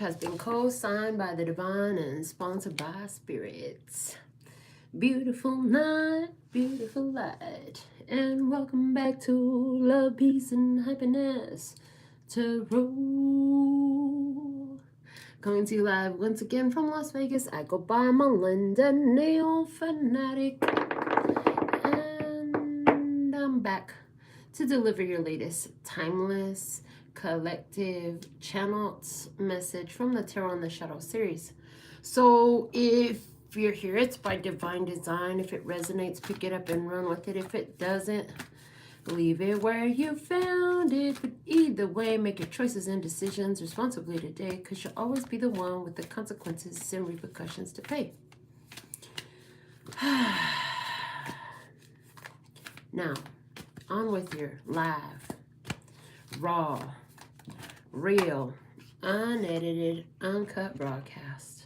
Has been co-signed by the divine and sponsored by spirits. Beautiful night, beautiful light, and welcome back to Love, Peace, and Happiness Tarot. Coming to you live once again from Las Vegas. I go by Melinda NailFanatic, and I'm back to deliver your latest timeless collective channeled message from the Tarot in the Shadow series. So if you're here, it's by divine design. If it resonates, pick it up and run with it. If it doesn't, leave it where you found it. But either way, make your choices and decisions responsibly today, because you'll always be the one with the consequences and repercussions to pay. Now, on with your live, raw, real, unedited, uncut broadcast.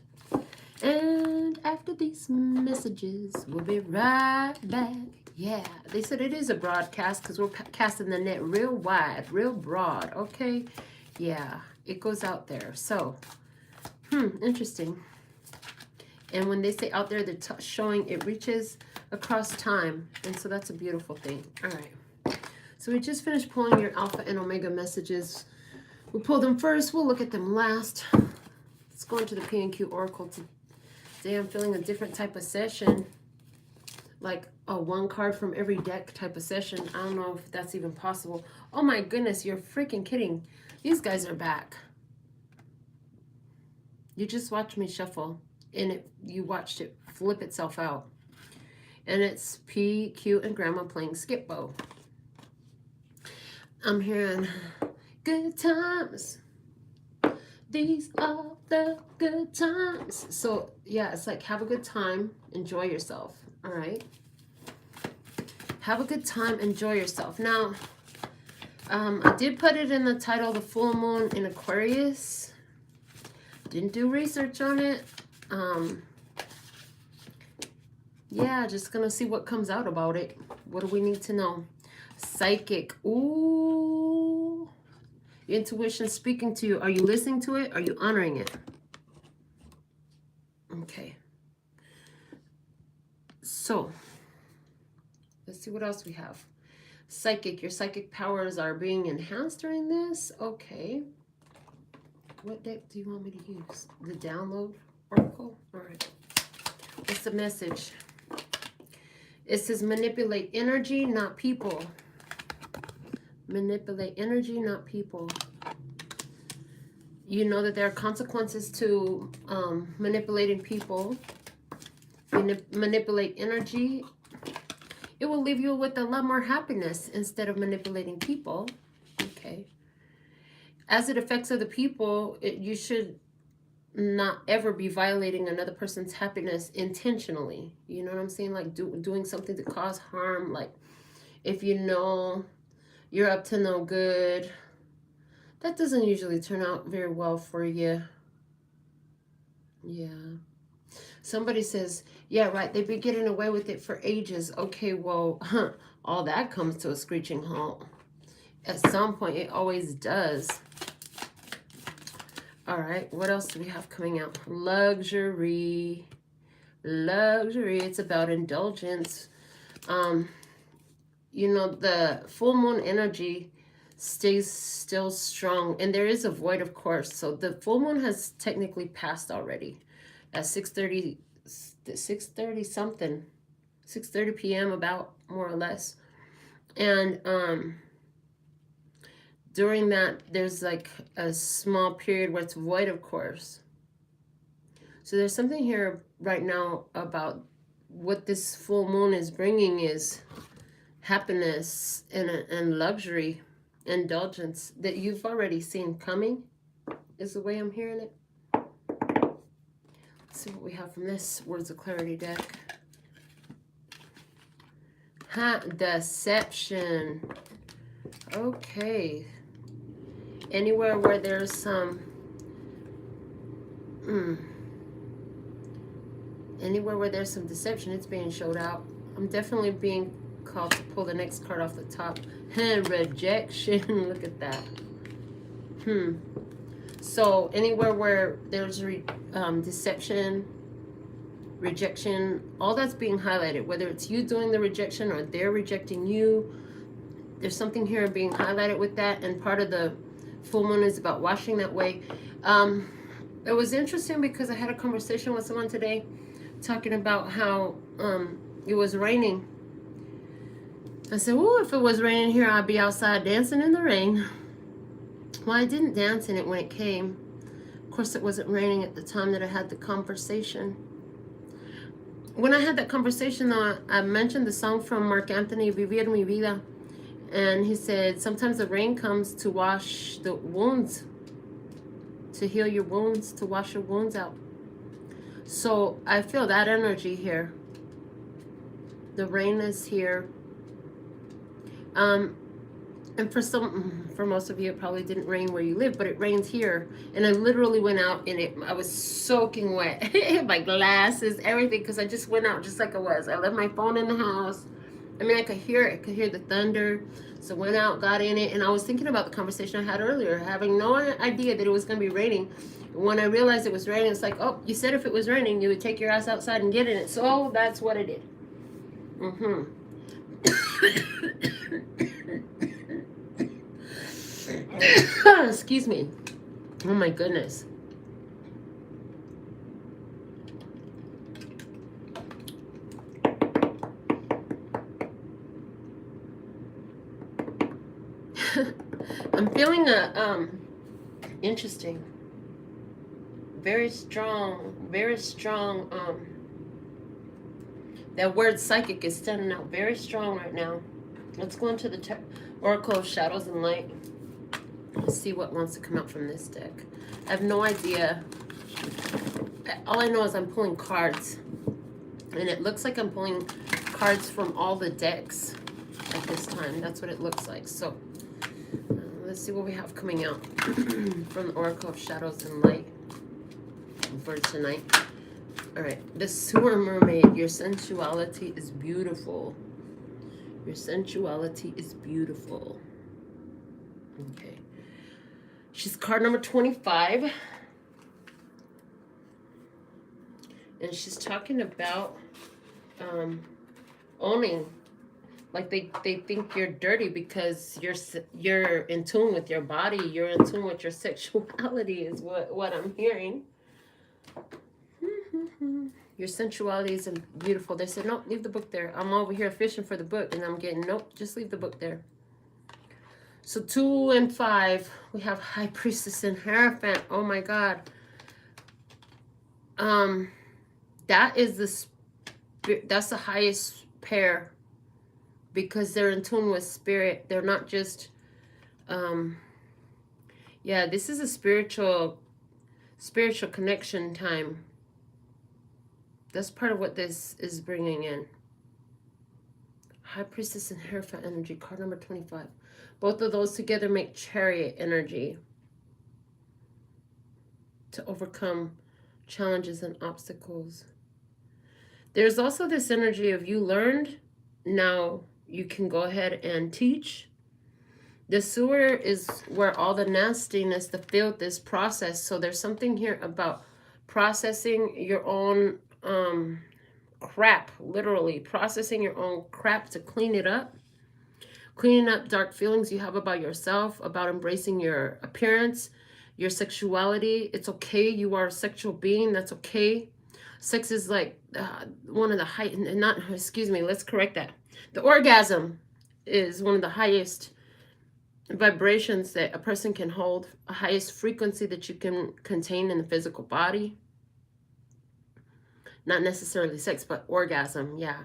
And after these messages, we'll be right back. Yeah, they said it is a broadcast because we're casting the net real wide, real broad, okay? Yeah, it goes out there. So, interesting. And when they say out there, they're showing it reaches across time. And so that's a beautiful thing. All right. So we just finished pulling your Alpha and Omega messages. We'll pull them first. We'll look at them last. Let's go into the P&Q Oracle today. I'm feeling a different type of session. Like a one card from every deck type of session. I don't know if that's even possible. Oh my goodness, you're freaking kidding. These guys are back. You just watched me shuffle. And you watched it flip itself out. And it's P, Q, and Grandma playing skip bow. I'm hearing good times. These are the good times. So, yeah, it's like have a good time. Enjoy yourself. All right? Have a good time. Enjoy yourself. Now, I did put it in the title, The Full Moon in Aquarius. Didn't do research on it. Yeah, just going to see what comes out about it. What do we need to know? Psychic. Ooh. Your intuition speaking to you. Are you listening to it? Are you honoring it? Okay. So, let's see what else we have. Psychic. Your psychic powers are being enhanced during this. Okay. What deck do you want me to use? The download oracle? All right. What's the message? It says manipulate energy, not people. Manipulate energy, not people. You know that there are consequences to manipulating people. Manipulate energy. It will leave you with a lot more happiness instead of manipulating people. Okay. As it affects other people, you should not ever be violating another person's happiness intentionally. You know what I'm saying? Like doing something to cause harm. Like if you know you're up to no good, that doesn't usually turn out very well for you. Yeah. Somebody says, yeah, right, they've been getting away with it for ages. Okay, well, all that comes to a screeching halt. At some point, it always does. All right, what else do we have coming out? Luxury. Luxury, it's about indulgence. You know, the full moon energy stays still strong. And there is a void, of course. So the full moon has technically passed already at 6:30 something. 6:30 p.m. about, more or less. And during that, there's like a small period where it's void, of course. So there's something here right now about what this full moon is bringing is happiness and luxury, indulgence that you've already seen coming, is the way I'm hearing it. Let's see what we have from this Words of Clarity deck. Deception. Okay. Anywhere where there's some anywhere where there's some deception, it's being showed out. I'm definitely being called to pull the next card off the top. Rejection. Look at that. So anywhere where there's deception, rejection, all that's being highlighted, whether it's you doing the rejection or they're rejecting you, there's something here being highlighted with that. And part of the full moon is about washing that way. It was interesting because I had a conversation with someone today talking about how it was raining. I said, well, if it was raining here, I'd be outside dancing in the rain. Well, I didn't dance in it when it came. Of course, it wasn't raining at the time that I had the conversation. When I had that conversation, though, I mentioned the song from Mark Anthony, Vivir Mi Vida. And he said, sometimes the rain comes to wash the wounds, to heal your wounds, to wash your wounds out. So I feel that energy here. The rain is here. And for most of you, it probably didn't rain where you live, but it rains here. And I literally went out and I was soaking wet. My glasses, everything, because I just went out just like I was. I left my phone in the house. I mean, I could hear it. I could hear the thunder. So went out, got in it, and I was thinking about the conversation I had earlier, having no idea that it was going to be raining. When I realized it was raining, it's like, oh, you said if it was raining, you would take your ass outside and get in it. So that's what I did. Excuse me. Oh my goodness. I'm feeling interesting. Very strong, that word psychic is standing out very strong right now. Let's go into the Oracle of Shadows and Light. Let's see what wants to come out from this deck. I have no idea. All I know is I'm pulling cards. And it looks like I'm pulling cards from all the decks at this time. That's what it looks like. So let's see what we have coming out from the Oracle of Shadows and Light for tonight. All right. The Sewer Mermaid. Your sensuality is beautiful. Your sensuality is beautiful. Okay. She's card number 25. And she's talking about owning. Like they think you're dirty because you're in tune with your body. You're in tune with your sexuality is what I'm hearing. Your sensuality is beautiful. They said, nope, leave the book there. I'm over here fishing for the book. And I'm getting, nope, just leave the book there. So 2 and 5, we have High Priestess and Hierophant. Oh my God. That is that's the highest pair because they're in tune with spirit. They're not just, yeah, this is a spiritual connection time. That's part of what this is bringing in. High Priestess and Hierophant energy, card number 25. Both of those together make Chariot energy to overcome challenges and obstacles. There's also this energy of you learned, now you can go ahead and teach. The sewer is where all the nastiness, the filth is processed. So there's something here about processing your own crap, literally processing your own crap to clean it up. Cleaning up dark feelings you have about yourself, about embracing your appearance, your sexuality. It's okay. You are a sexual being. That's okay. Sex is like one of the let's correct that. The orgasm is one of the highest vibrations that a person can hold, a highest frequency that you can contain in the physical body. Not necessarily sex, but orgasm, yeah.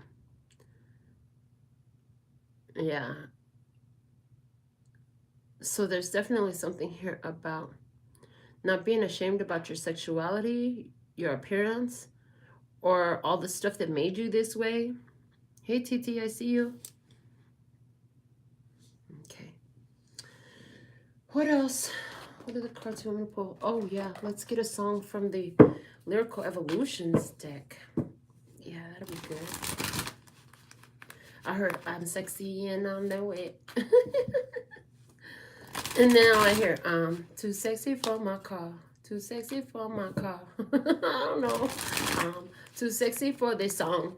Yeah. So there's definitely something here about not being ashamed about your sexuality, your appearance, or all the stuff that made you this way. Hey, TT, I see you. Okay. What else? What are the cards you want to pull? Oh, yeah. Let's get a song from the Lyrical Evolutions deck. Yeah, that'll be good. I heard I'm sexy and I know it. And now I hear, too sexy for my car. Too sexy for my car. I don't know. Too sexy for this song.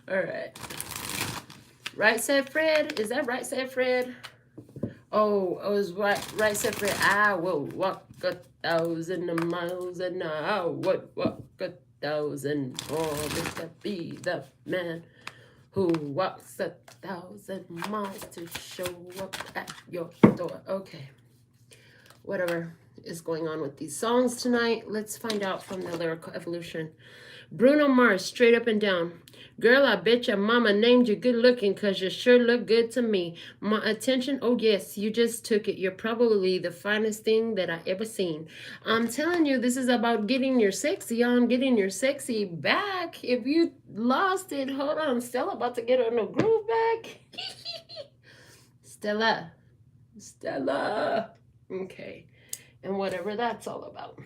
All right. Right said Fred. Is that right said Fred? Oh, it was right said Fred. I will walk 1,000 miles an hour. Walk 1,000 miles to be the man who walks 1,000 miles to show up at your door. Okay. Whatever is going on with these songs tonight. Let's find out from the lyrical evolution. Bruno Mars, straight up and down. Girl, I bet your mama named you good looking because you sure look good to me. My attention, oh yes, you just took it. You're probably the finest thing that I ever seen. I'm telling you, this is about getting your sexy on, getting your sexy back. If you lost it, hold on. Stella about to get on the groove back. Stella. Okay. And whatever that's all about.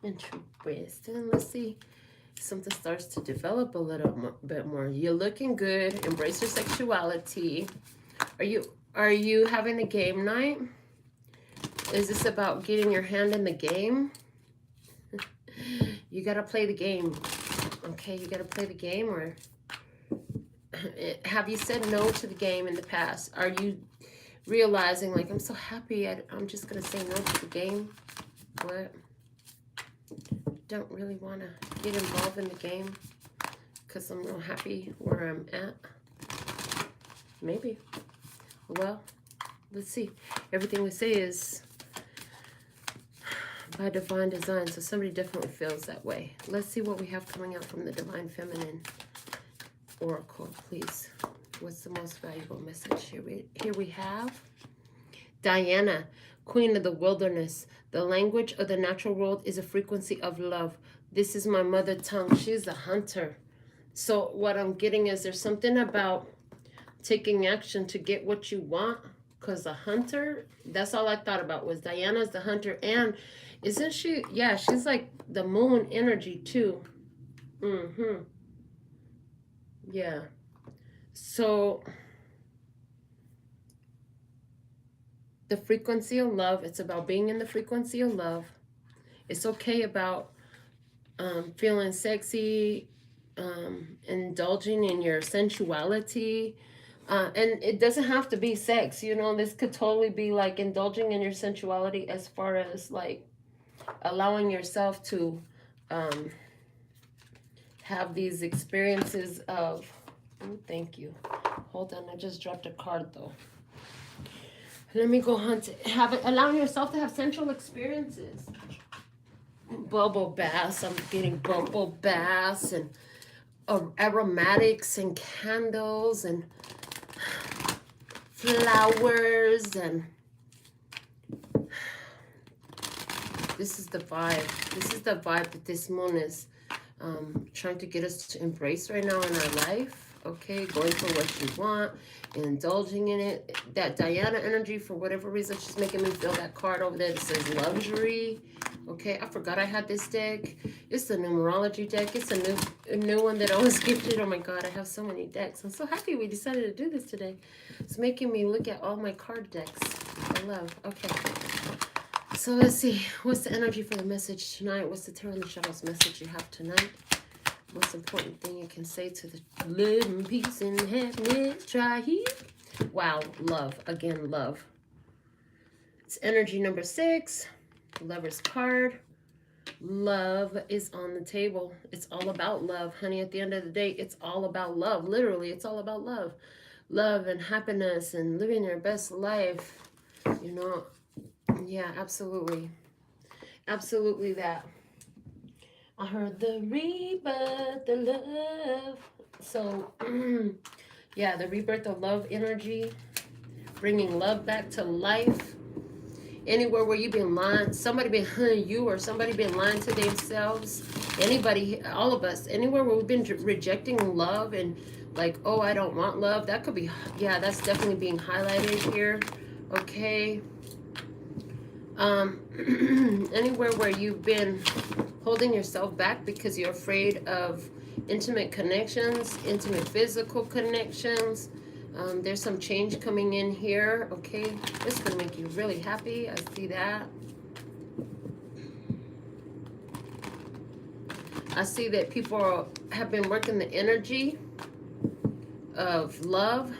Interesting. Let's see. Something starts to develop a little bit more. You're looking good. Embrace your sexuality. Are you having a game night? Is this about getting your hand in the game? You got to play the game. Okay, you got to play the game. Or have you said no to the game in the past? Are you realizing, like, I'm so happy, I'm just going to say no to the game? What? Don't really want to get involved in the game because I'm real happy where I'm at. Maybe. Well, let's see. Everything we say is by divine design, so somebody definitely feels that way. Let's see what we have coming out from the Divine Feminine Oracle, please. What's the most valuable message here? Here we have Diana, Queen of the Wilderness. The language of the natural world is a frequency of love. This is my mother tongue. She's a hunter. So what I'm getting is there's something about taking action to get what you want. Because a hunter, that's all I thought about was Diana's the hunter. And isn't she? Yeah, she's like the moon energy too. Yeah. So the frequency of love, it's about being in the frequency of love. It's okay about feeling sexy, indulging in your sensuality. And it doesn't have to be sex, you know, this could totally be like indulging in your sensuality as far as like allowing yourself to have these experiences of, oh, thank you. Hold on, I just dropped a card though. Let me go hunt it. Allowing yourself to have sensual experiences. Bubble baths. I'm getting bubble baths and aromatics and candles and flowers, and this is the vibe. This is the vibe that this moon is trying to get us to embrace right now in our life. Okay, going for what you want, indulging in it. That Diana energy, for whatever reason, she's making me feel that card over there that says luxury. Okay, I forgot I had this deck. It's the numerology deck. It's a new one that I was gifted. Oh my God, I have so many decks. I'm so happy we decided to do this today. It's making me look at all my card decks. I love. Okay. So let's see. What's the energy for the message tonight? What's the Tarot in the Shadows message you have tonight? Most important thing you can say to the live in peace and happiness. Try here. Wow. Love. Again, love. It's energy number 6. Lover's card. Love is on the table. It's all about love, honey. At the end of the day, it's all about love. Literally, it's all about love. Love and happiness and living your best life. You know, yeah, absolutely. Absolutely that. I heard the rebirth, the love. So, yeah, the rebirth of love energy. Bringing love back to life. Anywhere where you've been lying, somebody been you or somebody been lying to themselves. Anybody, all of us, anywhere where we've been rejecting love and like, oh, I don't want love. That could be, yeah, that's definitely being highlighted here. Okay. Anywhere where you've been holding yourself back because you're afraid of intimate connections, intimate physical connections. There's some change coming in here, okay? This is going to make you really happy. I see that. I see that people have been working the energy of love.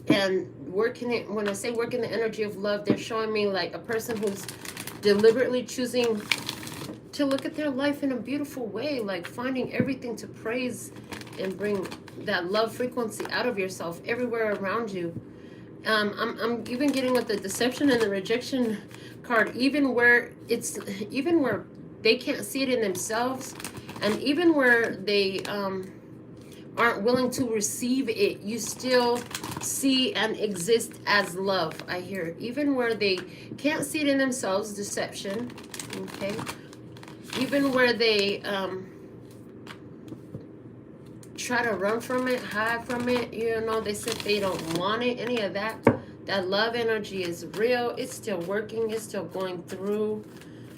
And working it, when I say working the energy of love, they're showing me like a person who's deliberately choosing to look at their life in a beautiful way, like finding everything to praise and bring that love frequency out of yourself everywhere around you. I'm even getting with the deception and the rejection card, even where they can't see it in themselves, and even where they aren't willing to receive it, you still see and exist as love. I hear even where they can't see it in themselves, deception, okay? Even where they try to run from it, hide from it, you know, they said they don't want it, any of that. That love energy is real. It's still working. It's still going through,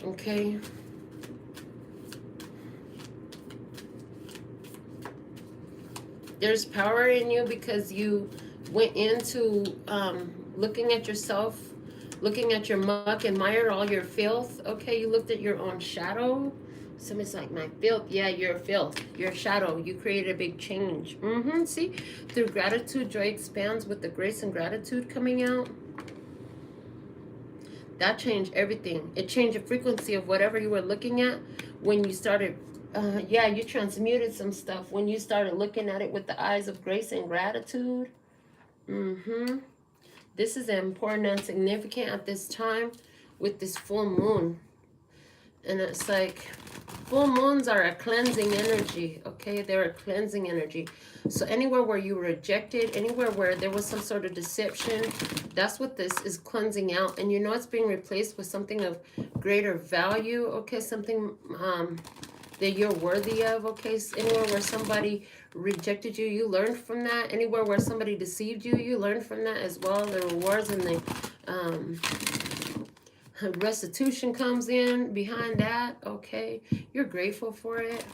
okay? There's power in you because you went into looking at yourself, looking at your muck and mire, all your filth. Okay, you looked at your own shadow. Somebody's like, my filth. Yeah, you're a filth. You're a shadow. You created a big change. See? Through gratitude, joy expands with the grace and gratitude coming out. That changed everything. It changed the frequency of whatever you were looking at when you started. Yeah, you transmuted some stuff when you started looking at it with the eyes of grace and gratitude. This is important and significant at this time with this full moon. And it's like, full moons are a cleansing energy, okay? They're a cleansing energy. So anywhere where you were rejected, anywhere where there was some sort of deception, that's what this is cleansing out. And you know it's being replaced with something of greater value, okay? Something that you're worthy of, okay? So anywhere where somebody rejected you, you learned from that. Anywhere where somebody deceived you, you learned from that as well. The rewards and the restitution comes in behind that, okay? You're grateful for it.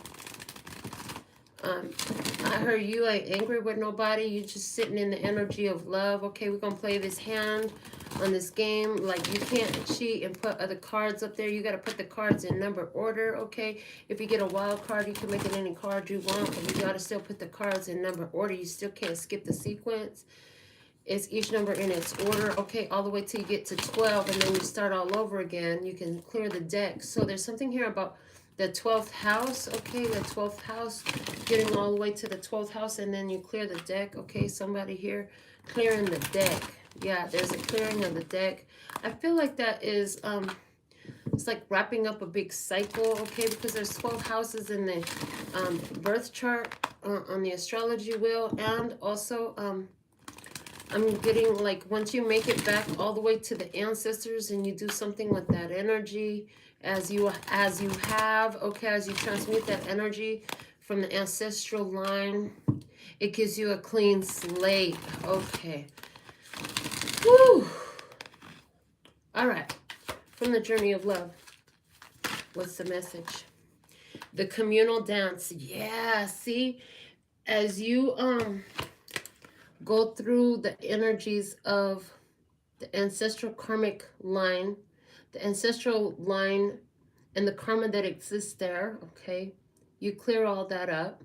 I heard you ain't angry with nobody. You're just sitting in the energy of love. Okay, we're gonna play this hand on this game. Like, you can't cheat and put other cards up there. You got to put the cards in number order, okay? If you get a wild card, you can make it any card you want, but you got to still put the cards in number order. You still can't skip the sequence. It's each number in its order, okay, all the way till you get to 12, and then you start all over again. You can clear the deck. So there's something here about the 12th house, okay, the 12th house, getting all the way to the 12th house, and then you clear the deck, okay? Somebody here clearing the deck. Yeah, there's a clearing of the deck. I feel like that is, it's like wrapping up a big cycle, okay? Because there's 12 houses in the birth chart on the astrology wheel, and also, I'm getting like once you make it back all the way to the ancestors and you do something with that energy as you have, okay, as you transmute that energy from the ancestral line, it gives you a clean slate, okay. Woo! All right, from the journey of love, what's the message? The communal dance. Yeah, see, as you go through the energies of the ancestral karmic line, the ancestral line and the karma that exists there, okay? You clear all that up.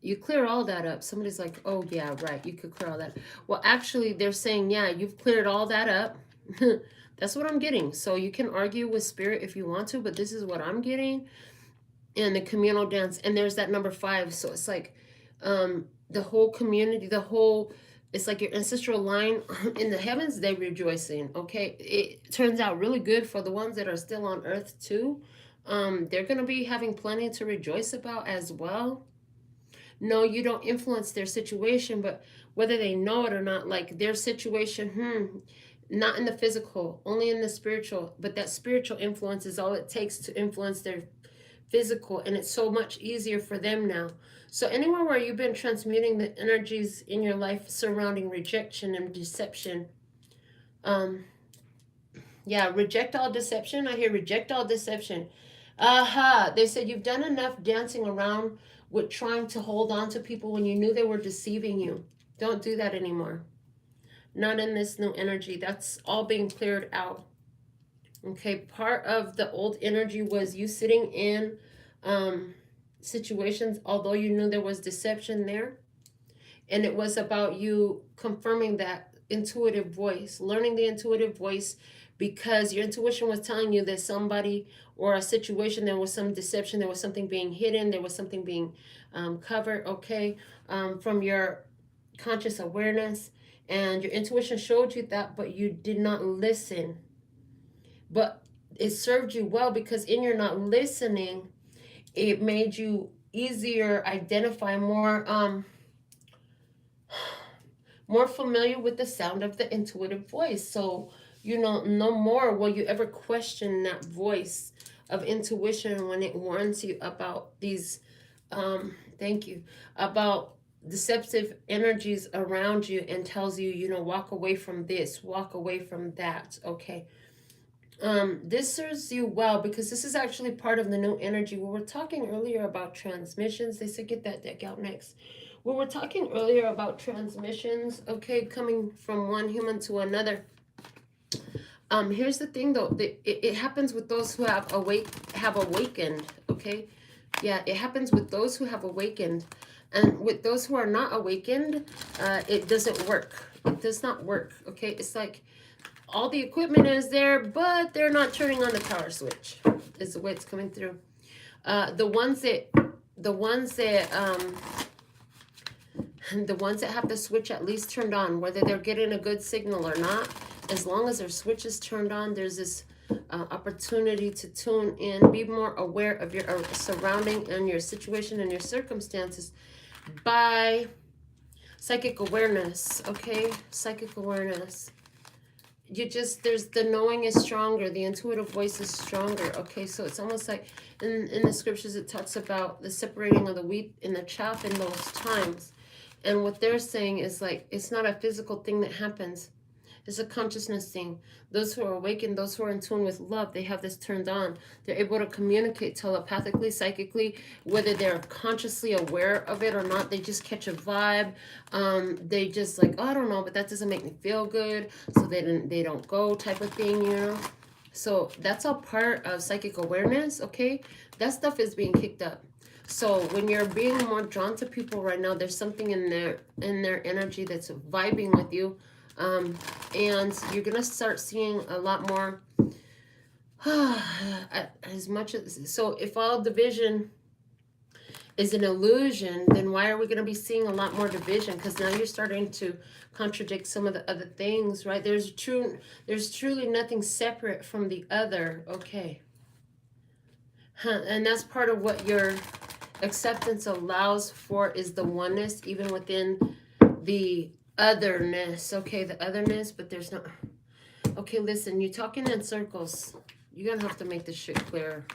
You clear all that up. Somebody's like, oh, yeah, right, you could clear all that. Well, actually, they're saying, yeah, you've cleared all that up. That's what I'm getting. So you can argue with spirit if you want to, but this is what I'm getting. And the communal dance. And there's that number 5. So it's like the whole community, it's like your ancestral line in the heavens, they're rejoicing, okay? It turns out really good for the ones that are still on earth too. They're going to be having plenty to rejoice about as well. No, you don't influence their situation, but whether they know it or not, like their situation, not in the physical, only in the spiritual, but that spiritual influence is all it takes to influence their physical, and it's so much easier for them now. So anywhere where you've been transmuting the energies in your life surrounding rejection and deception, yeah, reject all deception. I hear reject all deception. Aha, they said you've done enough dancing around with trying to hold on to people when you knew they were deceiving you. Don't do that anymore. Not in this new energy. That's all being cleared out. Okay, part of the old energy was you sitting in situations, although you knew there was deception there. And it was about you confirming that intuitive voice, learning the intuitive voice, because your intuition was telling you that somebody or a situation, there was some deception, there was something being hidden, there was something being covered, okay, from your conscious awareness. And your intuition showed you that, but you did not listen. But it served you well, because in your not listening, it made you easier identify, more familiar with the sound of the intuitive voice. So you know, no more will you ever question that voice of intuition when it warns you about these thank you, about deceptive energies around you, and tells you, you know, walk away from this, walk away from that. Okay, this serves you well, because this is actually part of the new energy. We were talking earlier about transmissions. They said get that deck out next. We were talking earlier about transmissions, okay, coming from one human to another. Here's the thing though, it happens with those who have awakened, okay? Yeah, it happens with those who have awakened. And with those who are not awakened, it doesn't work. It does not work, okay? It's like all the equipment is there, but they're not turning on the power switch, is the way it's coming through. The ones that have the switch at least turned on, whether they're getting a good signal or not, as long as their switch is turned on, there's this opportunity to tune in, be more aware of your surrounding and your situation and your circumstances by psychic awareness, okay? Psychic awareness. There's the knowing is stronger, the intuitive voice is stronger, okay? So it's almost like in the scriptures it talks about the separating of the wheat and the chaff in those times. And what they're saying is like, it's not a physical thing that happens. It's a consciousness thing. Those who are awakened, those who are in tune with love, they have this turned on. They're able to communicate telepathically, psychically, whether they're consciously aware of it or not. They just catch a vibe. They just like, oh, I don't know, but that doesn't make me feel good, so they don't go, type of thing, you know. So that's all part of psychic awareness, okay? That stuff is being kicked up. So when you're being more drawn to people right now, there's something in their energy that's vibing with you. And you're gonna start seeing a lot more as much as, so if all division is an illusion, then why are we going to be seeing a lot more division? Because now you're starting to contradict some of the other things, right? There's truly nothing separate from the other, okay? And that's part of what your acceptance allows for, is the oneness, even within the otherness, okay? The otherness, but there's no... Okay, listen, you're talking in circles. You're gonna have to make this shit clearer,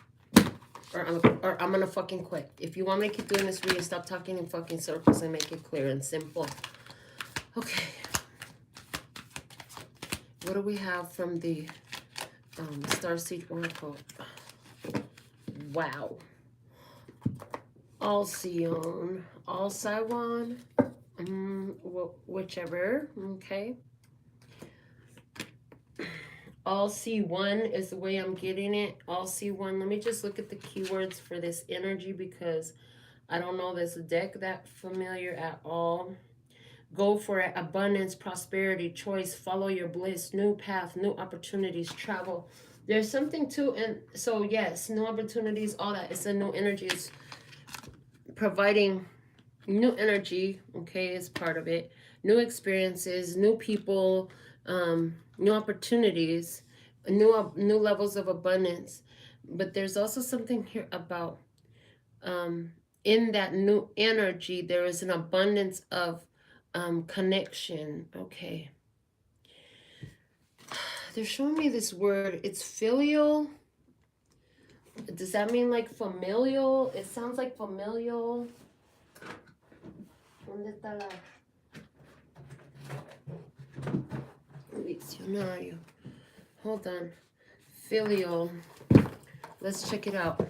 or I'm gonna fucking quit. If you want me to keep doing this reading, stop talking in fucking circles and make it clear and simple. Okay. What do we have from the Starseed Oracle? Wow. Alcyone, Alcyone, whichever, okay. All-C1 is the way I'm getting it. All-C1. Let me just look at the keywords for this energy, because I don't know this deck that familiar at all. Go for it. Abundance, prosperity, choice, follow your bliss, new path, new opportunities, travel. There's something too, and so yes, new opportunities, all that. It's a new energy. It's providing new energy, okay, is part of it. New experiences, new people, new opportunities, new levels of abundance. But there's also something here about in that new energy, there is an abundance of connection. Okay, they're showing me this word. It's filial. Does that mean like familial? It sounds like familial. ¿Dónde está la diccionario? Hold on. Filial. Let's check it out.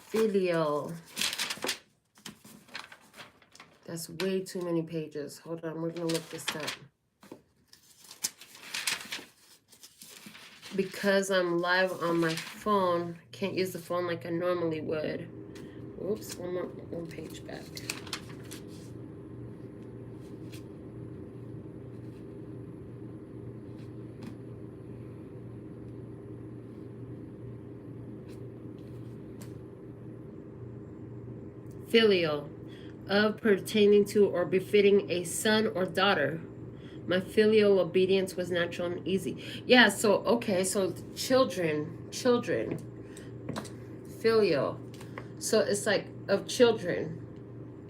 Filial. That's way too many pages. Hold on, we're going to look this up. Because I'm live on my phone, can't use the phone like I normally would. Oops, one page back. Filial, of pertaining to or befitting a son or daughter. My filial obedience was natural and easy. Yeah, so, okay, so children, filial. So it's like of children.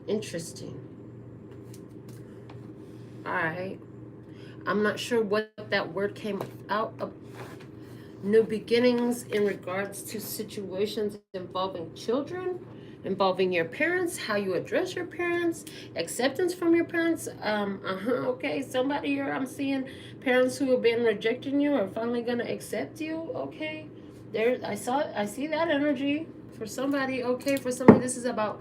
Interesting. All right. I'm not sure what that word came out of. New beginnings in regards to situations involving children, involving your parents, how you address your parents, acceptance from your parents. Okay, somebody here, I'm seeing parents who have been rejecting you are finally gonna accept you. Okay, there, I see that energy for somebody. Okay, for somebody, this is about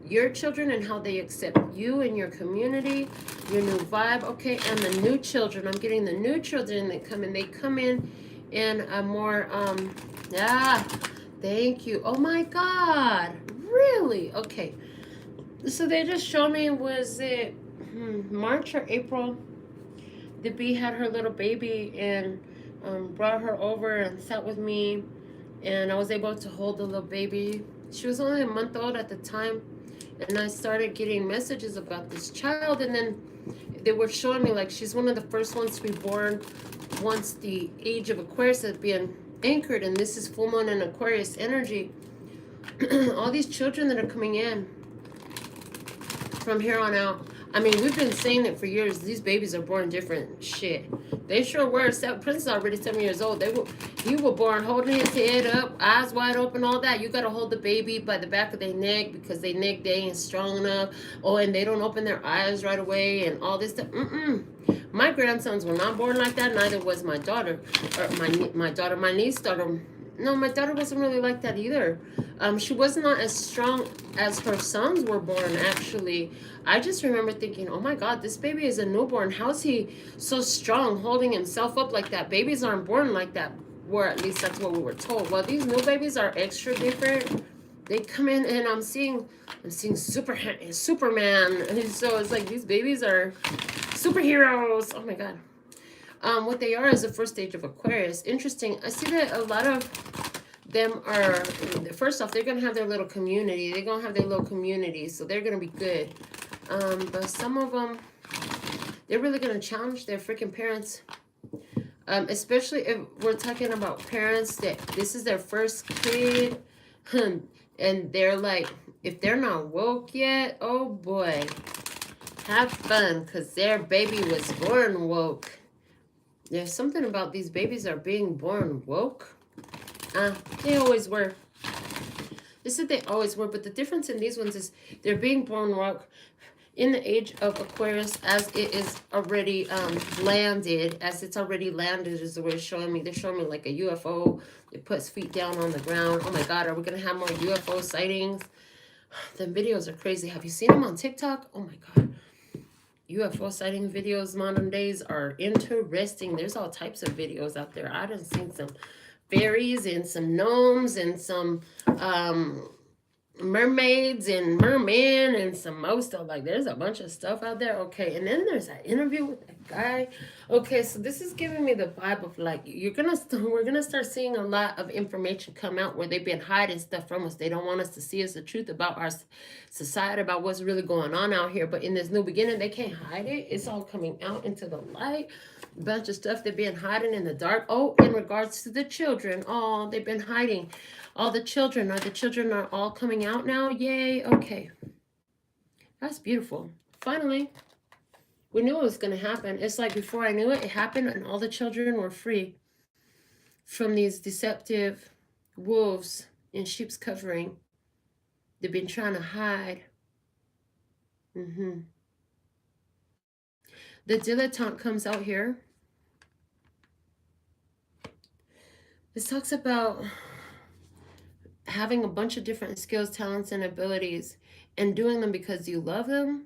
your children and how they accept you and your community, your new vibe. Okay, and the new children, I'm getting the new children that come in. They come in a more thank you. Oh my God, really? Okay, so they just showed me, was it March or April? The bee had her little baby and brought her over and sat with me, and I was able to hold the little baby. She was only a month old at the time, and I started getting messages about this child, and then they were showing me like she's one of the first ones to be born once the age of Aquarius has been anchored, and this is full moon and Aquarius energy. All these children that are coming in from here on out. I mean, we've been saying it for years. These babies are born different. Shit, they sure were. Prince is already 7 years old. He was born holding his head up, eyes wide open, all that. You gotta hold the baby by the back of their neck because their neck, they ain't strong enough. Oh, and they don't open their eyes right away and all this stuff. My grandsons were not born like that. Neither was my daughter, or my niece daughter. No, my daughter wasn't really like that either. She was not as strong as her sons were born, actually. I just remember thinking, oh my God, this baby is a newborn. How is he so strong holding himself up like that? Babies aren't born like that. Or at least that's what we were told. Well, these new babies are extra different. They come in and I'm seeing Superman. And so it's like these babies are superheroes. Oh my God. What they are is the first stage of Aquarius. Interesting. I see that a lot of them are, first off, they're going to have their little community. They're going to have their little community, so they're going to be good. But some of them, they're really going to challenge their freaking parents. Especially if we're talking about parents that this is their first kid. And they're like, if they're not woke yet, oh boy, have fun, because their baby was born woke. There's something about these babies are being born woke. They always were. They said they always were, but the difference in these ones is they're being born woke in the age of Aquarius as it is already landed, is the way it's showing me. They're showing me like a UFO. It puts feet down on the ground. Oh my God, are we going to have more UFO sightings? The videos are crazy. Have you seen them on TikTok? Oh my God. UFO sighting videos modern days are interesting. There's all types of videos out there. I done seen some fairies and some gnomes and some mermaids and mermen and some most stuff. Like, there's a bunch of stuff out there. Okay, and then there's that interview with that guy. Okay, so this is giving me the vibe of like we're gonna start seeing a lot of information come out where they've been hiding stuff from us. They don't want us to see us the truth about our society, about what's really going on out here. But in this new beginning, they can't hide it. It's all coming out into the light. A bunch of stuff they've been hiding in the dark. Oh, in regards to the children, oh, they've been hiding. All the children are all coming out now. Yay. Okay. That's beautiful. Finally, we knew it was going to happen. It's like before I knew it, it happened and all the children were free from these deceptive wolves in sheep's covering. They've been trying to hide. The dilettante comes out here. This talks about having a bunch of different skills, talents, and abilities and doing them because you love them.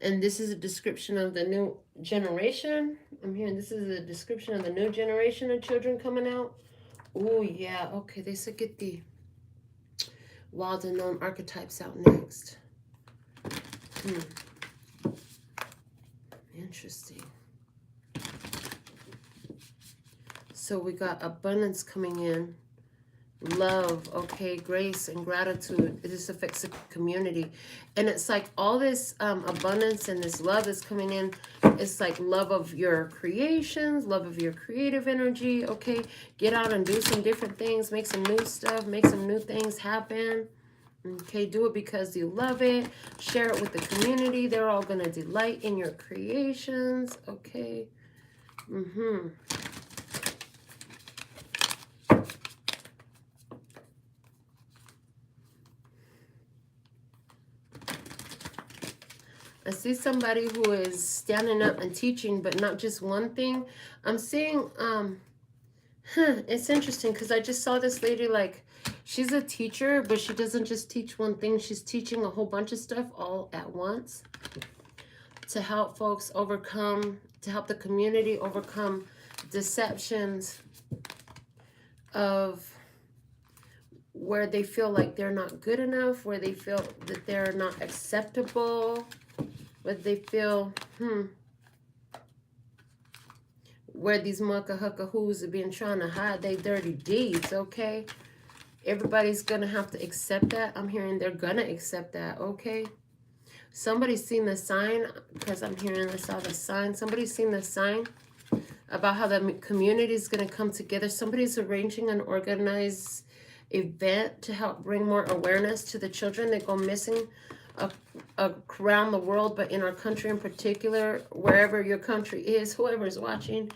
And this is a description of the new generation. I'm hearing this is a description of the new generation of children coming out. Oh, yeah. Okay, they said get the wild and known archetypes out next. Interesting. So we got abundance coming in. Love, okay, grace and gratitude. This affects the community. And it's like all this abundance and this love is coming in. It's like love of your creations, love of your creative energy, okay? Get out and do some different things, make some new stuff, make some new things happen. Okay, do it because you love it. Share it with the community. They're all going to delight in your creations, okay? I see somebody who is standing up and teaching, but not just one thing. I'm seeing, it's interesting because I just saw this lady, like, she's a teacher, but she doesn't just teach one thing. She's teaching a whole bunch of stuff all at once to help folks overcome, to help the community overcome deceptions of where they feel like they're not good enough, where they feel that they're not acceptable, where they feel, where these mucka-hucka-hoos have been trying to hide their dirty deeds, okay? Everybody's going to have to accept that. I'm hearing they're going to accept that, okay? Somebody's seen the sign, because I'm hearing I saw the sign. Somebody's seen the sign about how the community is going to come together. Somebody's arranging an organized event to help bring more awareness to the children that go missing around the world, but in our country in particular, wherever your country is, whoever's watching,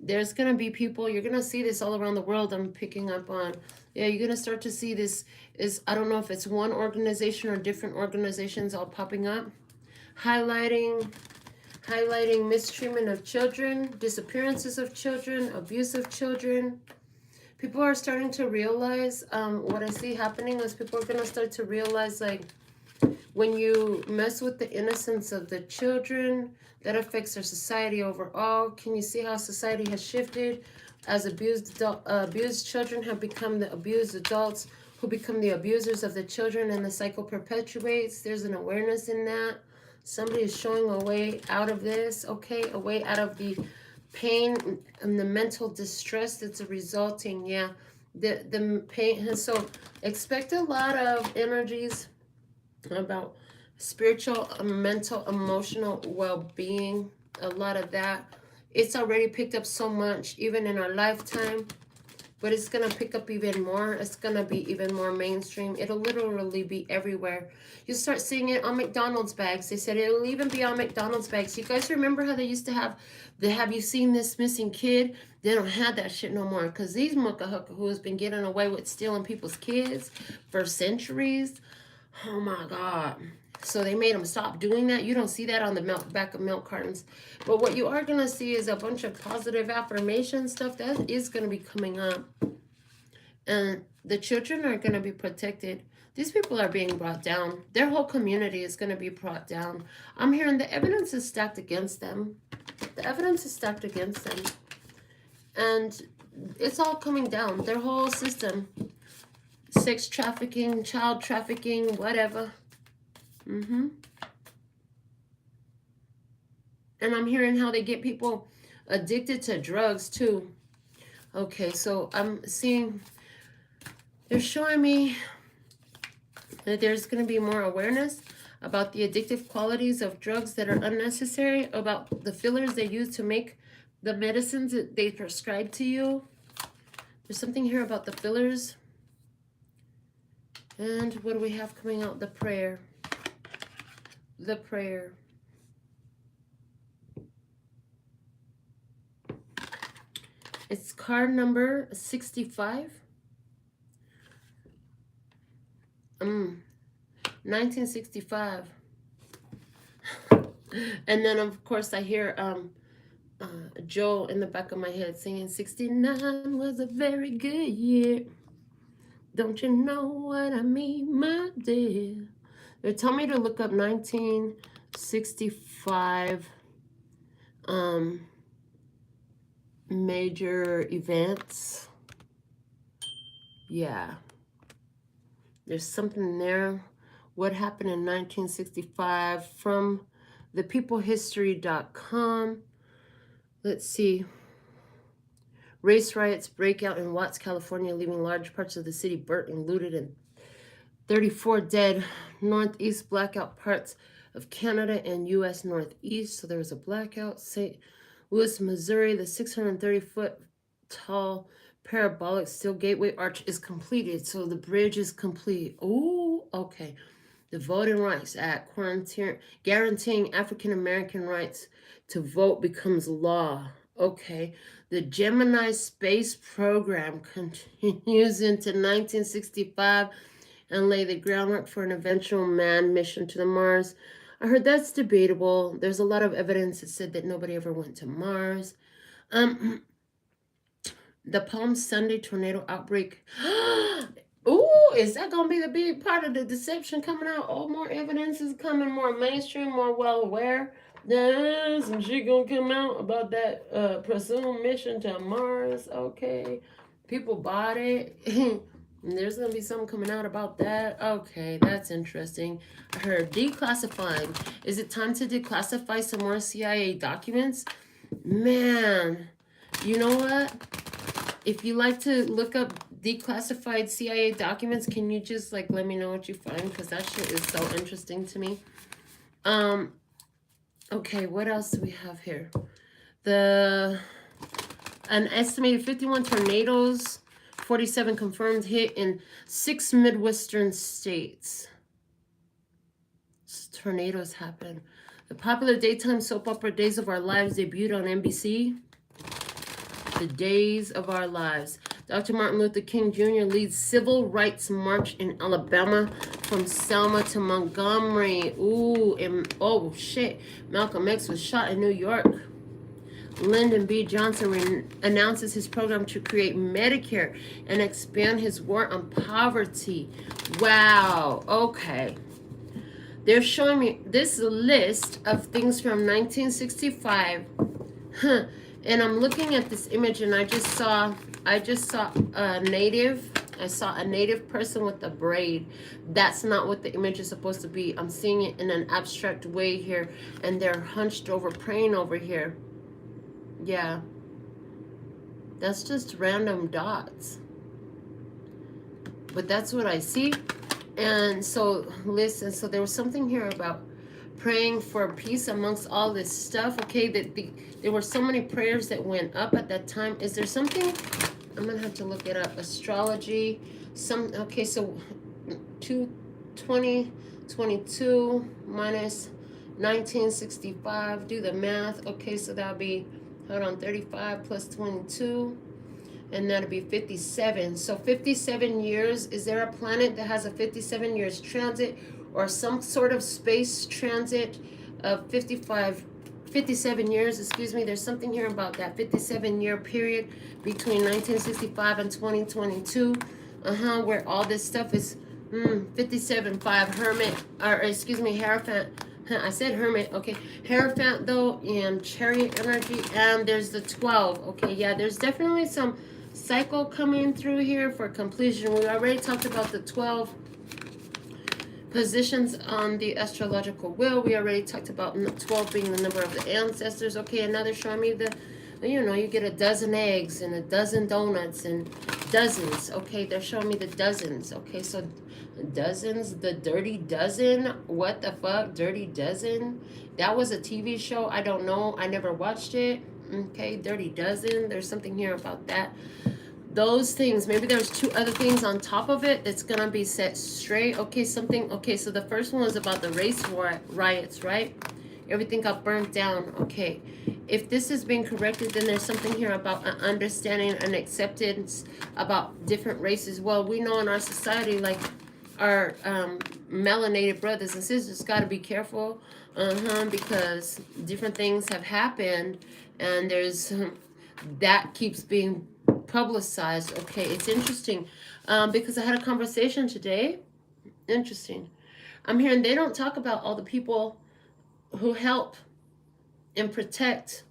there's going to be people, you're going to see this all around the world. I'm picking up on, yeah, you're going to start to see this is, I don't know if it's one organization or different organizations all popping up, highlighting mistreatment of children, disappearances of children, abuse of children. People are starting to realize, what I see happening is people are going to start to realize, like, when you mess with the innocence of the children, that affects our society overall. Can you see how society has shifted as abused children have become the abused adults who become the abusers of the children, and the cycle perpetuates? There's an awareness in that. Somebody is showing a way out of this, okay? A way out of the pain and the mental distress that's resulting, yeah. The pain. And so expect a lot of energies about spiritual, mental, emotional well-being. A lot of that. It's already picked up so much, even in our lifetime, but it's going to pick up even more. It's going to be even more mainstream. It'll literally be everywhere. You start seeing it on McDonald's bags. They said it'll even be on McDonald's bags. You guys remember how they used to have the "Have you seen this missing kid"? They don't have that shit no more, because these mucka-hucka who has been getting away with stealing people's kids for centuries. Oh my God. So they made them stop doing that. You don't see that on the back of milk cartons. But what you are going to see is a bunch of positive affirmation stuff that is going to be coming up. And the children are going to be protected. These people are being brought down. Their whole community is going to be brought down. I'm hearing the evidence is stacked against them. The evidence is stacked against them. And it's all coming down. Their whole system. Sex trafficking, child trafficking, whatever. And I'm hearing how they get people addicted to drugs too. Okay, so I'm seeing, they're showing me that there's going to be more awareness about the addictive qualities of drugs that are unnecessary, about the fillers they use to make the medicines that they prescribe to you. There's something here about the fillers. And what do we have coming out? The prayer. The prayer. It's card number 65. 1965. And then, of course, I hear Joe in the back of my head singing 69 was a very good year. Don't you know what I mean, my dear? They tell me to look up 1965 major events. Yeah. There's something there. What happened in 1965 from thepeoplehistory.com. Let's see. Race riots break out in Watts, California, leaving large parts of the city burnt and looted, and 34 dead. Northeast blackout parts of Canada and U.S. Northeast. So there was a blackout. St. Louis, Missouri, the 630-foot tall parabolic steel gateway arch is completed. So the bridge is complete. Oh, okay. The Voting Rights Act, guaranteeing African American rights to vote, becomes law. Okay. The Gemini space program continues into 1965 and lay the groundwork for an eventual manned mission to the Mars. I heard that's debatable. There's a lot of evidence that said that nobody ever went to Mars. The Palm Sunday tornado outbreak. Ooh, is that going to be the big part of the deception coming out? Oh, more evidence is coming, more mainstream, more well aware. There's some shit going to come out about that presumed mission to Mars. Okay. People bought it. There's going to be something coming out about that. Okay, that's interesting. I heard declassifying. Is it time to declassify some more CIA documents? Man, you know what? If you like to look up declassified CIA documents, can you just like let me know what you find? Because that shit is so interesting to me. Okay, what else do we have here? An estimated 51 tornadoes, 47 confirmed hit in 6 Midwestern states. Tornadoes happen. The popular daytime soap opera Days of Our Lives debuted on NBC. The Days of Our Lives. Dr. Martin Luther King Jr. leads civil rights march in Alabama from Selma to Montgomery. Ooh, and oh shit. Malcolm X was shot in New York. Lyndon B. Johnson announces his program to create Medicare and expand his war on poverty. Wow. Okay. They're showing me this list of things from 1965. And I'm looking at this image, and I just saw a native. I saw a native person with a braid. That's not what the image is supposed to be. I'm seeing it in an abstract way here, and they're hunched over, praying over here. Yeah. That's just random dots. But that's what I see. And so, listen, so there was something here about praying for peace amongst all this stuff. Okay, there were so many prayers that went up at that time. Is there something? I'm going to have to look it up. Astrology. Okay, so 2022 minus 1965. Do the math. Okay, so that'll be, hold on, 35 plus 22. And that'll be 57. So 57 years. Is there a planet that has a 57 years transit or some sort of space transit of 57 years? Excuse me. There's something here about that 57-year period between 1965 and 2022. Where all this stuff is 57.5 Hermit, or excuse me, Hierophant. I said Hermit, okay. Hierophant though, and Chariot energy, and there's the 12. Okay, yeah, there's definitely some cycle coming through here for completion. We already talked about the 12 positions on the astrological wheel. We already talked about 12 being the number of the ancestors. Okay, and now they're showing me the, you know, you get a dozen eggs and a dozen donuts and dozens. Okay, they're showing me the dozens. Okay, so dozens, the Dirty Dozen. What the fuck? Dirty Dozen? That was a TV show. I don't know. I never watched it. Okay, Dirty Dozen. There's something here about that. Those things. Maybe there's 2 other things on top of it that's gonna be set straight. Okay, something. Okay, so the first one was about the race riots, right? Everything got burnt down. Okay, if this is being corrected, then there's something here about an understanding and acceptance about different races. Well, we know in our society, like, our melanated brothers and sisters got to be careful, because different things have happened, and there's that keeps being publicized. Okay, it's interesting, because I had a conversation today. Interesting. I'm hearing they don't talk about all the people who help and protect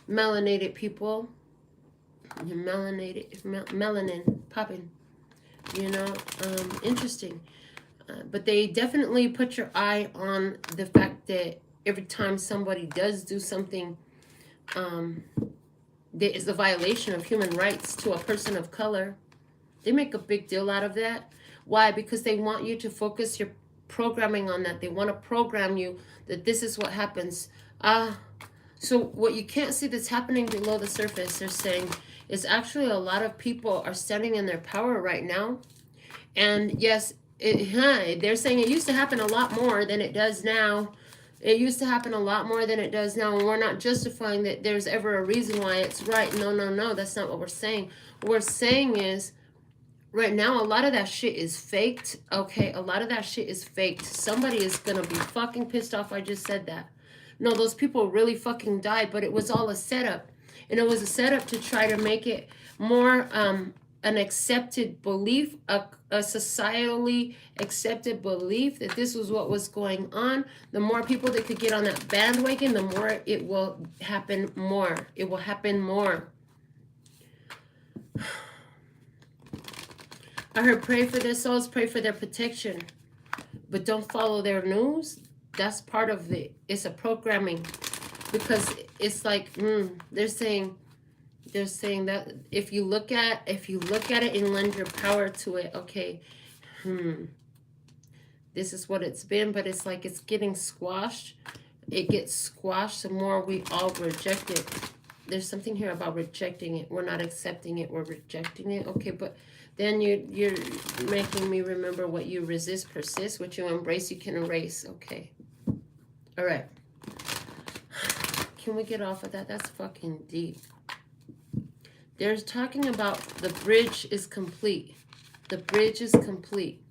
melanated people. Melanin popping. Interesting. But they definitely put your eye on the fact that every time somebody does do something, there is a violation of human rights to a person of color. They make a big deal out of that. Why? Because they want you to focus your programming on that. They want to program you that this is what happens. So what you can't see that's happening below the surface, they're saying, is actually a lot of people are standing in their power right now. And yes, they're saying it used to happen a lot more than it does now. It used to happen a lot more than it does now. And we're not justifying that there's ever a reason why it's right. No. That's not what we're saying. What we're saying is, right now, a lot of that shit is faked. Okay, a lot of that shit is faked. Somebody is going to be fucking pissed off I just said that. No, those people really fucking died, but it was all a setup. And it was a setup to try to make it more an accepted belief, a societally accepted belief that this was what was going on. The more people that could get on that bandwagon, the more it will happen more. It will happen more. I heard pray for their souls, pray for their protection. But don't follow their news. That's part of it. It's a programming. Because it's like, they're saying that if you look at it and lend your power to it, okay, this is what it's been, but it's like it's getting squashed. It gets squashed the more we all reject it. There's something here about rejecting it. We're not accepting it, we're rejecting it. Okay, but then you're making me remember what you resist persists, what you embrace you can erase. Okay. All right. Can we get off of that? That's fucking deep. They're talking about the bridge is complete. The bridge is complete.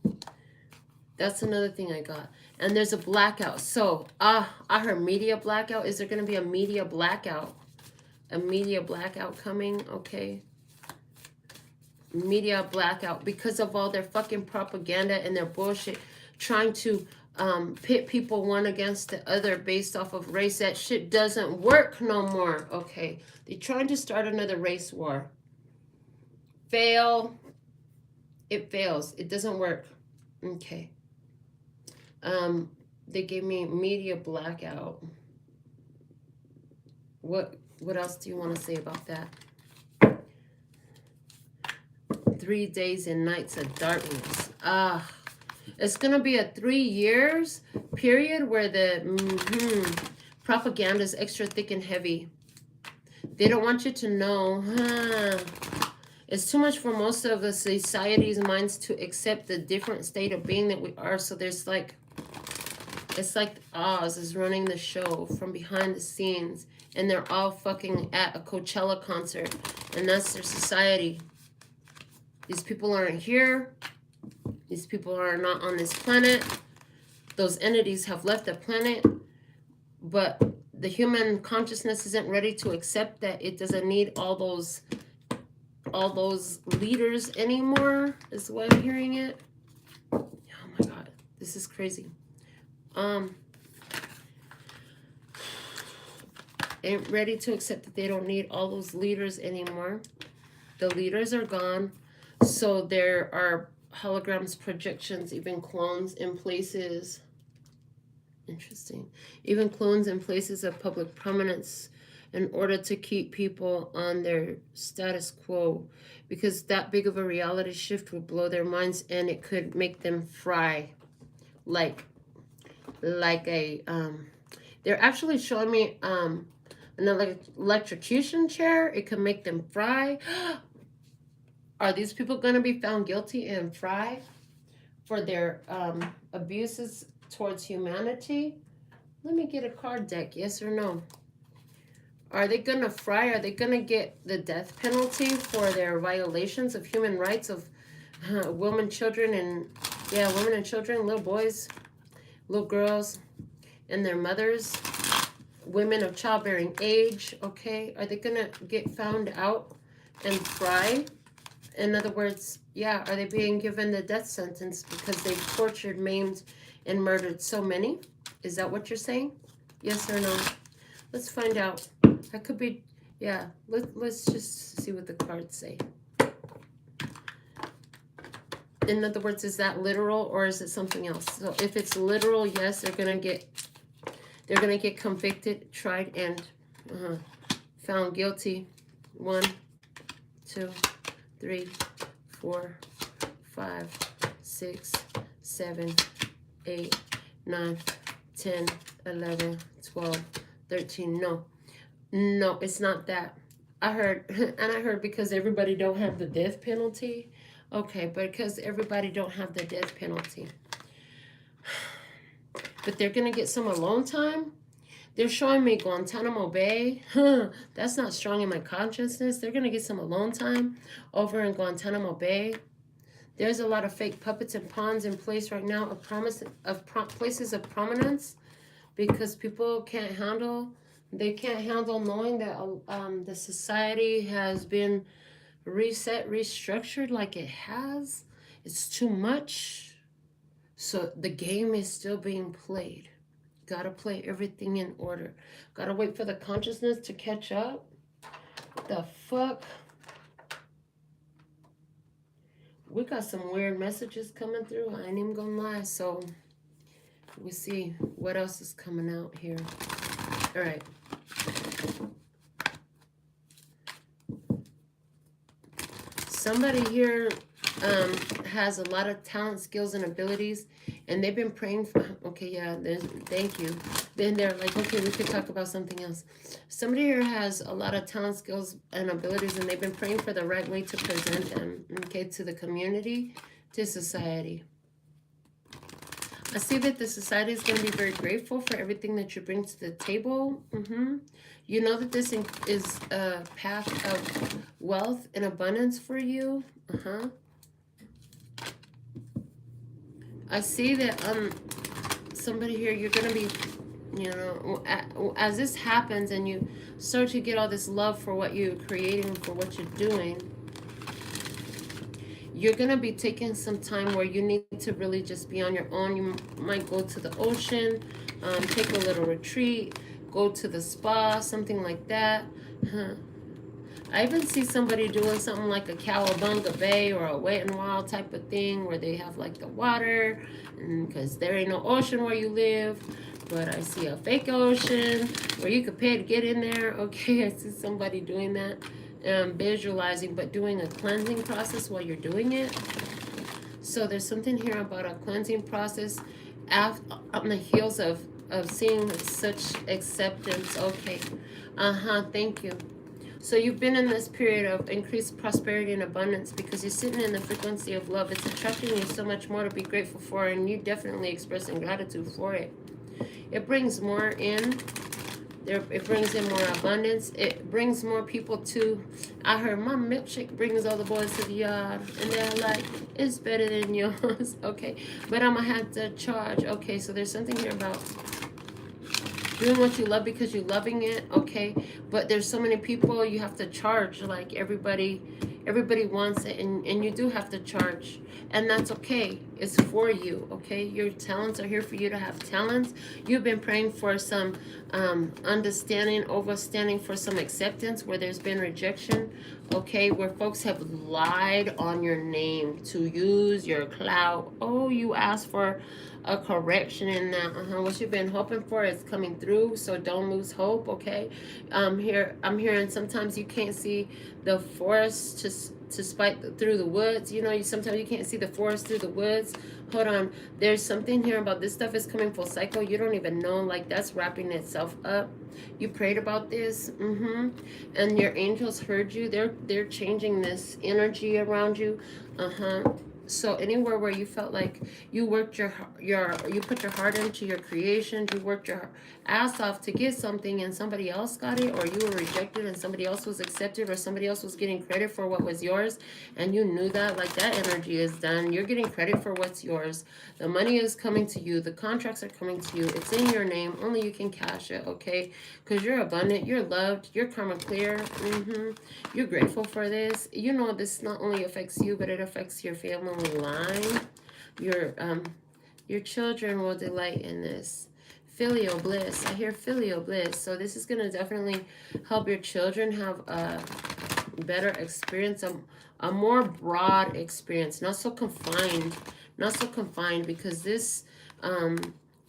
That's another thing I got. And there's a blackout. So, I heard media blackout. Is there going to be a media blackout? A media blackout coming? Okay. Media blackout because of all their fucking propaganda and their bullshit trying to pit people one against the other based off of race. That shit doesn't work no more. Okay, they're trying to start another race war. Fail. It fails. It doesn't work. Okay. They gave me media blackout. What else do you want to say about that? 3 days and nights of darkness. It's going to be a 3 years period where the propaganda is extra thick and heavy. They don't want you to know. It's too much for most of the society's minds to accept the different state of being that we are. So there's like, it's like Oz is running the show from behind the scenes. And they're all fucking at a Coachella concert. And that's their society. These people aren't here. These people are not on this planet. Those entities have left the planet. But the human consciousness isn't ready to accept that it doesn't need all those leaders anymore, is the way I'm hearing it. Oh my God. This is crazy. Ain't ready to accept that they don't need all those leaders anymore. The leaders are gone. So there are holograms, projections, even clones in places. Interesting. Even clones in places of public prominence in order to keep people on their status quo. Because that big of a reality shift would blow their minds and it could make them fry. Like a, they're actually showing me an electrocution chair. It could make them fry. Are these people going to be found guilty and fry for their abuses towards humanity? Let me get a card deck, yes or no. Are they going to fry? Are they going to get the death penalty for their violations of human rights of women, children, and Yeah, women and children, little boys, little girls, and their mothers, women of childbearing age, okay? Are they going to get found out and tried? In other words, yeah, are they being given the death sentence because they've tortured, maimed, and murdered so many? Is that what you're saying? Yes or no? Let's find out. That could be, yeah, let's just see what the cards say. In other words, is that literal or is it something else? So if it's literal, yes, they're gonna get convicted, tried, and found guilty. 1, 2, 3, 4, 5, 6, 7, 8, 9, 10, 11, 12, 13. No, it's not that. I heard, and I heard because everybody don't have the death penalty. Okay, but because everybody don't have the death penalty. But they're going to get some alone time. They're showing me Guantanamo Bay. That's not strong in my consciousness. They're going to get some alone time over in Guantanamo Bay. There's a lot of fake puppets and pawns in place right now of places of prominence because people can't handle. They can't handle knowing that the society has been reset, restructured like it has. It's too much. So the game is still being played. Gotta play everything in order. Gotta wait for the consciousness to catch up. What the fuck? We got some weird messages coming through. I ain't even gonna lie. So we'll see what else is coming out here. All right. Somebody here has a lot of talent, skills, and abilities, and they've been praying for, okay, yeah, thank you. Then they're like, okay, we could talk about something else. Somebody here has a lot of talent, skills, and abilities, and they've been praying for the right way to present them, okay, to the community, to society. I see that the society is going to be very grateful for everything that you bring to the table. You know that this is a path of wealth and abundance for you. I see that somebody here, you're going to be, you know, as this happens and you start to get all this love for what you're creating, for what you're doing, you're going to be taking some time where you need to really just be on your own. You might go to the ocean, take a little retreat, go to the spa, something like that. I even see somebody doing something like a Cowabunga Bay or a Wet n Wild type of thing where they have like the water, because there ain't no ocean where you live. But I see a fake ocean where you could pay to get in there. Okay, I see somebody doing that. Visualizing, but doing a cleansing process while you're doing it. So there's something here about a cleansing process on the heels of seeing such acceptance. Okay, thank you. So you've been in this period of increased prosperity and abundance because you're sitting in the frequency of love. It's attracting you so much more to be grateful for, and you definitely expressing gratitude for it. It brings more in. It brings in more abundance. It brings more people to. I heard my milkshake brings all the boys to the yard, and they're like, it's better than yours. Okay, but I'm gonna have to charge. Okay, so there's something here about doing what you love because you're loving it. Okay, but there's so many people you have to charge. Like everybody wants it, and you do have to charge, and that's okay. It's for you. Okay, your talents are here for you to have talents. You've been praying for some understanding, overstanding, for some acceptance where there's been rejection. Okay, where folks have lied on your name to use your clout. Oh, you asked for a correction in that. What you've been hoping for is coming through, so don't lose hope. Okay, I'm hearing sometimes you can't see the forest to spite through the woods. You know, sometimes you can't see the forest through the woods. Hold on, there's something here about this stuff is coming full cycle. You don't even know, like that's wrapping itself up. You prayed about this, and your angels heard you. They're changing this energy around you. So anywhere where you felt like you worked you put your heart into your creation, you worked your ass off to get something and somebody else got it, or you were rejected and somebody else was accepted, or somebody else was getting credit for what was yours, and you knew that, like, that energy is done. You're getting credit for what's yours. The money is coming to you. The contracts are coming to you. It's in your name. Only you can cash it, okay? Because you're abundant. You're loved. You're karma clear. You're grateful for this. You know this not only affects you, but it affects your family line. Your children will delight in this. Filial bliss. I hear filial bliss. So this is going to definitely help your children have a better experience, a more broad experience, not so confined, because this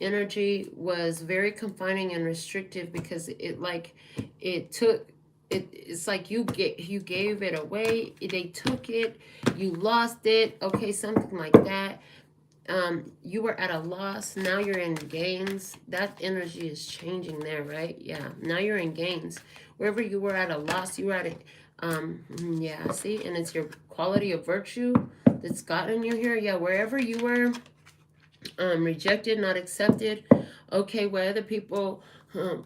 energy was very confining and restrictive, because it's like you gave it away, they took it, you lost it, okay, something like that. You were at a loss, now you're in gains. That energy is changing there, right? Yeah, now you're in gains. Wherever you were at a loss, you were at a yeah, see, and it's your quality of virtue that's gotten you here. Yeah, wherever you were rejected, not accepted, okay, where other people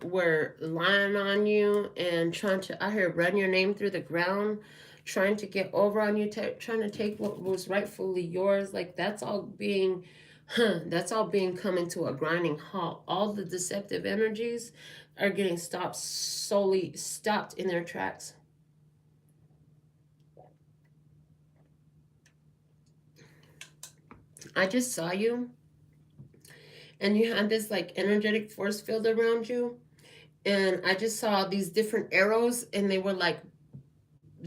were lying on you and trying to, I hear, run your name through the ground, trying to get over on you, trying to take what was rightfully yours, like that's all being coming to a grinding halt. All the deceptive energies are getting stopped in their tracks. I just saw you, and you had this like energetic force field around you, and I just saw these different arrows, and they were like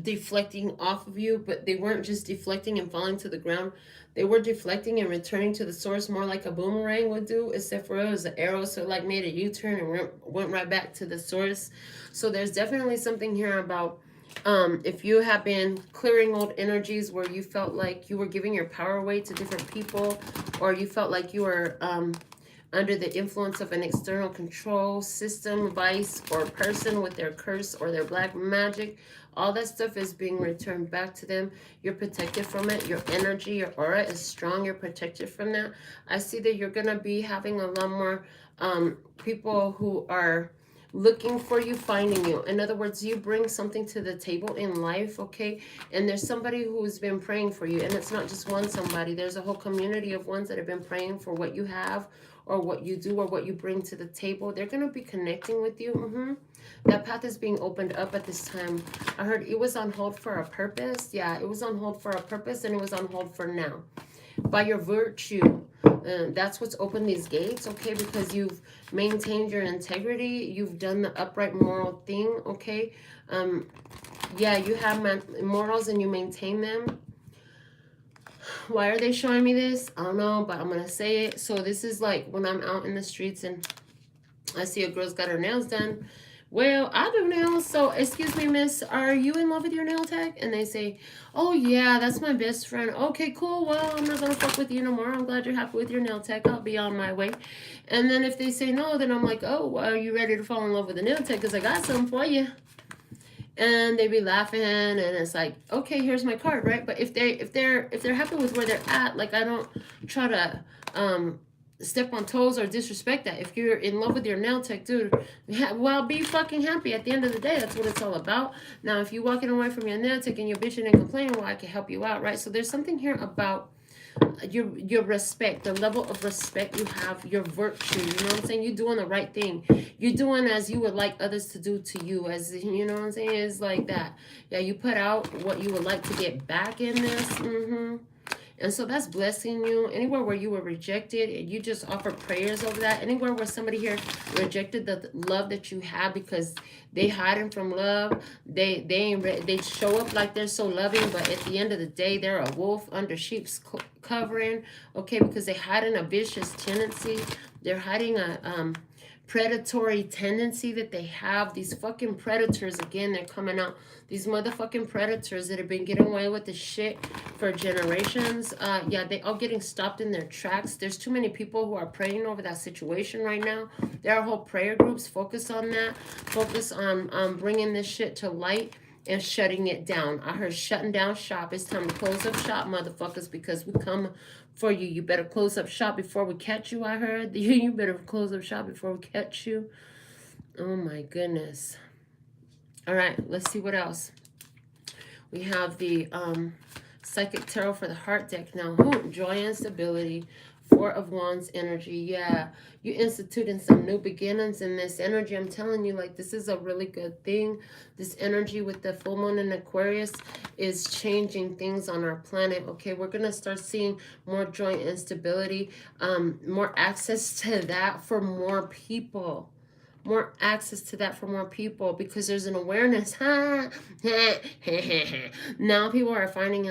deflecting off of you, but they weren't just deflecting and falling to the ground. They were deflecting and returning to the source, more like a boomerang would do, except for it was an arrow, so it like made a U-turn and went right back to the source. So there's definitely something here about if you have been clearing old energies where you felt like you were giving your power away to different people, or you felt like you were under the influence of an external control system, vice, or person with their curse or their black magic, all that stuff is being returned back to them. You're protected from it. Your energy, your aura is strong. You're protected from that. I see that you're going to be having a lot more people who are looking for you, finding you. In other words, you bring something to the table in life, okay? And there's somebody who's been praying for you. And it's not just one somebody. There's a whole community of ones that have been praying for what you have, or what you do, or what you bring to the table. They're going to be connecting with you. That path is being opened up at this time. I heard it was on hold for a purpose. Yeah, it was on hold for a purpose, and it was on hold for now. By your virtue, that's what's opened these gates, okay? Because you've maintained your integrity. You've done the upright moral thing, okay? Yeah, you have morals and you maintain them. Why are they showing me this? I don't know, but I'm going to say it. So this is like when I'm out in the streets and I see a girl's got her nails done. Well, I do nails, so excuse me, miss, are you in love with your nail tech? And they say, oh yeah, that's my best friend. Okay, cool, well, I'm not gonna fuck with you no more. I'm glad you're happy with your nail tech. I'll be on my way. And then if they say no, then I'm like, oh, well, are you ready to fall in love with the nail tech? Because I got something for you. And they be laughing, and it's like, okay, here's my card, right? But if they're happy with where they're at, like, I don't try to step on toes or disrespect that. If you're in love with your nail tech, dude, well, be fucking happy. At the end of the day, that's what it's all about. Now, if you're walking away from your nail tech and you're bitching and complaining, well, I can help you out, right? So there's something here about your respect, the level of respect you have, your virtue, you know what I'm saying? You're doing the right thing. You're doing as you would like others to do to you, as, you know what I'm saying? It's like that. Yeah, you put out what you would like to get back in this. And so that's blessing you. Anywhere where you were rejected, and you just offer prayers over that. Anywhere where somebody here rejected the love that you have because they hiding from love. They show up like they're so loving, but at the end of the day, they're a wolf under sheep's covering. Okay, because they hiding a vicious tendency. They're hiding a predatory tendency that they have. These fucking predators, again, they're coming out. These motherfucking predators that have been getting away with the shit for generations. Yeah, they all getting stopped in their tracks. There's too many people who are praying over that situation right now. There are whole prayer groups. Focus on that. Focus on bringing this shit to light and shutting it down. I heard shutting down shop. It's time to close up shop, motherfuckers, because we come for you. You better close up shop before we catch you, I heard. You better close up shop before we catch you. Oh my goodness. All right, let's see what else. We have the Psychic Tarot for the Heart deck now. Joy and stability. Four of Wands energy. Yeah, you instituting some new beginnings in this energy. I'm telling you, like, this is a really good thing. This energy with the full moon in Aquarius is changing things on our planet. Okay, we're going to start seeing more joy and stability, more access to that for more people. More access to that for more people, because there's an awareness. Now people are finding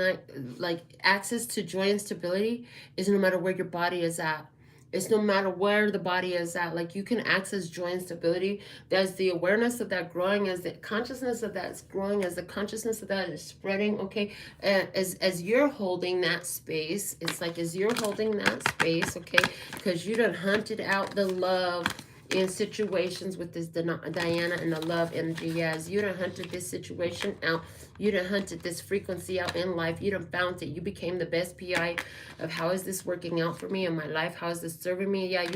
like access to joy and stability is no matter where your body is at. It's no matter where the body is at. Like, you can access joy and stability. There's the awareness of that growing, as the consciousness of that is growing, as the consciousness of that is spreading. Okay, as you're holding that space, it's like as you're holding that space. Okay, because you done hunted out the love in situations with this Diana and the love energy. Yes, you done hunted this situation out. You done hunted this frequency out in life. You done found it. You became the best PI of how is this working out for me in my life? How is this serving me? Yeah,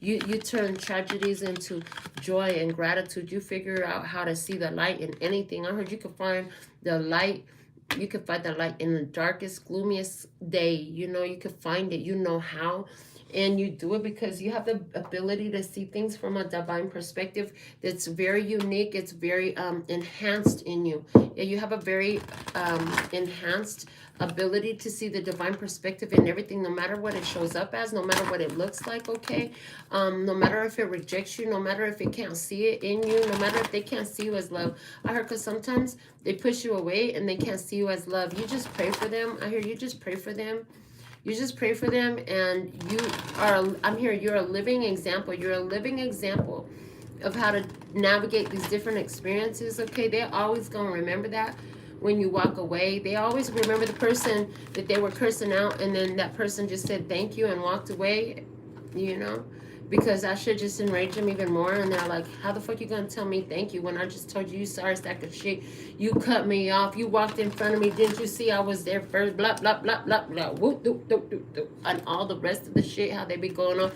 you turn tragedies into joy and gratitude. You figure out how to see the light in anything. I heard you could find the light. You could find the light in the darkest, gloomiest day. You know, you could find it. You know how. And you do it because you have the ability to see things from a divine perspective that's very unique. It's very enhanced in you. Yeah, you have a very enhanced ability to see the divine perspective in everything, no matter what it shows up as, no matter what it looks like, okay? No matter if it rejects you, no matter if it can't see it in you, no matter if they can't see you as love. I heard, because sometimes they push you away and they can't see you as love. You just pray for them. I hear you just pray for them. You just pray for them, and you are, I'm here, you're a living example. You're a living example of how to navigate these different experiences, okay? They're always going to remember that when you walk away. They always remember the person that they were cursing out, and then that person just said thank you and walked away, you know? Because I should just enrage them even more. And they're like, how the fuck you gonna tell me thank you when I just told you sorry stack of shit? You cut me off. You walked in front of me. Didn't you see I was there first? Blah, blah, blah, blah, blah. Whoop, doop, doop, doop, doop. And all the rest of the shit, how they be going on.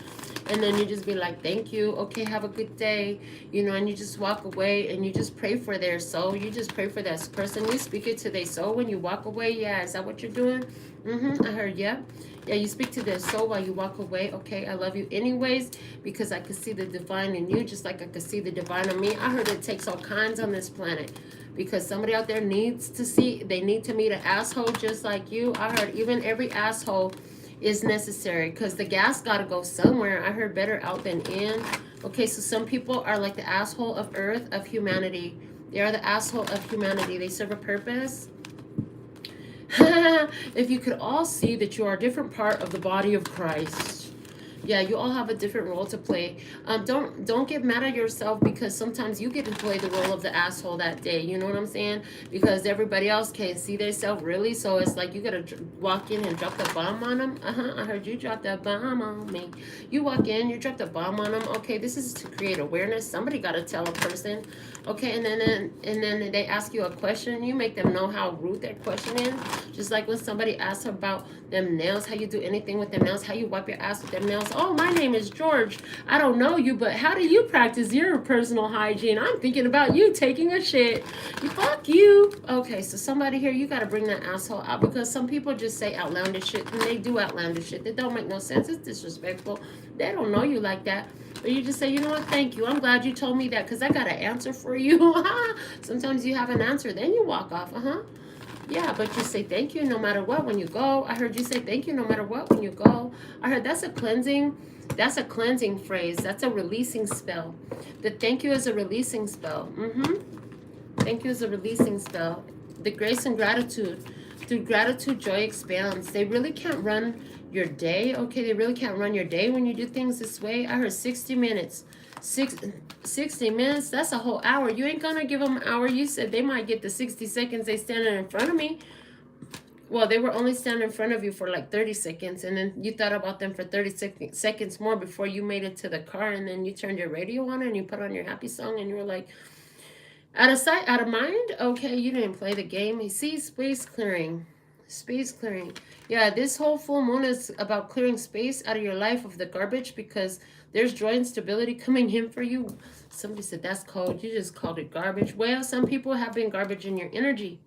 And then you just be like, thank you. Okay, have a good day. You know, and you just walk away and you just pray for their soul. You just pray for that person. You speak it to their soul when you walk away. Yeah, is that what you're doing? I heard, yeah. Yeah, you speak to their soul while you walk away. Okay, I love you anyways, because I could see the divine in you just like I could see the divine in me. I heard it takes all kinds on this planet, because somebody out there needs to see, they need to meet an asshole just like you. I heard even every asshole is necessary, because the gas got to go somewhere. I heard better out than in. Okay, so some people are like the asshole of earth, of humanity. They are the asshole of humanity. They serve a purpose. If you could all see that you are a different part of the body of Christ. Yeah, you all have a different role to play. Don't get mad at yourself, because sometimes you get to play the role of the asshole that day. You know what I'm saying? Because everybody else can't see themselves really. So it's like you gotta walk in and drop the bomb on them. I heard you drop that bomb on me. You walk in, you drop the bomb on them. Okay, this is to create awareness. Somebody gotta tell a person. Okay, and then they ask you a question. You make them know how rude their question is. Just like when somebody asks about them nails, how you do anything with them nails, how you wipe your ass with them nails. Oh, my name is George. I don't know you, but how do you practice your personal hygiene? I'm thinking about you taking a shit. Fuck you. Okay, so somebody here, you got to bring that asshole out, because some people just say outlandish shit, and they do outlandish shit. That don't make no sense. It's disrespectful. They don't know you like that. But you just say, you know what, thank you. I'm glad you told me that, because I got an answer for you. Sometimes you have an answer, then you walk off. Yeah, but you say thank you no matter what when you go. I heard you say thank you no matter what when you go. I heard that's a cleansing phrase. That's a releasing spell. The thank you is a releasing spell. Thank you is a releasing spell. The grace and gratitude. Through gratitude, joy expands. They really can't run your day. Okay, they really can't run your day when you do things this way. I heard 60 minutes. 60 minutes, that's a whole hour. You ain't gonna give them an hour. You said they might get the 60 seconds they standing in front of me. Well, they were only standing in front of you for like 30 seconds, and then you thought about them for 30 seconds more before you made it to the car, and then you turned your radio on and you put on your happy song, and you were like, Out of sight, out of mind? Okay, you didn't play the game. You see, space clearing. Space clearing. Yeah, this whole full moon is about clearing space out of your life of the garbage because there's joy and stability coming in for you. Somebody said that's cold. You just called it garbage. Well, some people have been garbage in your energy.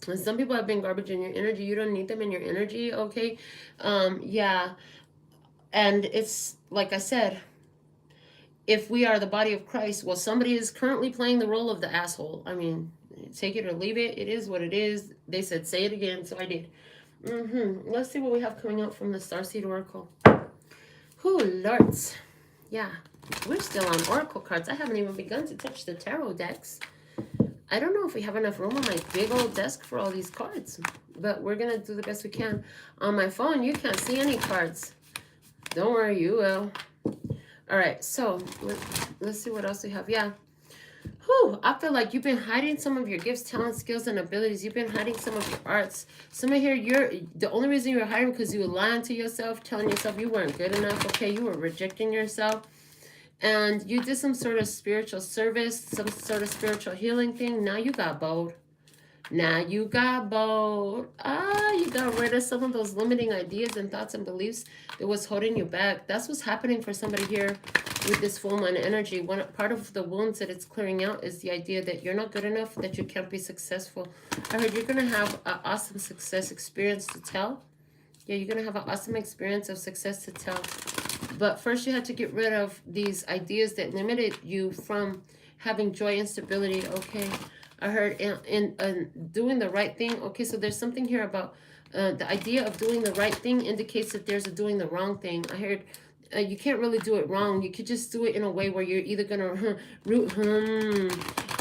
And some people have been garbage in your energy. You don't need them in your energy, okay? Yeah. And it's like I said, if we are the body of Christ, well, somebody is currently playing the role of the asshole. I mean, take it or leave it. It is what it is. They said, say it again, so I did. Let's see what we have coming out from the Starseed Oracle. Whoo, lords. Yeah, we're still on Oracle cards. I haven't even begun to touch the tarot decks. I don't know if we have enough room on my big old desk for all these cards, but we're going to do the best we can. On my phone, you can't see any cards. Don't worry, you will. All right, so let's see what else we have. Yeah. Whew, I feel like you've been hiding some of your gifts, talents, skills, and abilities. You've been hiding some of your arts. Some of here, the only reason you were hiding because you were lying to yourself, telling yourself you weren't good enough. Okay, you were rejecting yourself. And you did some sort of spiritual service, some sort of spiritual healing thing. Now you got bold. Now you got bold. You got rid of some of those limiting ideas and thoughts and beliefs that was holding you back. That's what's happening for somebody here with this full moon energy. One part of the wounds that it's clearing out is the idea that you're not good enough, that you can't be successful. I heard you're going to have an awesome success experience to tell. Yeah, you're going to have an awesome experience of success to tell. But first you had to get rid of these ideas that limited you from having joy and stability, okay? I heard in doing the right thing. Okay, so there's something here about the idea of doing the right thing indicates that there's a doing the wrong thing. I heard you can't really do it wrong. You could just do it in a way where you're either going to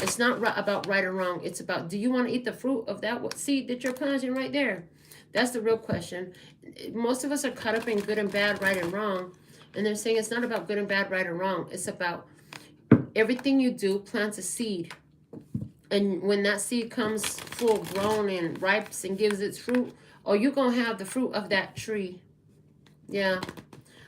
It's not about right or wrong. It's about, do you want to eat the fruit of that seed that you're planting right there? That's the real question. Most of us are caught up in good and bad, right and wrong. And they're saying it's not about good and bad, right or wrong. It's about everything you do plants a seed. And when that seed comes full grown and ripes and gives its fruit, oh, you're going to have the fruit of that tree. Yeah.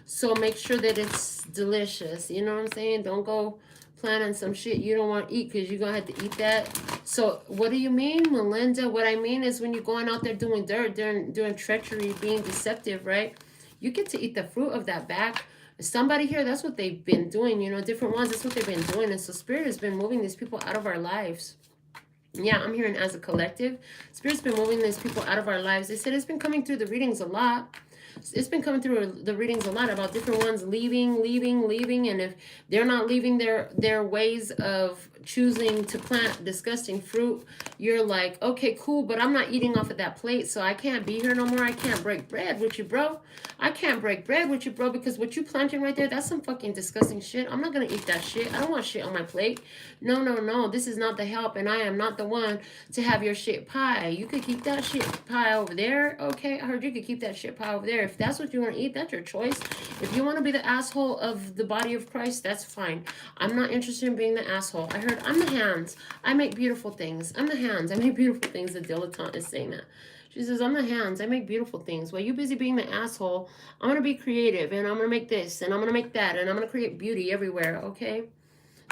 So make sure that it's delicious. You know what I'm saying? Don't go planting some shit you don't want to eat because you're going to have to eat that. So what do you mean, Melinda? What I mean is when you're going out there doing dirt, doing treachery, being deceptive, right? You get to eat the fruit of that back. Somebody here, that's what they've been doing, you know, different ones, that's what they've been doing. And so Spirit has been moving these people out of our lives. Yeah, I'm hearing as a collective. Spirit's been moving these people out of our lives. They said it's been coming through the readings a lot. It's been coming through the readings a lot about different ones leaving. And if they're not leaving their ways of choosing to plant disgusting fruit, you're like, okay, cool, but I'm not eating off of that plate, so I can't be here no more. I can't break bread with you, bro. I can't break bread with you, bro, because what you planting right there, that's some fucking disgusting shit. I'm not going to eat that shit. I don't want shit on my plate. No. This is not the help, and I am not the one to have your shit pie. You could keep that shit pie over there, okay? I heard you could keep that shit pie over there. If that's what you want to eat, that's your choice. If you want to be the asshole of the body of Christ, that's fine. I'm not interested in being the asshole. I heard I'm the hands. I make beautiful things. I'm the hands. I make beautiful things. The dilettante is saying that. She says, I'm the hands. I make beautiful things. While you're busy being the asshole, I'm going to be creative, and I'm going to make this, and I'm going to make that, and I'm going to create beauty everywhere, okay?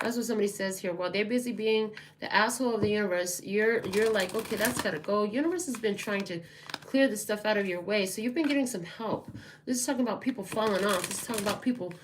That's what somebody says here. While they're busy being the asshole of the universe, you're like, okay, that's got to go. Universe has been trying to clear this stuff out of your way, so you've been getting some help. This is talking about people falling off. This is talking about people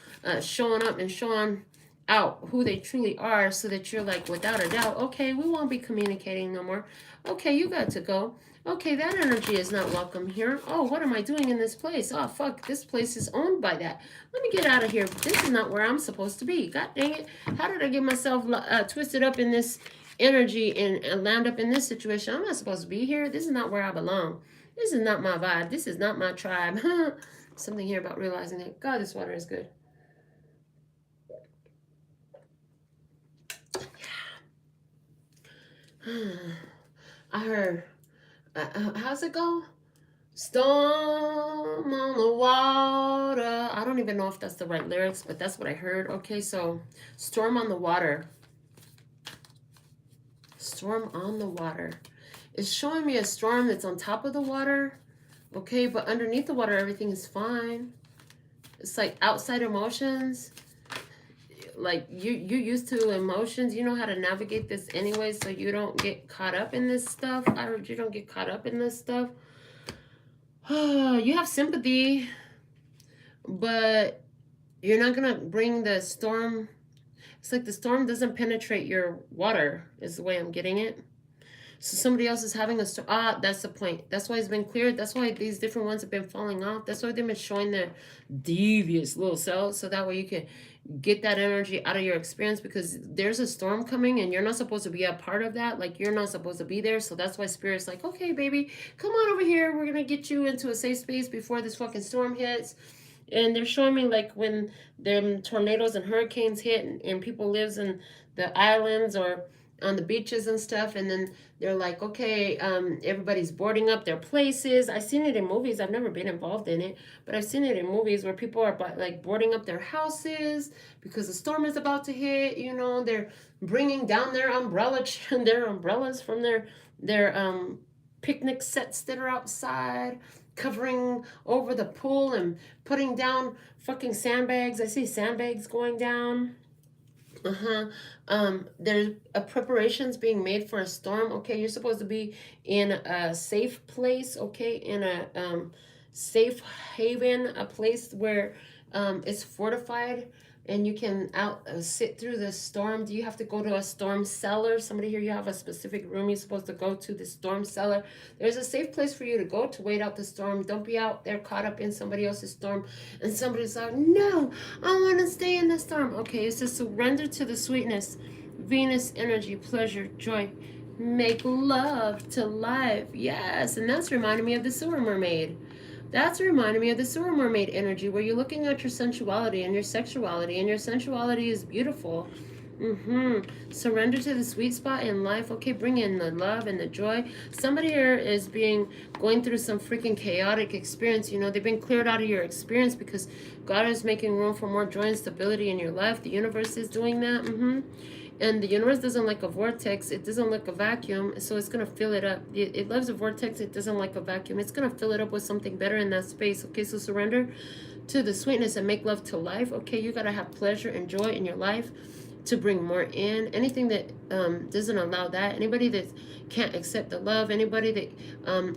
showing up and showing out who they truly are, so that you're like, without a doubt, okay, we won't be communicating no more. Okay, you got to go. Okay, that energy is not welcome here. Oh, what am I doing in this place? Oh, fuck, this place is owned by that. Let me get out of here. This is not where I'm supposed to be. God dang it. How did I get myself twisted up in this energy and land up in this situation? I'm not supposed to be here. This is not where I belong. This is not my vibe. This is not my tribe. Something here about realizing that. God, this water is good. I heard... how's it go? Storm on the water. I don't even know if that's the right lyrics, but that's what I heard. Okay, so storm on the water. Storm on the water. It's showing me a storm that's on top of the water. Okay, but underneath the water, everything is fine. It's like outside emotions. like you used to emotions. You know how to navigate this anyway, so you don't get caught up in this stuff. I heard you don't get caught up in this stuff. You have sympathy, but you're not gonna bring the storm. It's like the storm doesn't penetrate your water, is the way I'm getting it. So somebody else is having a storm. Ah, that's the point. That's why it's been cleared. That's why these different ones have been falling off. That's why they've been showing their devious little selves. So that way you can get that energy out of your experience, because there's a storm coming and you're not supposed to be a part of that. Like, you're not supposed to be there. So that's why Spirit's like, okay, baby, come on over here. We're going to get you into a safe space before this fucking storm hits. And they're showing me like when them tornadoes and hurricanes hit, and people lives in the islands or on the beaches and stuff, and then they're like, okay, everybody's boarding up their places. I've seen it in movies. I've never been involved in it, but I've seen it in movies where people are like boarding up their houses because the storm is about to hit. You know, they're bringing down their umbrellas from their picnic sets that are outside, covering over the pool and putting down fucking sandbags. I see sandbags going down. There's preparations being made for a storm. Okay, you're supposed to be in a safe place. Okay, in a safe haven, a place where it's fortified and you can sit through the storm. Do you have to go to a storm cellar? Somebody here, you have a specific room you're supposed to go to, the storm cellar. There's a safe place for you to go to wait out the storm. Don't be out there caught up in somebody else's storm and somebody's like, no, I want to stay in the storm. Okay, it's to surrender to the sweetness, Venus energy, pleasure, joy, make love to life. Yes, and that's reminding me of the sewer mermaid. That's reminding me of the sewer mermaid energy, where you're looking at your sensuality and your sexuality, and your sensuality is beautiful. Surrender to the sweet spot in life. Okay, bring in the love and the joy. Somebody here is going through some freaking chaotic experience. You know, they've been cleared out of your experience because God is making room for more joy and stability in your life. The universe is doing that. And the universe doesn't like a vortex. It doesn't like a vacuum. So it's going to fill it up. It loves a vortex. It doesn't like a vacuum. It's going to fill it up with something better in that space. Okay, so surrender to the sweetness and make love to life. Okay, you got to have pleasure and joy in your life to bring more in. Anything that doesn't allow that, anybody that can't accept the love, anybody that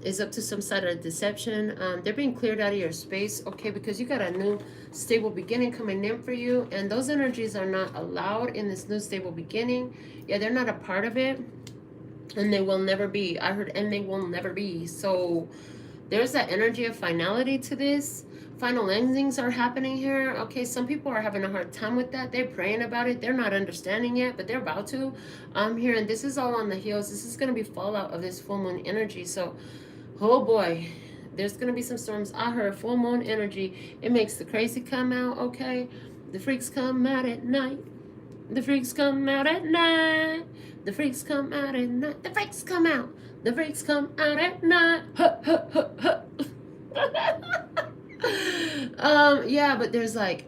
is up to some side of deception, they're being cleared out of your space. Okay, because you got a new stable beginning coming in for you, and those energies are not allowed in this new stable beginning. Yeah, they're not a part of it, and they will never be. I heard, and they will never be. So there's that energy of finality to this. Final endings are happening here. Okay, some people are having a hard time with that. They're praying about it. They're not understanding yet, but they're about to. I'm here, and this is all on the heels. This is going to be fallout of this full moon energy. So, oh boy, there's going to be some storms. I heard full moon energy. It makes the crazy come out, okay? The freaks come out at night. The freaks come out at night. The freaks come out at night. The freaks come out. The freaks come out at night. Yeah, but there's like,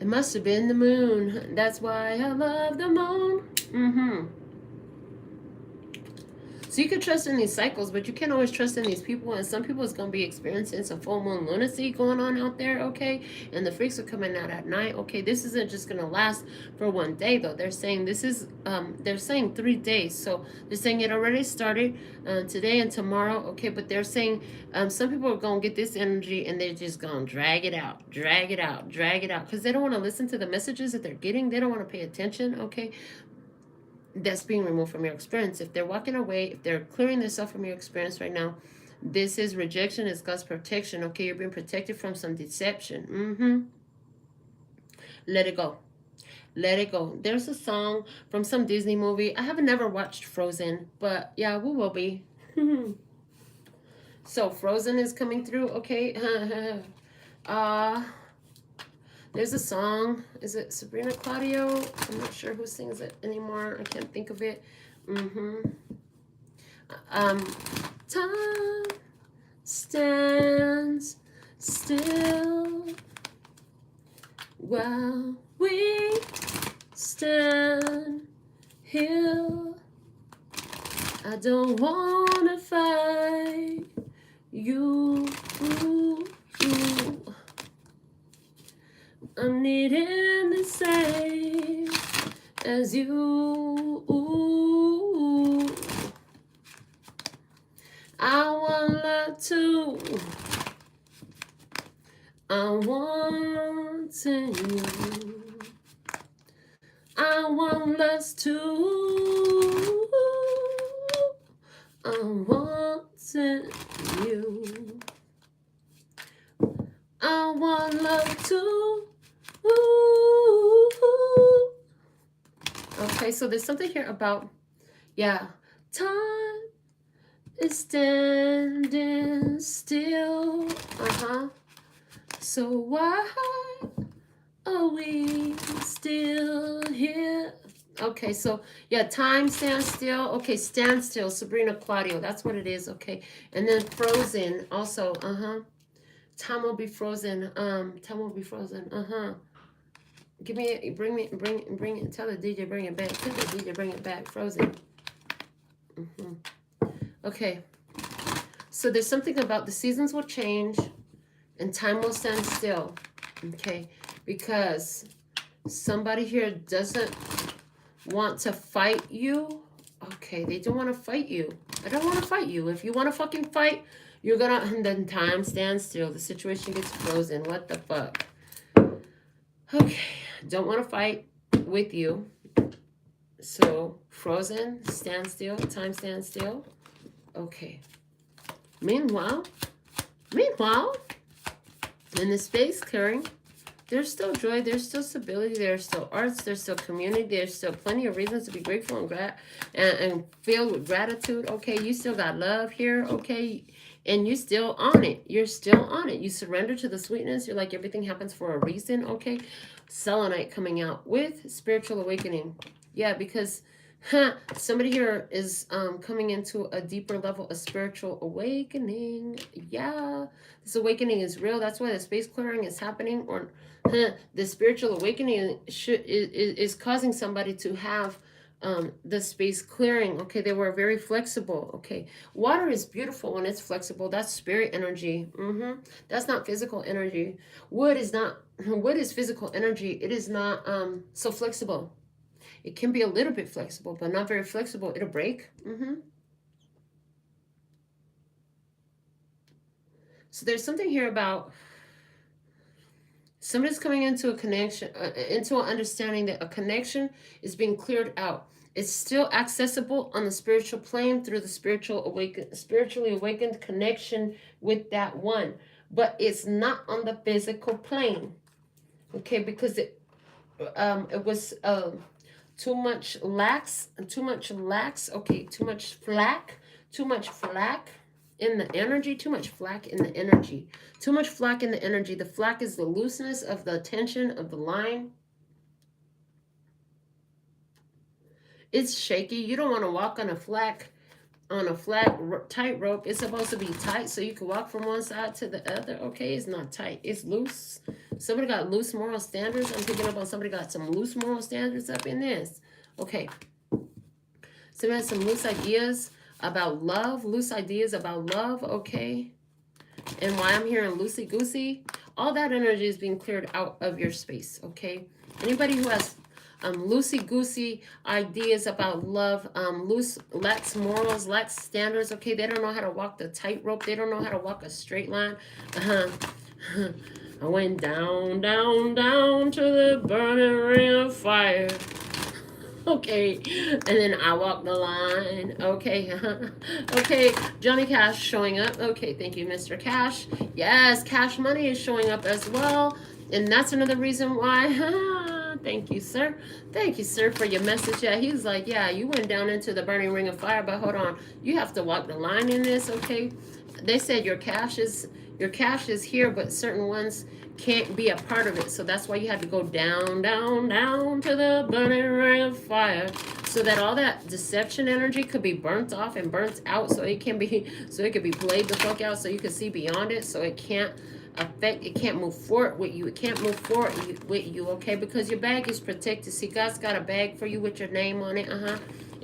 it must have been the moon. That's why I love the moon. So you can trust in these cycles, but you can't always trust in these people. And some people is going to be experiencing some full moon lunacy going on out there, okay? And the freaks are coming out at night, okay? This isn't just going to last for one day, though. They're saying this is, they're saying 3 days. So they're saying it already started today and tomorrow, okay? But they're saying some people are going to get this energy and they're just going to drag it out, drag it out, drag it out. Because they don't want to listen to the messages that they're getting. They don't want to pay attention, okay? That's being removed from your experience. If they're walking away, if they're clearing themselves from your experience right now, this is rejection. It's God's protection. Okay, you're being protected from some deception. Let it go. Let it go. There's a song from some Disney movie. I haven't never watched Frozen, but yeah, we will be. So Frozen is coming through. Okay. There's a song. Is it Sabrina Claudio? I'm not sure who sings it anymore. I can't think of it. Time stands still while we stand here. I don't wanna fight you. I'm needing the same as you. I want love too. I'm wanting you. I want love too. I'm wanting you. I want love too. Okay, so there's something here about, yeah, time is standing still. So why are we still here? Okay, so yeah, time stands still. Okay, stand still, Sabrina Claudio. That's what it is. Okay, and then frozen also. Time will be frozen. Time will be frozen. Give me, bring it. Tell the DJ bring it back. Tell the DJ bring it back. Frozen. Okay. So there's something about the seasons will change, and time will stand still. Okay, because somebody here doesn't want to fight you. Okay, they don't want to fight you. I don't want to fight you. If you want to fucking fight, you're gonna, and then time stands still. The situation gets frozen. What the fuck? Okay, don't want to fight with you. So, frozen, stand still, time stands still. Okay. Meanwhile, in the space clearing, there's still joy, there's still stability, there's still arts, there's still community, there's still plenty of reasons to be grateful and filled with gratitude. Okay, you still got love here, okay, and you still on it. You're still on it. You surrender to the sweetness. You're like, everything happens for a reason, okay? Selenite coming out with spiritual awakening. Yeah, because somebody here is coming into a deeper level of spiritual awakening. Yeah, this awakening is real. That's why the space clearing is happening. Or the spiritual awakening is causing somebody to have the space clearing. Okay, they were very flexible. Okay, water is beautiful when it's flexible. That's spirit energy. That's not physical energy. Wood is physical energy. It is not so flexible. It can be a little bit flexible, but not very flexible. It'll break. So there's something here about somebody's coming into a connection, into an understanding that a connection is being cleared out. It's still accessible on the spiritual plane through the spiritually awakened connection with that one, but it's not on the physical plane. Okay, because it was too much lax. Okay, too much flack in the energy, too much flack in the energy. Too much flack in the energy. The flack is the looseness of the tension of the line. It's shaky. You don't want to walk on a flat tightrope. It's supposed to be tight so you can walk from one side to the other. Okay, it's not tight. It's loose. Somebody got loose moral standards. I'm picking up on somebody got some loose moral standards up in this. Okay. Somebody has some loose ideas about love. Okay. And why I'm hearing loosey-goosey, all that energy is being cleared out of your space. Okay. Anybody who has loosey-goosey ideas about love, lacks morals, lacks standards. Okay, they don't know how to walk the tightrope. They don't know how to walk a straight line. I went down, down, down to the burning ring of fire. Okay, and then I walk the line. Okay, okay, Johnny Cash showing up. Okay, thank you, Mr. Cash. Yes, Cash Money is showing up as well. And that's another reason why. Thank you, sir. Thank you, sir, for your message. Yeah, he's like, yeah, you went down into the burning ring of fire, but hold on. You have to walk the line in this, okay? They said your cash is here, but certain ones can't be a part of it. So that's why you had to go down, down, down to the burning ring of fire, so that all that deception energy could be burnt off and burnt out, so it could be played the fuck out, so you can see beyond it, so it can't move forward with you. It can't move forward with you, okay? Because your bag is protected. See, God's got a bag for you with your name on it,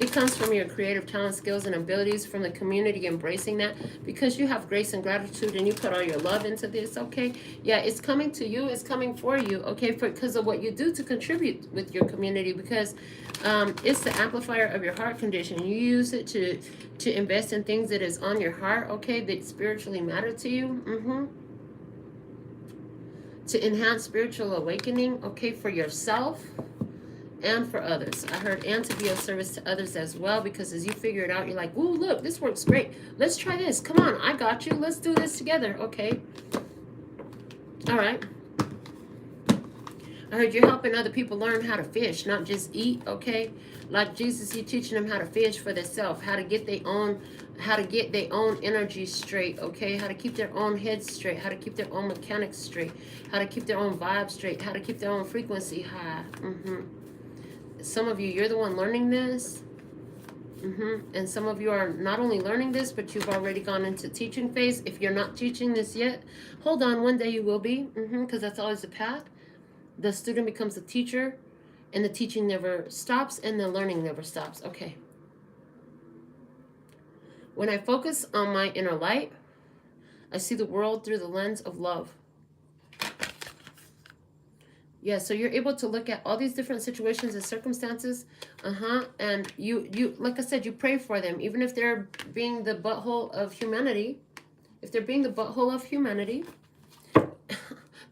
It comes from your creative talent, skills, and abilities, from the community embracing that, because you have grace and gratitude and you put all your love into this, okay? Yeah, it's coming to you. It's coming for you, okay? Because of what you do to contribute with your community, because it's the amplifier of your heart condition. You use it to invest in things that is on your heart, okay, that spiritually matter to you. To enhance spiritual awakening, okay, for yourself and for others. I heard, and to be of service to others as well, because as you figure it out, you're like, ooh, look, this works great. Let's try this. Come on, I got you. Let's do this together, okay? All right. I heard you're helping other people learn how to fish, not just eat, okay? Like Jesus, you're teaching them how to fish for themselves, how to get their own energy straight, okay? How to keep their own head straight, how to keep their own mechanics straight, how to keep their own vibe straight, how to keep their own frequency high. Some of you, you're the one learning this. And some of you are not only learning this, but you've already gone into teaching phase. If you're not teaching this yet, hold on, one day you will be, because that's always the path. The student becomes a teacher, and the teaching never stops, and the learning never stops. Okay. When I focus on my inner light, I see the world through the lens of love. Yeah, so you're able to look at all these different situations and circumstances, and you, like I said, you pray for them, even if they're being the butthole of humanity. If they're being the butthole of humanity,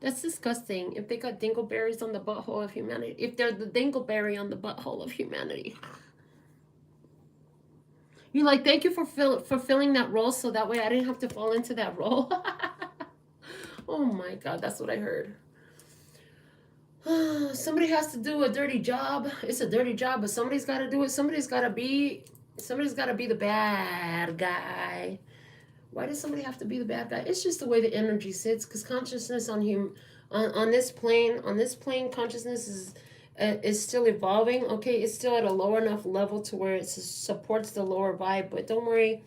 that's disgusting. If they got dingleberries on the butthole of humanity, if they're the dingleberry on the butthole of humanity, you're like, thank you for fulfilling that role, so that way I didn't have to fall into that role. Oh my God, that's what I heard. Somebody has to do a dirty job. It's a dirty job, but somebody's got to do it. Somebody's got to be the bad guy. Why does somebody have to be the bad guy? It's just the way the energy sits, because consciousness on this plane, consciousness is still evolving. Okay, it's still at a lower enough level to where it supports the lower vibe. But don't worry,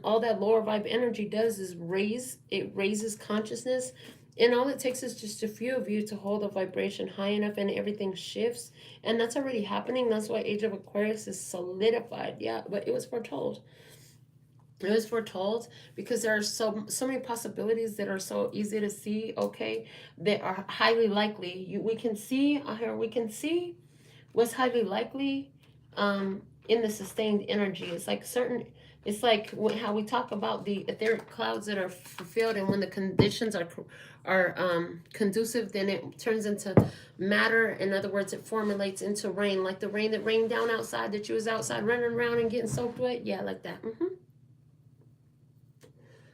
all that lower vibe energy does is raises consciousness. And all it takes is just a few of you to hold a vibration high enough, and everything shifts. And that's already happening. That's why Age of Aquarius is solidified. Yeah, but it was foretold. It was foretold because there are so many possibilities that are so easy to see, okay, that are highly likely. We can see what's highly likely in the sustained energy. It's like how we talk about the etheric clouds that are fulfilled, and when the conditions are conducive, then it turns into matter. In other words, it formulates into rain, like the rain that rained down outside, that you was outside running around and getting soaked wet. Yeah, like that.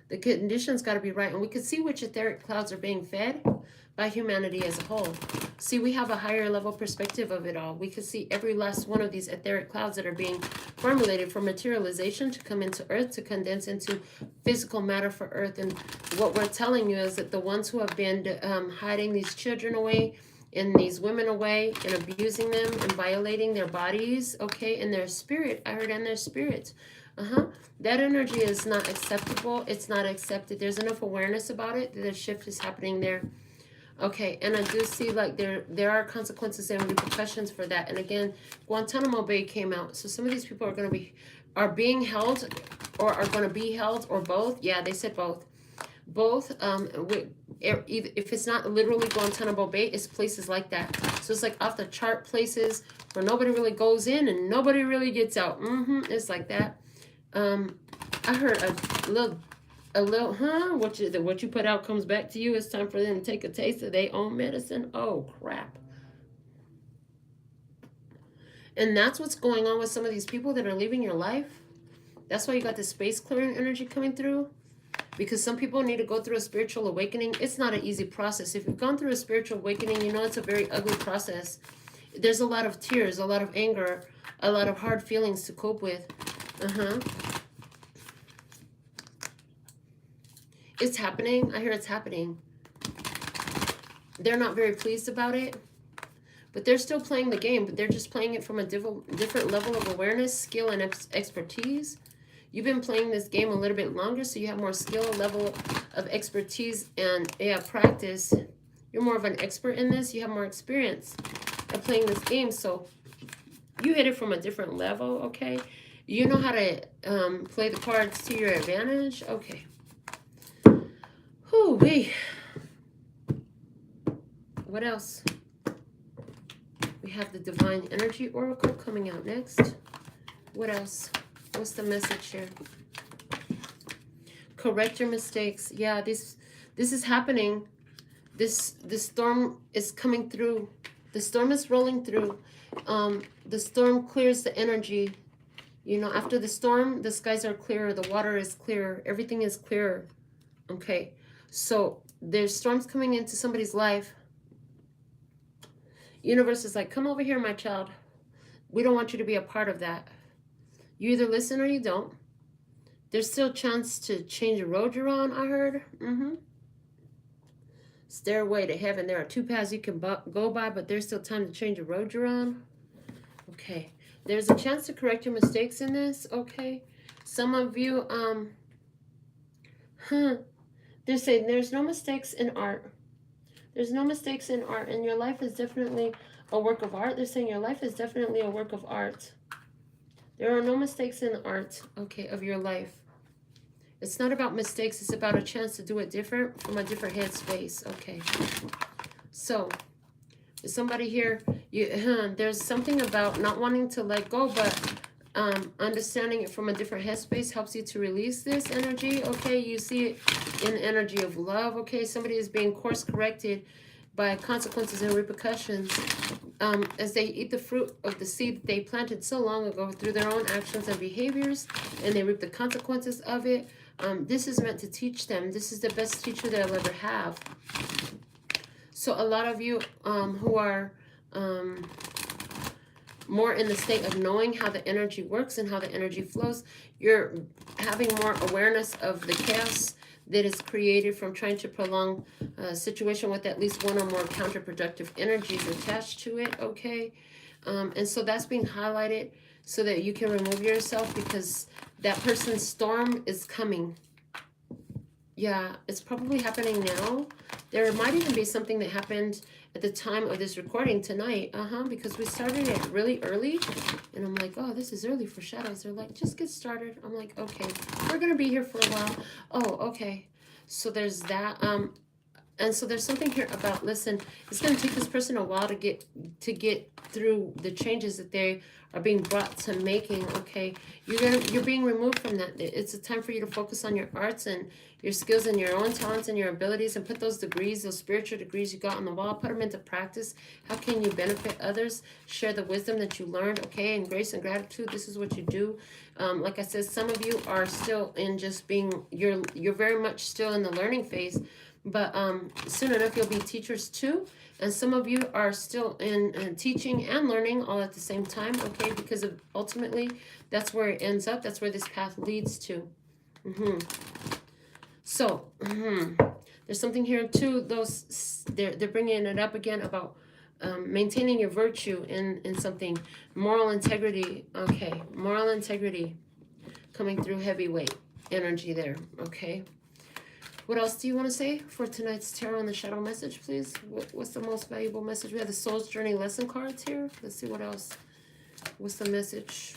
The conditions got to be right, and we can see which etheric clouds are being fed by humanity as a whole. See, we have a higher level perspective of it all. We can see every last one of these etheric clouds that are being formulated for materialization to come into Earth, to condense into physical matter for Earth. And what we're telling you is that the ones who have been hiding these children away and these women away and abusing them and violating their bodies, okay, and their spirit, I heard, and their spirits, that energy is not acceptable. It's not accepted. There's enough awareness about it that the shift is happening there. Okay, and I do see like there are consequences and repercussions for that. And again, Guantanamo Bay came out. So some of these people are being held, or are going to be held, or both. Yeah, they said both. Both, if it's not literally Guantanamo Bay, it's places like that. So it's like off the chart places where nobody really goes in and nobody really gets out. It's like that. I heard a little, what you put out comes back to you. It's time for them to take a taste of their own medicine. Oh, crap. And that's what's going on with some of these people that are leaving your life. That's why you got the space clearing energy coming through. Because some people need to go through a spiritual awakening. It's not an easy process. If you've gone through a spiritual awakening, you know it's a very ugly process. There's a lot of tears, a lot of anger, a lot of hard feelings to cope with. It's happening. I hear it's happening. They're not very pleased about it, but they're still playing the game, but they're just playing it from a different level of awareness, skill, and expertise. You've been playing this game a little bit longer, so you have more skill, level of expertise, and practice. You're more of an expert in this. You have more experience at playing this game, so You hit it from a different level, okay? You know how to play the cards to your advantage, okay? Whew-wee. What else? We have the Divine Energy Oracle coming out next. What else? What's the message here? Correct your mistakes. Yeah, this is happening. This storm is coming through. The storm is rolling through. The storm clears the energy. You know, after the storm, the skies are clearer, the water is clearer, everything is clearer. Okay, so there's storms coming into somebody's life. Universe is like, come over here, my child. We don't want you to be a part of that. You either listen or you don't. There's still a chance to change the road you're on, I heard. Stairway to heaven. There are 2 paths you can go by, but there's still time to change the road you're on. Okay. There's a chance to correct your mistakes in this, okay? Some of you, they're saying there's no mistakes in art. There's no mistakes in art, and your life is definitely a work of art. They're saying your life is definitely a work of art. There are no mistakes in art, okay, of your life. It's not about mistakes. It's about a chance to do it different from a different headspace, okay? So, somebody here, there's something about not wanting to let go, but understanding it from a different headspace helps you to release this energy, okay? You see it in the energy of love, okay? Somebody is being course corrected by consequences and repercussions as they eat the fruit of the seed that they planted so long ago through their own actions and behaviors, and they reap the consequences of it. This is meant to teach them. This is the best teacher they'll ever have. So a lot of you who are more in the state of knowing how the energy works and how the energy flows, you're having more awareness of the chaos that is created from trying to prolong a situation with at least one or more counterproductive energies attached to it, okay? And so that's being highlighted so that you can remove yourself, because that person's storm is coming. Yeah, it's probably happening now. There might even be something that happened at the time of this recording tonight. Because we started it really early. And I'm like, oh, this is early for shadows. They're like, just get started. I'm like, okay, we're going to be here for a while. Oh, okay. So there's that. And so there's something here about, listen, it's going to take this person a while to get through the changes that they are being brought to making, okay? You're being removed from that. It's a time for you to focus on your arts and your skills and your own talents and your abilities, and put those degrees, those spiritual degrees you got on the wall, put them into practice. How can you benefit others? Share the wisdom that you learned, okay? And grace and gratitude, this is what you do. Like I said, some of you are still in just being, you're very much still in the learning phase, but soon enough you'll be teachers too. And some of you are still in teaching and learning all at the same time, okay? Because ultimately, that's where it ends up. That's where this path leads to. So, there's something here too. They're bringing it up again about maintaining your virtue in something. Moral integrity, okay? Moral integrity coming through heavyweight energy there, okay? What else do you want to say for tonight's tarot and the shadow message, please? What's the most valuable message? We have the Soul's Journey lesson cards here. Let's see what else. What's the message?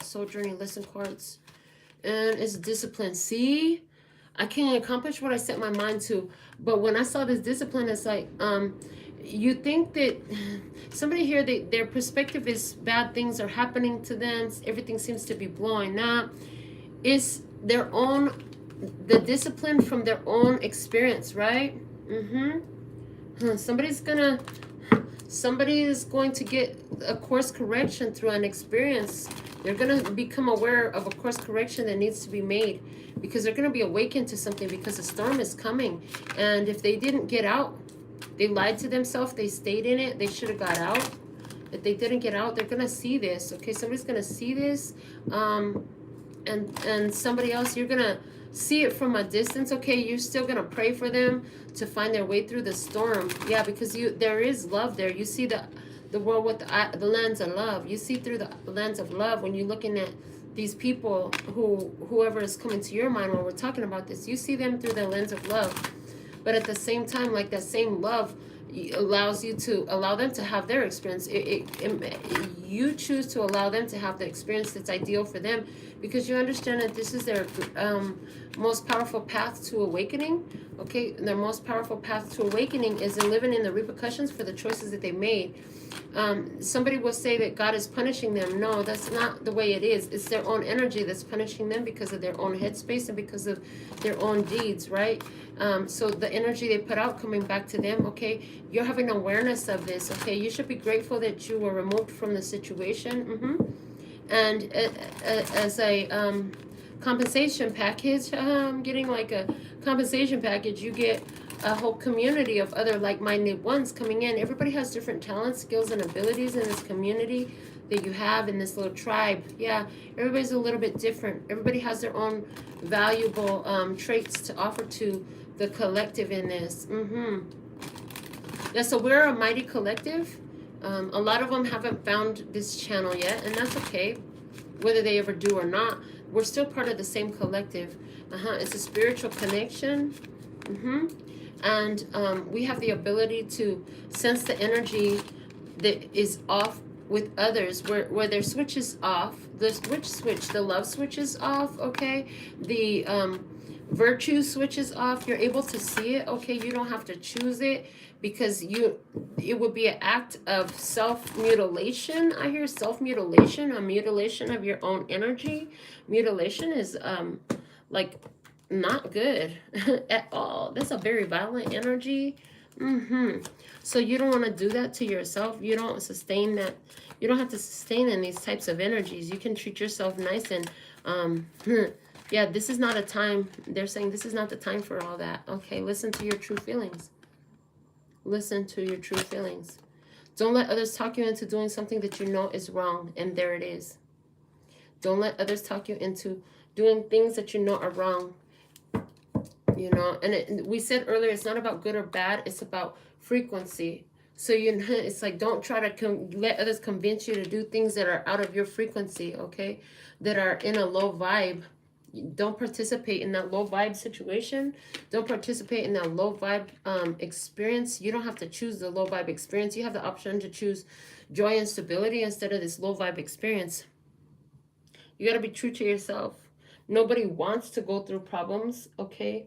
Soul Journey lesson cards. And it's discipline. See? I can't accomplish what I set my mind to. But when I saw this discipline, it's like, you think that somebody here, their perspective is bad things are happening to them. Everything seems to be blowing up. It's their own... the discipline from their own experience, right? Somebody is going to get a course correction through an experience. They're going to become aware of a course correction that needs to be made, because they're going to be awakened to something, because a storm is coming. And if they didn't get out, they lied to themselves, they stayed in it, they should have got out. If they didn't get out, they're going to see this, okay? Somebody's going to see this, and somebody else, you're going to see it from a distance, okay? You're still gonna pray for them to find their way through the storm. Yeah, because there is love there. You see the world with the lens of love. You see through the lens of love when you're looking at these people, whoever is coming to your mind when we're talking about this. You see them through the lens of love. But at the same time, like that same love, allows you to allow them to have their experience. You choose to allow them to have the experience that's ideal for them, because you understand that this is their most powerful path to awakening. Okay, their most powerful path to awakening is in living in the repercussions for the choices that they made. Somebody will say that God is punishing them. No, that's not the way it is. It's their own energy that's punishing them because of their own headspace and because of their own deeds, right? So the energy they put out coming back to them, okay, you're having awareness of this, okay? You should be grateful that you were removed from the situation. And as a compensation package, I'm getting like a compensation package, you get a whole community of other like-minded ones coming in. Everybody has different talents, skills, and abilities in this community that you have in this little tribe. Yeah, everybody's a little bit different. Everybody has their own valuable traits to offer to the collective in this. Yeah, so we're a mighty collective. A lot of them haven't found this channel yet, and that's okay. Whether they ever do or not, we're still part of the same collective. It's a spiritual connection. And we have the ability to sense the energy that is off with others, where their switch is off. The love switch is off, okay? The virtue switch is off. You're able to see it, okay? You don't have to choose it, because it would be an act of self-mutilation. I hear self-mutilation, a mutilation of your own energy. Mutilation is like not good at all. That's a very violent energy. So you don't want to do that to yourself. You don't sustain that. You don't have to sustain in these types of energies. You can treat yourself nice and yeah, this is not a time. They're saying this is not the time for all that. Okay, listen to your true feelings. Listen to your true feelings. Don't let others talk you into doing something that you know is wrong, and there it is. Don't let others talk you into doing things that you know are wrong. You know, and we said earlier, it's not about good or bad, it's about frequency. So it's like, don't try to let others convince you to do things that are out of your frequency, okay, that are in a low vibe. Don't participate in that low vibe situation. Don't participate in that low vibe experience. You don't have to choose the low vibe experience. You have the option to choose joy and stability instead of this low vibe experience. You got to be true to yourself. Nobody wants to go through problems, okay?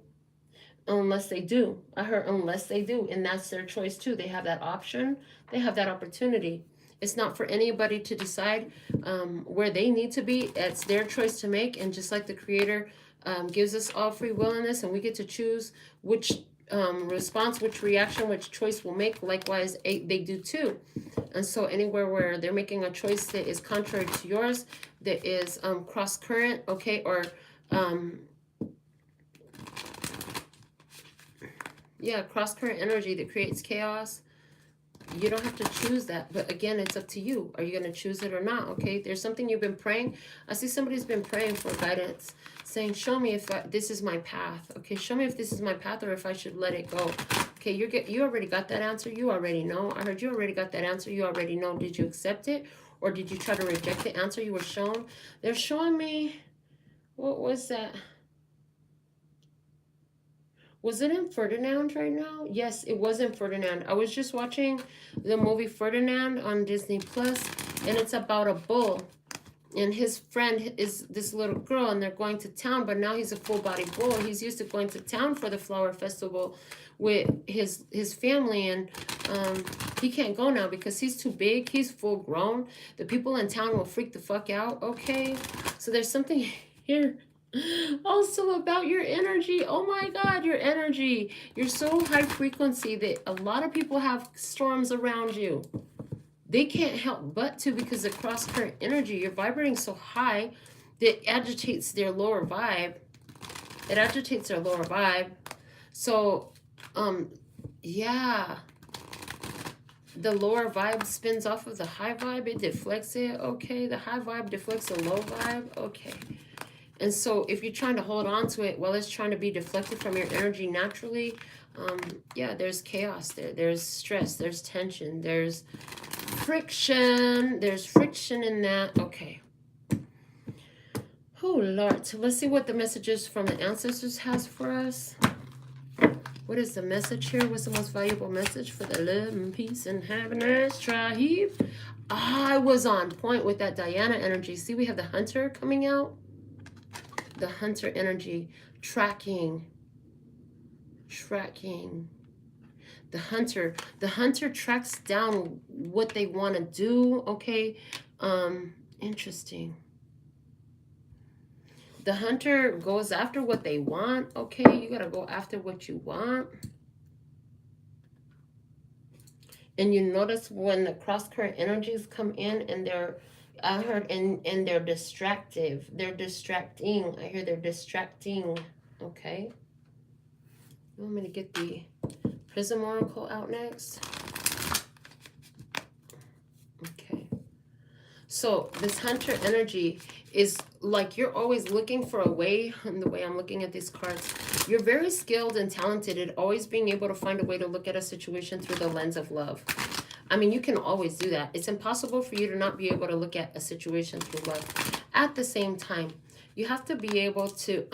Unless they do. I heard unless they do, and that's their choice too. They have that option. They have that opportunity. It's not for anybody to decide where they need to be. It's their choice to make. And just like the Creator gives us all free will in this, and we get to choose which response, which reaction, which choice we'll make. Likewise, they do too. And so anywhere where they're making a choice that is contrary to yours, that is cross current, okay, or yeah, cross current energy that creates chaos. You don't have to choose that, but again, it's up to you. Are you going to choose it or not? Okay, there's something you've been praying. I see somebody's been praying for guidance, saying, show me if this is my path. Okay, show me if this is my path or if I should let it go. Okay, you already got that answer. You already know. I heard you already got that answer. You already know. Did you accept it, or did you try to reject the answer you were shown? They're showing me, what was that? Was it in Ferdinand right now? Yes, it was in Ferdinand. I was just watching the movie Ferdinand on Disney Plus, and it's about a bull. And his friend is this little girl, and they're going to town, but now he's a full-body bull. He's used to going to town for the flower festival with his family, and he can't go now because he's too big. He's full grown. The people in town will freak the fuck out, okay? So there's something here also about your energy. Oh my God, your energy. You're so high frequency that a lot of people have storms around you. They can't help but to, because of cross current energy. You're vibrating so high that agitates their lower vibe. It agitates their lower vibe. So, yeah. The lower vibe spins off of the high vibe. It deflects it. Okay. The high vibe deflects the low vibe. Okay. And so if you're trying to hold on to it while it's trying to be deflected from your energy naturally, yeah, there's chaos there. There's stress. There's tension. There's friction. There's friction in that. Okay. Oh, Lord. So let's see what the messages from the ancestors has for us. What is the message here? What's the most valuable message for the love and peace and happiness tribe? I was on point with that Diana energy. See, we have the hunter coming out. The hunter energy. Tracking. The hunter tracks down what they want to do. Okay. Interesting. The hunter goes after what they want. Okay, you gotta go after what you want. And you notice when the cross current energies come in and they're, I heard, and they're distractive. They're distracting. I hear they're distracting. Okay. You want me to get the Prism Oracle out next? Okay. So this hunter energy is like you're always looking for a way, and the way I'm looking at these cards, you're very skilled and talented at always being able to find a way to look at a situation through the lens of love. I mean, you can always do that. It's impossible for you to not be able to look at a situation through love. At the same time, you have to be able to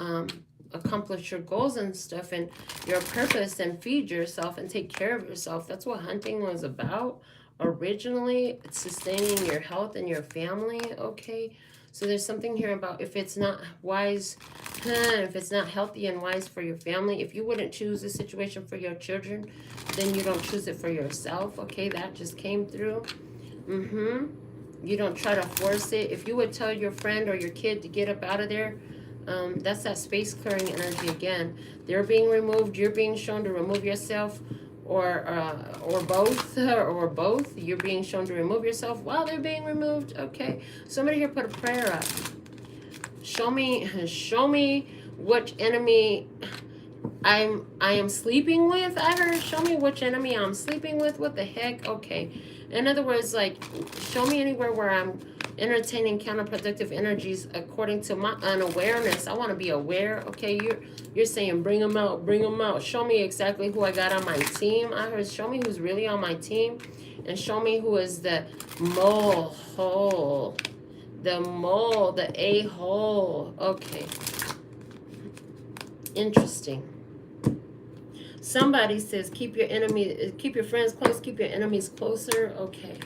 accomplish your goals and stuff and your purpose and feed yourself and take care of yourself. That's what hunting was about originally. It's sustaining your health and your family. Okay, so there's something here about if it's not wise, if it's not healthy and wise for your family, if you wouldn't choose a situation for your children, then you don't choose it for yourself. Okay, that just came through. You don't try to force it. If you would tell your friend or your kid to get up out of there, that's that space clearing energy again. They're being removed. You're being shown to remove yourself, or both. You're being shown to remove yourself while they're being removed. Okay. Somebody here put a prayer up. Show me which enemy I am sleeping with. I heard, show me which enemy I'm sleeping with. What the heck? Okay. In other words, like, show me anywhere where I'm entertaining counterproductive energies according to my unawareness. I want to be aware. Okay, you're saying bring them out, bring them out. Show me exactly who I got on my team. I heard, show me who's really on my team, and show me who is the mole, the a-hole. Okay, interesting. Somebody says keep your friends close, keep your enemies closer. Okay.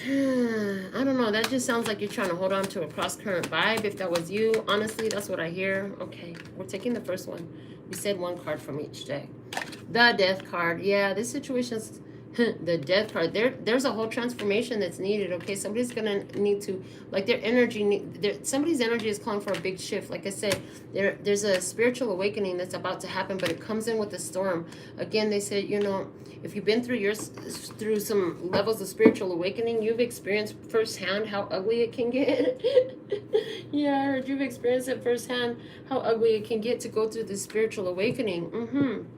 I don't know. That just sounds like you're trying to hold on to a cross-current vibe. If that was you, honestly, that's what I hear. Okay, we're taking the first one. We said one card from each deck. The Death card. Yeah, this situation's the Death card. There's a whole transformation that's needed. Okay, somebody's gonna need to, like, their energy. Somebody's energy is calling for a big shift. Like I said, there's a spiritual awakening that's about to happen, but it comes in with a storm. Again, they said, you know, if you've been through some levels of spiritual awakening, you've experienced firsthand how ugly it can get. Yeah, I heard you've experienced it firsthand how ugly it can get to go through this spiritual awakening.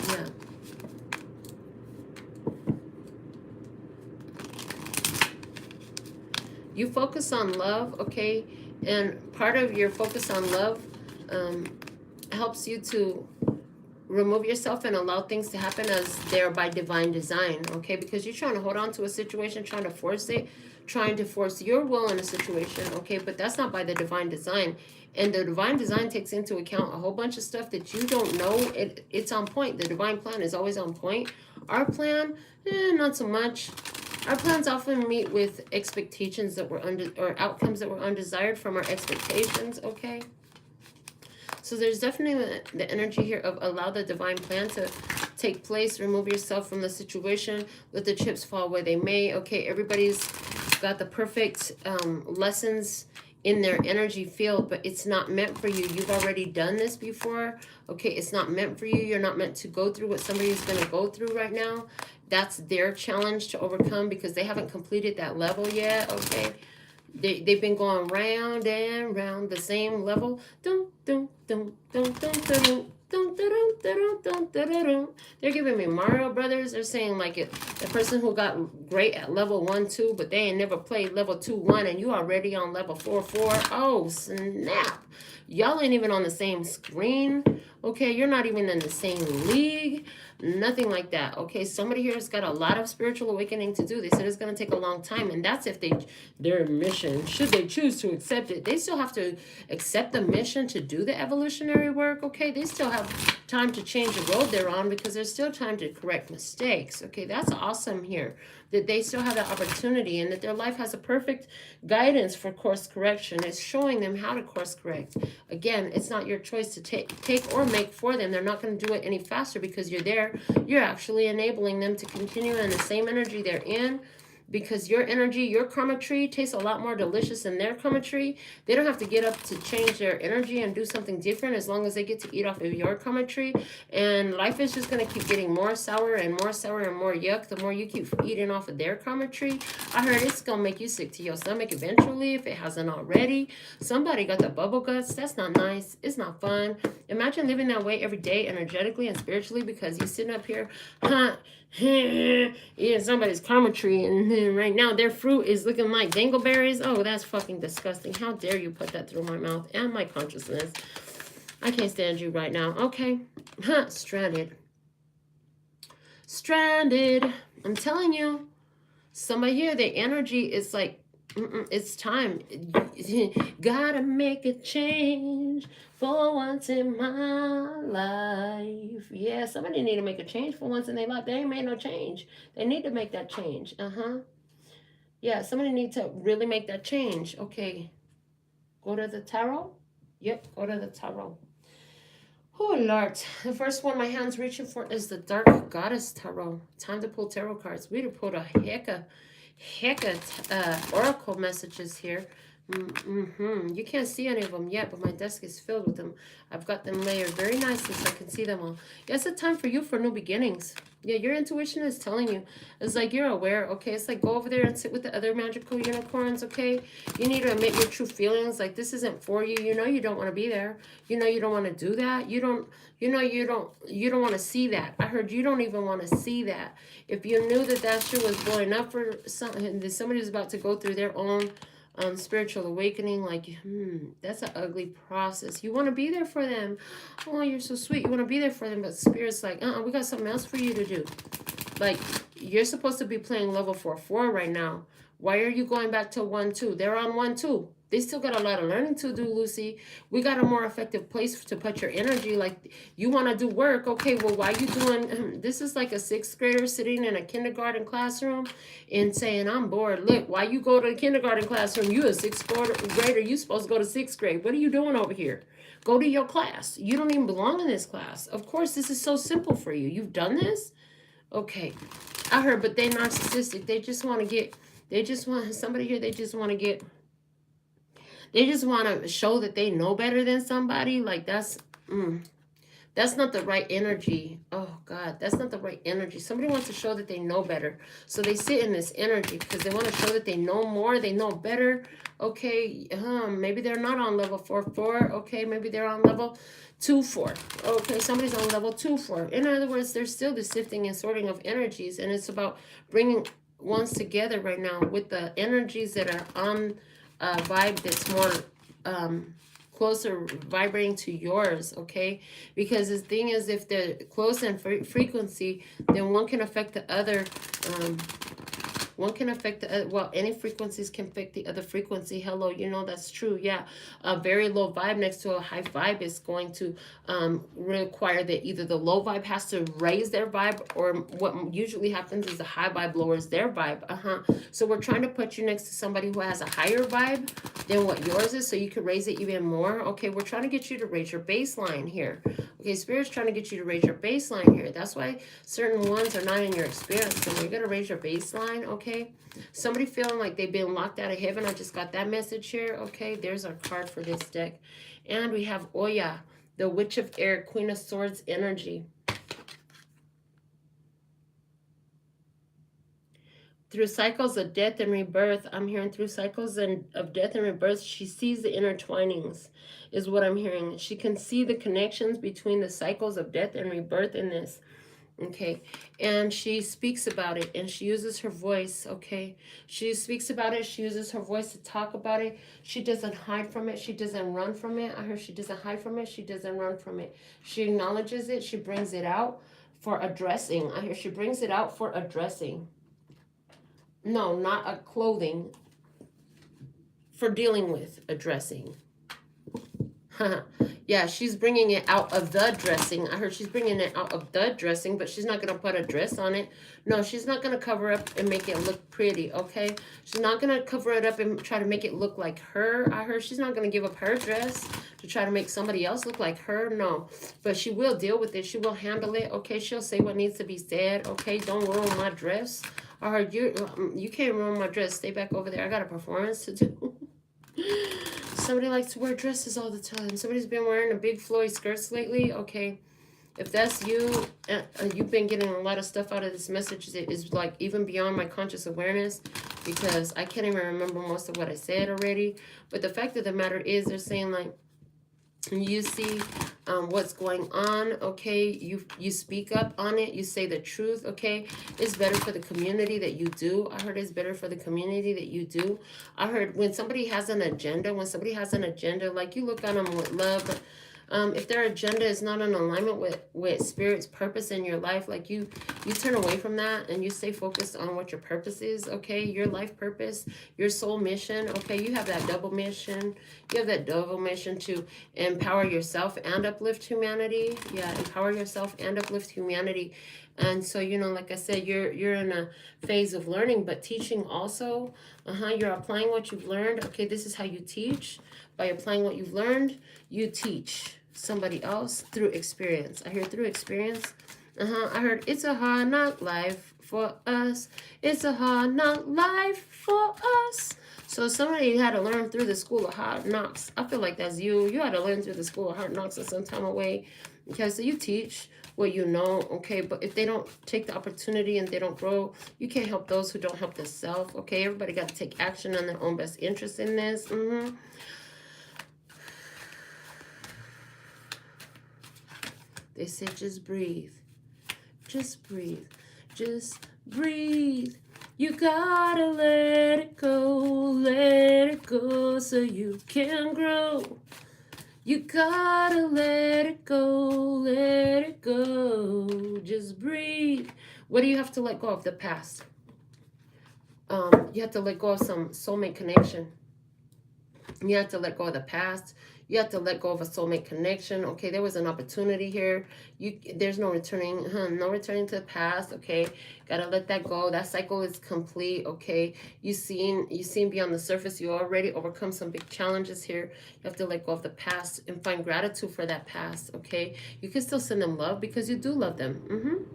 Yeah. You focus on love, okay? And part of your focus on love helps you to remove yourself and allow things to happen as they're by divine design, okay? Because you're trying to hold on to a situation, trying to force it, trying to force your will in a situation, okay? But that's not by the divine design. And the divine design takes into account a whole bunch of stuff that you don't know. It's on point. The divine plan is always on point. Our plan, not so much. Our plans often meet with expectations that were or outcomes that were undesired from our expectations, okay? So there's definitely the energy here of allow the divine plan to take place, remove yourself from the situation, let the chips fall where they may. Okay, everybody's got the perfect lessons in their energy field, but it's not meant for you. You've already done this before. Okay, it's not meant for you. You're not meant to go through what somebody's going to go through right now. That's their challenge to overcome because they haven't completed that level yet, okay? They've been going round and round the same level. They're giving me Mario Brothers. They're saying like the person who got great at level 1, 2, but they ain't never played level 2, 1, and you already on level 4, 4. Oh, snap. Y'all ain't even on the same screen. Okay, you're not even in the same league. Nothing like that. Okay, somebody here has got a lot of spiritual awakening to do. They said it's going to take a long time, and that's if their mission, should they choose to accept it. They still have to accept the mission to do the evolutionary work. Okay, they still have time to change the road they're on because there's still time to correct mistakes. Okay, that's awesome here, that they still have that opportunity and that their life has a perfect guidance for course correction. It's showing them how to course correct. Again, it's not your choice to take or make for them. They're not going to do it any faster because you're there. You're actually enabling them to continue in the same energy they're in, because your energy, your karma tree tastes a lot more delicious than their karma tree. They don't have to get up to change their energy and do something different as long as they get to eat off of your karma tree. And life is just going to keep getting more sour and more sour and more yuck the more you keep eating off of their karma tree. I heard it's going to make you sick to your stomach eventually if it hasn't already. Somebody got the bubble guts. That's not nice. It's not fun. Imagine living that way every day energetically and spiritually because you're sitting up here, eating somebody's karma tree, and right now their fruit is looking like dingleberries. Oh, that's fucking disgusting. How dare you put that through my mouth and my consciousness. I can't stand you right now. Okay. Stranded. Stranded. I'm telling you. Somebody here, the energy is like, it's time. Gotta make a change for once in my life. Yeah, somebody need to make a change for once in their life. They ain't made no change. They need to make that change. Yeah, somebody need to really make that change. Okay. Go to the tarot. Yep, go to the tarot. Oh, Lord. The first one my hand's reaching for is the Dark Goddess Tarot. Time to pull tarot cards. We pulled a heck of oracle messages here. You can't see any of them yet, but my desk is filled with them. I've got them layered very nicely so I can see them all. Yeah, it's a time for you for new beginnings. Yeah, your intuition is telling you. It's like you're aware, okay? It's like go over there and sit with the other magical unicorns, okay? You need to admit your true feelings. Like this isn't for you. You know you don't want to be there. You know you don't want to do that. You don't want to see that. I heard you don't even want to see that. If you knew that shit was blowing up for something, that somebody was about to go through their own spiritual awakening, like that's an ugly process. You want to be there for them. Oh, you're so sweet. You want to be there for them, but spirit's like, we got something else for you to do. Like you're supposed to be playing level 4 right now. Why are you going back to 1-2? They're on 1-2. They still got a lot of learning to do, Lucy. We got a more effective place to put your energy. Like, you want to do work. Okay, well, why you doing... This is like a 6th grader sitting in a kindergarten classroom and saying, I'm bored. Look, why you go to the kindergarten classroom? You a 6th grader. You supposed to go to 6th grade. What are you doing over here? Go to your class. You don't even belong in this class. Of course, this is so simple for you. You've done this? Okay. I heard, but they narcissistic. They just want to get... They just want... Somebody here, they just want to get... They just want to show that they know better than somebody. Like, that's not the right energy. Oh, God, that's not the right energy. Somebody wants to show that they know better. So they sit in this energy because they want to show that they know more, they know better. Okay, maybe they're not on level 4-4. Okay, maybe they're on level 2-4. Okay, somebody's on level 2-4. In other words, there's still the sifting and sorting of energies, and it's about bringing ones together right now with the energies that are on vibe that's more closer vibrating to yours, okay? Because the thing is, if they're close in frequency, then one can affect the other. One can affect the other. Well, any frequencies can affect the other frequency. Hello, you know that's true. Yeah, a very low vibe next to a high vibe is going to require that either the low vibe has to raise their vibe, or what usually happens is the high vibe lowers their vibe. So we're trying to put you next to somebody who has a higher vibe than what yours is, so you can raise it even more. Okay, we're trying to get you to raise your baseline here. Okay, Spirit's trying to get you to raise your baseline here. That's why certain ones are not in your experience. So you're going to raise your baseline, okay? Somebody feeling like they've been locked out of heaven. I just got that message here, okay? There's our card for this deck. And we have Oya, the Witch of Air, Queen of Swords energy. Through cycles of death and rebirth, I'm hearing through cycles of death and rebirth, she sees the intertwinings, is what I'm hearing. She can see the connections between the cycles of death and rebirth in this. Okay, and she speaks about it, and she uses her voice. Okay, she speaks about it, she uses her voice to talk about it. She doesn't hide from it, she doesn't run from it. I heard she doesn't hide from it, she doesn't run from it. She acknowledges it, she brings it out for addressing. I hear she brings it out for addressing. No, not a clothing, for dealing with, addressing. Yeah, she's bringing it out of the dressing. I heard she's bringing it out of the dressing, but she's not going to put a dress on it. No, she's not going to cover up and make it look pretty, okay? She's not going to cover it up and try to make it look like her. I heard she's not going to give up her dress to try to make somebody else look like her. No, but she will deal with it. She will handle it, okay? She'll say what needs to be said, okay? Don't ruin my dress. I heard you can't ruin my dress. Stay back over there. I got a performance to do. Somebody likes to wear dresses all the time. Somebody's been wearing a big flowy skirts lately. Okay, if that's you, you've been getting a lot of stuff out of this message. It is like even beyond my conscious awareness, because I can't even remember most of what I said already. But the fact of the matter is, they're saying like, you see what's going on, okay? You speak up on it. You say the truth, okay? It's better for the community that you do. I heard it's better for the community that you do. I heard when somebody has an agenda, like you look at them with love, but if their agenda is not in alignment with Spirit's purpose in your life, like you turn away from that and you stay focused on what your purpose is, okay? Your life purpose, your soul mission, okay? You have that double mission. You have that double mission to empower yourself and uplift humanity. Yeah, empower yourself and uplift humanity. And so, you know, like I said, you're in a phase of learning, but teaching also. You're applying what you've learned. Okay, this is how you teach. By applying what you've learned, you teach somebody else through experience. I hear through experience. I heard it's a hard knock life for us. It's a hard knock life for us. So somebody had to learn through the school of hard knocks. I feel like that's you. You had to learn through the school of hard knocks in some time away. Okay, so you teach what you know, okay? But if they don't take the opportunity and they don't grow, you can't help those who don't help themselves, okay? Everybody got to take action on their own best interest in this. They said just breathe. Just breathe. Just breathe. You gotta let it go so you can grow. You gotta let it go. Just breathe. What do you have to let go of? The past. You have to let go of some soulmate connection. You have to let go of the past. You have to let go of a soulmate connection. Okay, there was an opportunity here. There's no returning, no returning to the past. Okay, gotta let that go. That cycle is complete. Okay, you seen beyond the surface. You already overcome some big challenges here. You have to let go of the past and find gratitude for that past. Okay, you can still send them love because you do love them.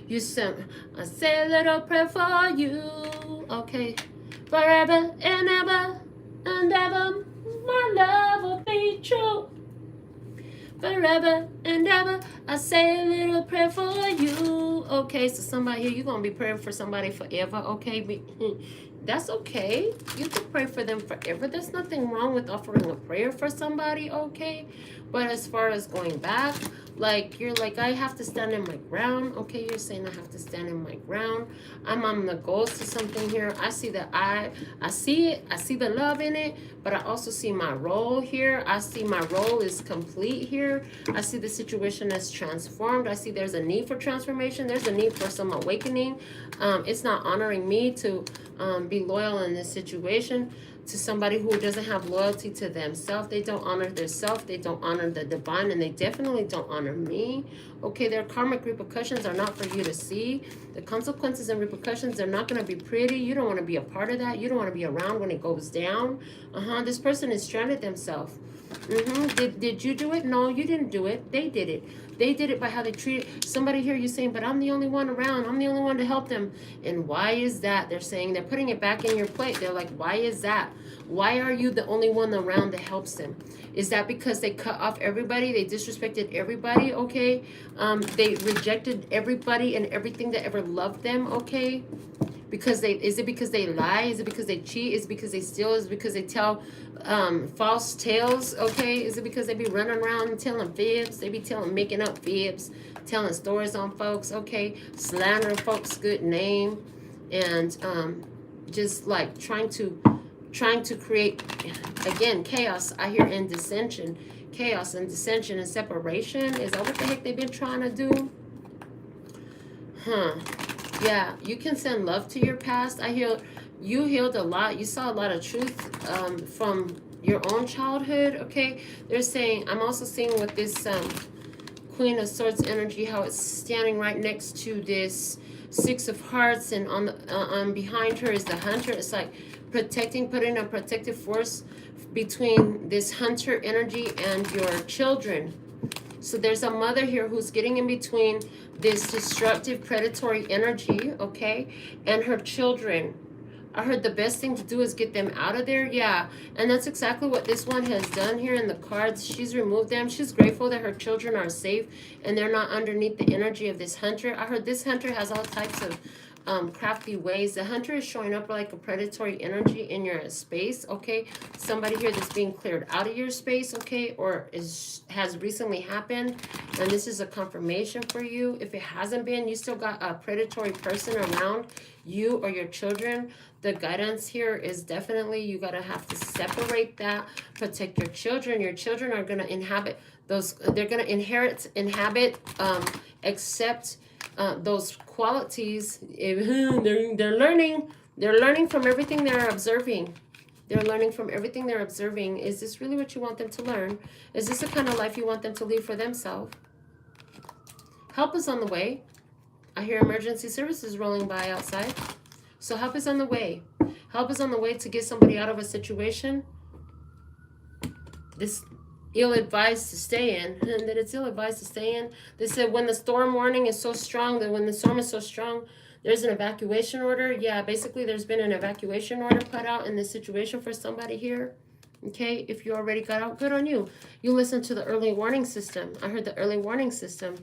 You send. I say a little prayer for you. Okay, forever and ever and ever. My love will be true. Forever and ever, I say a little prayer for you. Okay, so somebody here, you're going to be praying for somebody forever, okay? That's okay. You can pray for them forever. There's nothing wrong with offering a prayer for somebody, okay? But as far as going back, like, you're like, I have to stand in my ground. Okay, you're saying I have to stand in my ground. I'm on the goals to something here. I see that I see it. I see the love in it, but I also see my role here. I see my role is complete here. I see the situation as transformed. I see there's a need for transformation. There's a need for some awakening. It's not honoring me to be loyal in this situation to somebody who doesn't have loyalty to themselves. They don't honor their self. They don't honor the divine, and they definitely don't honor me. Okay, their karmic repercussions are not for you to see. The consequences and repercussions are not going to be pretty. You don't want to be a part of that. You don't want to be around when it goes down. This person is stranded themselves. Did you do it? No, you didn't do it. They did it. They did it by how they treated somebody here. You're saying, but I'm the only one around. I'm the only one to help them. And why is that? They're saying, they're putting it back in your plate. They're like, why is that? Why are you the only one around that helps them? Is that because they cut off everybody? They disrespected everybody, okay? They rejected everybody and everything that ever loved them, okay? Because is it because they lie? Is it because they cheat? Is it because they steal? Is it because they tell false tales? Okay, is it because they be running around telling fibs? They be making up fibs, telling stories on folks. Okay, slandering folks' good name, and just like trying to create, again, chaos. I hear, in dissension, chaos and dissension and separation. Is that what the heck they've been trying to do? Huh. Yeah, you can send love to your past. I hear you healed a lot. You saw a lot of truth from your own childhood. Okay, they're saying, I'm also seeing with this Queen of Swords energy, how it's standing right next to this Six of Hearts, and on behind her is the Hunter. It's like protecting, putting a protective force between this Hunter energy and your children. So there's a mother here who's getting in between this destructive, predatory energy, okay, and her children. I heard the best thing to do is get them out of there. Yeah, and that's exactly what this one has done here in the cards. She's removed them. She's grateful that her children are safe and they're not underneath the energy of this Hunter. I heard this Hunter has all types of crafty ways. The Hunter is showing up like a predatory energy in your space, okay? Somebody here that's being cleared out of your space, okay, or has recently happened, and this is a confirmation for you. If it hasn't been, you still got a predatory person around you or your children. The guidance here is definitely you gotta have to separate that, protect your children. Your children are gonna inhabit those, they're gonna accept those qualities. They're learning from everything they're observing. They're learning from everything they're observing. Is this really what you want them to learn? Is this the kind of life you want them to lead for themselves? Help is on the way. I hear emergency services rolling by outside. So help is on the way. Help is on the way to get somebody out of a situation this ill-advised to stay in, and that it's ill-advised to stay in. They said when the storm warning is so strong, that when the storm is so strong, there's an evacuation order. Yeah, basically there's been an evacuation order put out in this situation for somebody here. Okay, if you already got out, good on you. You listen to the early warning system. I heard the early warning system,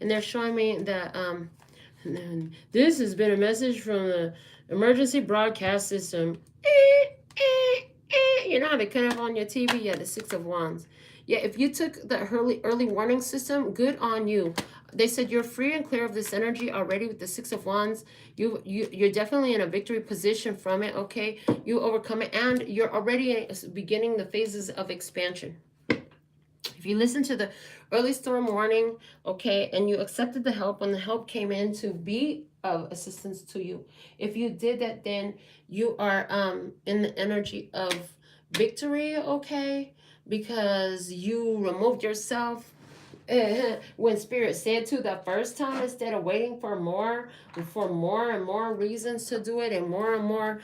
and they're showing me that this has been a message from the emergency broadcast system. You know how they kind of on your TV? Yeah, the Six of Wands. Yeah, if you took the early warning system, good on you. They said you're free and clear of this energy already with the Six of Wands. You're definitely in a victory position from it, okay? You overcome it, and you're already beginning the phases of expansion. If you listen to the early storm warning, okay, and you accepted the help when the help came in to be of assistance to you, if you did that, then you are in the energy of victory, okay, because you removed yourself when Spirit said to the first time, instead of waiting for more and more reasons to do it and more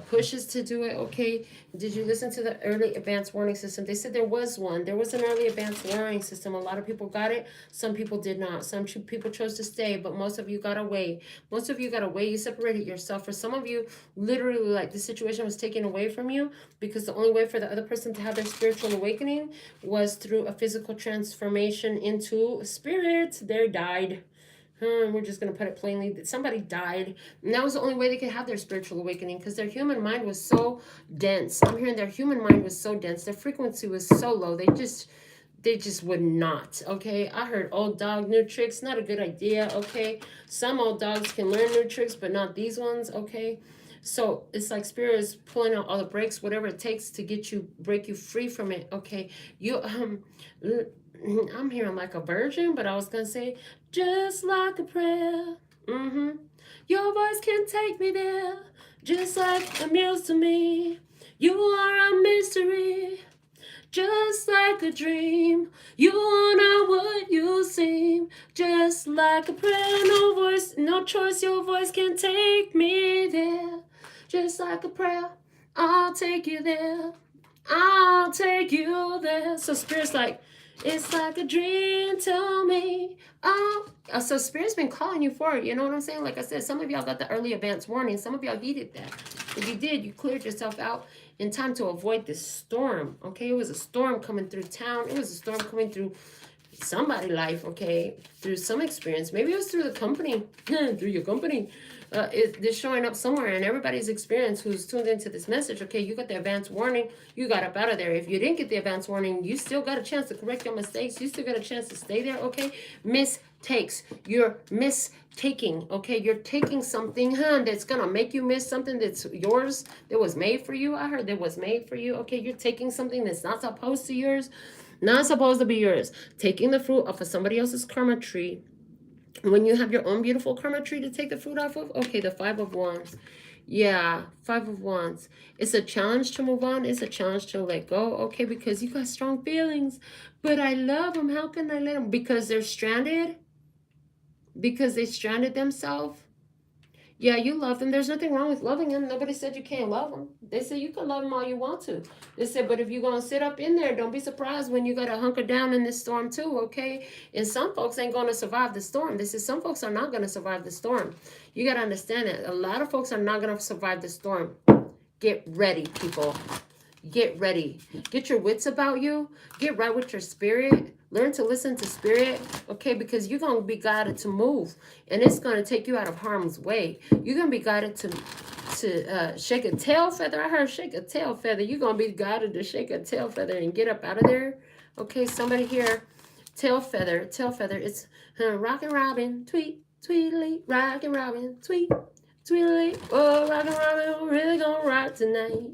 pushes to do it. Okay, did you listen to the early advanced warning system? They said there was an early advanced warning system. A lot of people got it, some people did not. Some people chose to stay, but most of you got away. You separated yourself. For some of you, literally, like, the situation was taken away from you, because the only way for the other person to have their spiritual awakening was through a physical transformation into spirit. They died. We're just going to put it plainly. Somebody died. And that was the only way they could have their spiritual awakening, because their human mind was so dense. I'm hearing their human mind was so dense. Their frequency was so low. They just would not. Okay, I heard old dog, new tricks. Not a good idea. Okay, some old dogs can learn new tricks, but not these ones. Okay, so it's like Spirit is pulling out all the brakes, whatever it takes to break you free from it. Okay, I'm hearing like a virgin, but I was gonna say just like a prayer. Your voice can take me there, just like a muse to me. You are a mystery, just like a dream. You are not what you seem, just like a prayer. No voice, no choice. Your voice can take me there, just like a prayer. I'll take you there. I'll take you there. So Spirit's like, it's like a dream to me. Oh, so Spirit's been calling you for it. You know what I'm saying? Like I said, some of y'all got the early advance warning. Some of y'all heeded that. If you did, you cleared yourself out in time to avoid this storm. Okay, it was a storm coming through town. It was a storm coming through somebody's life, okay, through some experience. Maybe it was through the company, through your company. They're showing up somewhere in everybody's experience who's tuned into this message. Okay, you got the advance warning. You got up out of there. If you didn't get the advance warning, you still got a chance to correct your mistakes. You still got a chance to stay there. Okay, mistakes. You're mistaking. Okay, you're taking something that's gonna make you miss something that's yours, that was made for you. I heard that was made for you. Okay, you're taking something that's not supposed to yours. Not supposed to be yours. Taking the fruit off of somebody else's karma tree. When you have your own beautiful karma tree to take the fruit off of. Okay, the 5 of Wands. Yeah, 5 of Wands. It's a challenge to move on. It's a challenge to let go. Okay, because you got strong feelings. But I love them. How can I let them? Because they're stranded. Because they stranded themselves. Yeah, you love them. There's nothing wrong with loving them. Nobody said you can't love them. They said you can love them all you want to. They said, but if you're going to sit up in there, don't be surprised when you got to hunker down in this storm too, okay? And some folks ain't going to survive the storm. They said some folks are not going to survive the storm. You got to understand that. A lot of folks are not going to survive the storm. Get ready, people. Get ready. Get your wits about you. Get right with your spirit. Learn to listen to spirit, okay? Because you're going to be guided to move. And it's going to take you out of harm's way. You're going to be guided to shake a tail feather. I heard shake a tail feather. You're going to be guided to shake a tail feather and get up out of there. Okay, somebody here. Tail feather. Tail feather. It's rockin' robin. Tweet. Tweedly. Rockin' robin. Tweet. Tweedly. Oh, rockin' robin. We're really going to rock tonight.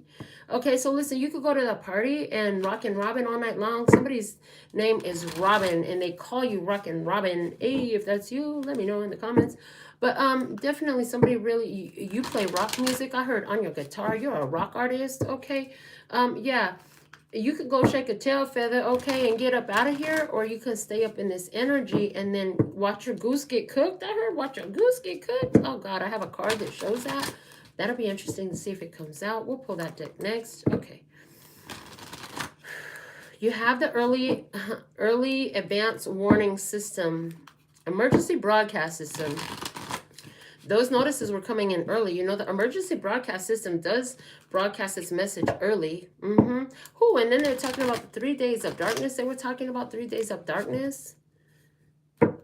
Okay, so listen, you could go to the party and rockin' Robin all night long. Somebody's name is Robin, and they call you Rockin' Robin. Hey, if that's you, let me know in the comments. But definitely somebody really, you play rock music. I heard on your guitar, you're a rock artist, okay? Yeah, you could go shake a tail feather, okay, and get up out of here, or you could stay up in this energy and then watch your goose get cooked. I heard watch your goose get cooked. Oh, God, I have a card that shows that. That'll be interesting to see if it comes out. We'll pull that deck next. Okay. You have the early advance warning system, emergency broadcast system. Those notices were coming in early. You know, the emergency broadcast system does broadcast its message early. Oh, and then they're talking about 3 days of darkness. They were talking about 3 days of darkness.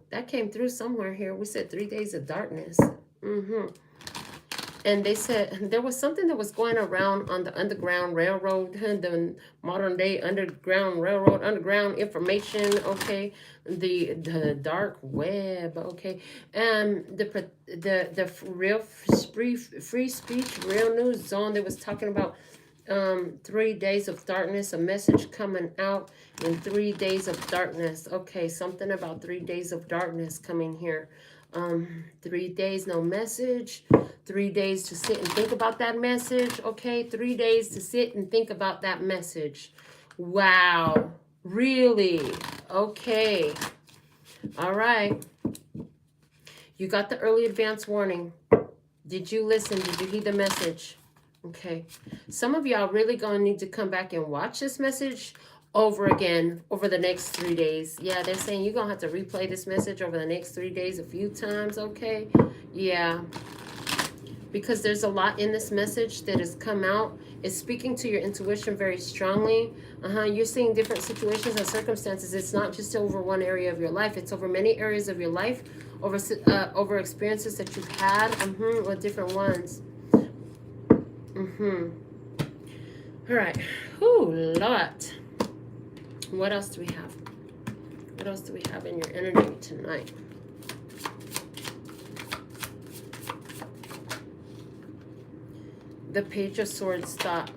That came through somewhere here. We said 3 days of darkness. And they said there was something that was going around on the Underground Railroad, the modern day Underground Railroad, underground information, okay, the dark web, okay, and the real free speech, real news zone. They was talking about 3 days of darkness, a message coming out in 3 days of darkness. Okay, something about 3 days of darkness coming here. 3 days, no message. 3 days to sit and think about that message. Okay, 3 days to sit and think about that message. Wow, really? Okay. All right. You got the early advance warning. Did you listen? Did you heed the message? Okay. Some of y'all really gonna need to come back and watch this message over again over the next 3 days. Yeah, they're saying you're gonna have to replay this message over the next 3 days a few times. Okay. Yeah. Because there's a lot in this message that has come out. It's speaking to your intuition very strongly. You're seeing different situations and circumstances. It's not just over one area of your life. It's over many areas of your life, over experiences that you've had, with different ones. All right. Ooh, lot. What else do we have? What else do we have in your energy tonight? The Page of Swords thought.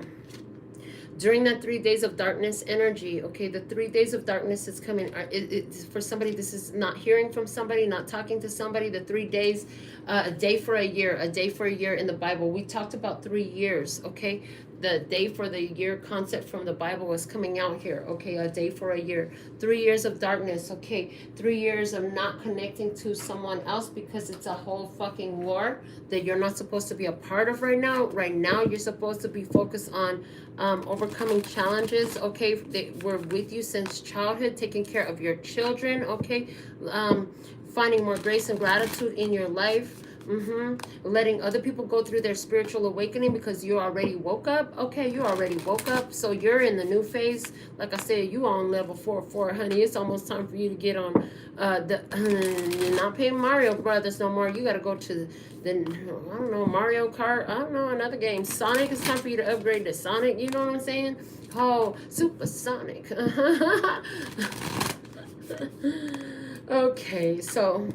During that 3 days of darkness energy, okay, the 3 days of darkness is coming. It's for somebody, this is not hearing from somebody, not talking to somebody. The 3 days, a day for a year in the Bible. We talked about 3 years, okay? The day for the year concept from the Bible was coming out here, okay? A day for a year. 3 years of darkness, okay? 3 years of not connecting to someone else because it's a whole fucking war that you're not supposed to be a part of right now. Right now, you're supposed to be focused on overcoming challenges, okay? They were with you since childhood, taking care of your children, okay? Finding more grace and gratitude in your life. Letting other people go through their spiritual awakening because you already woke up. Okay, you already woke up. So you're in the new phase. Like I said, you on level 4, honey. It's almost time for you to get on you're not paying Mario Brothers no more. You got to go to the, I don't know, Mario Kart. I don't know, another game. Sonic. It's time for you to upgrade to Sonic. You know what I'm saying? Oh, Supersonic. Okay, so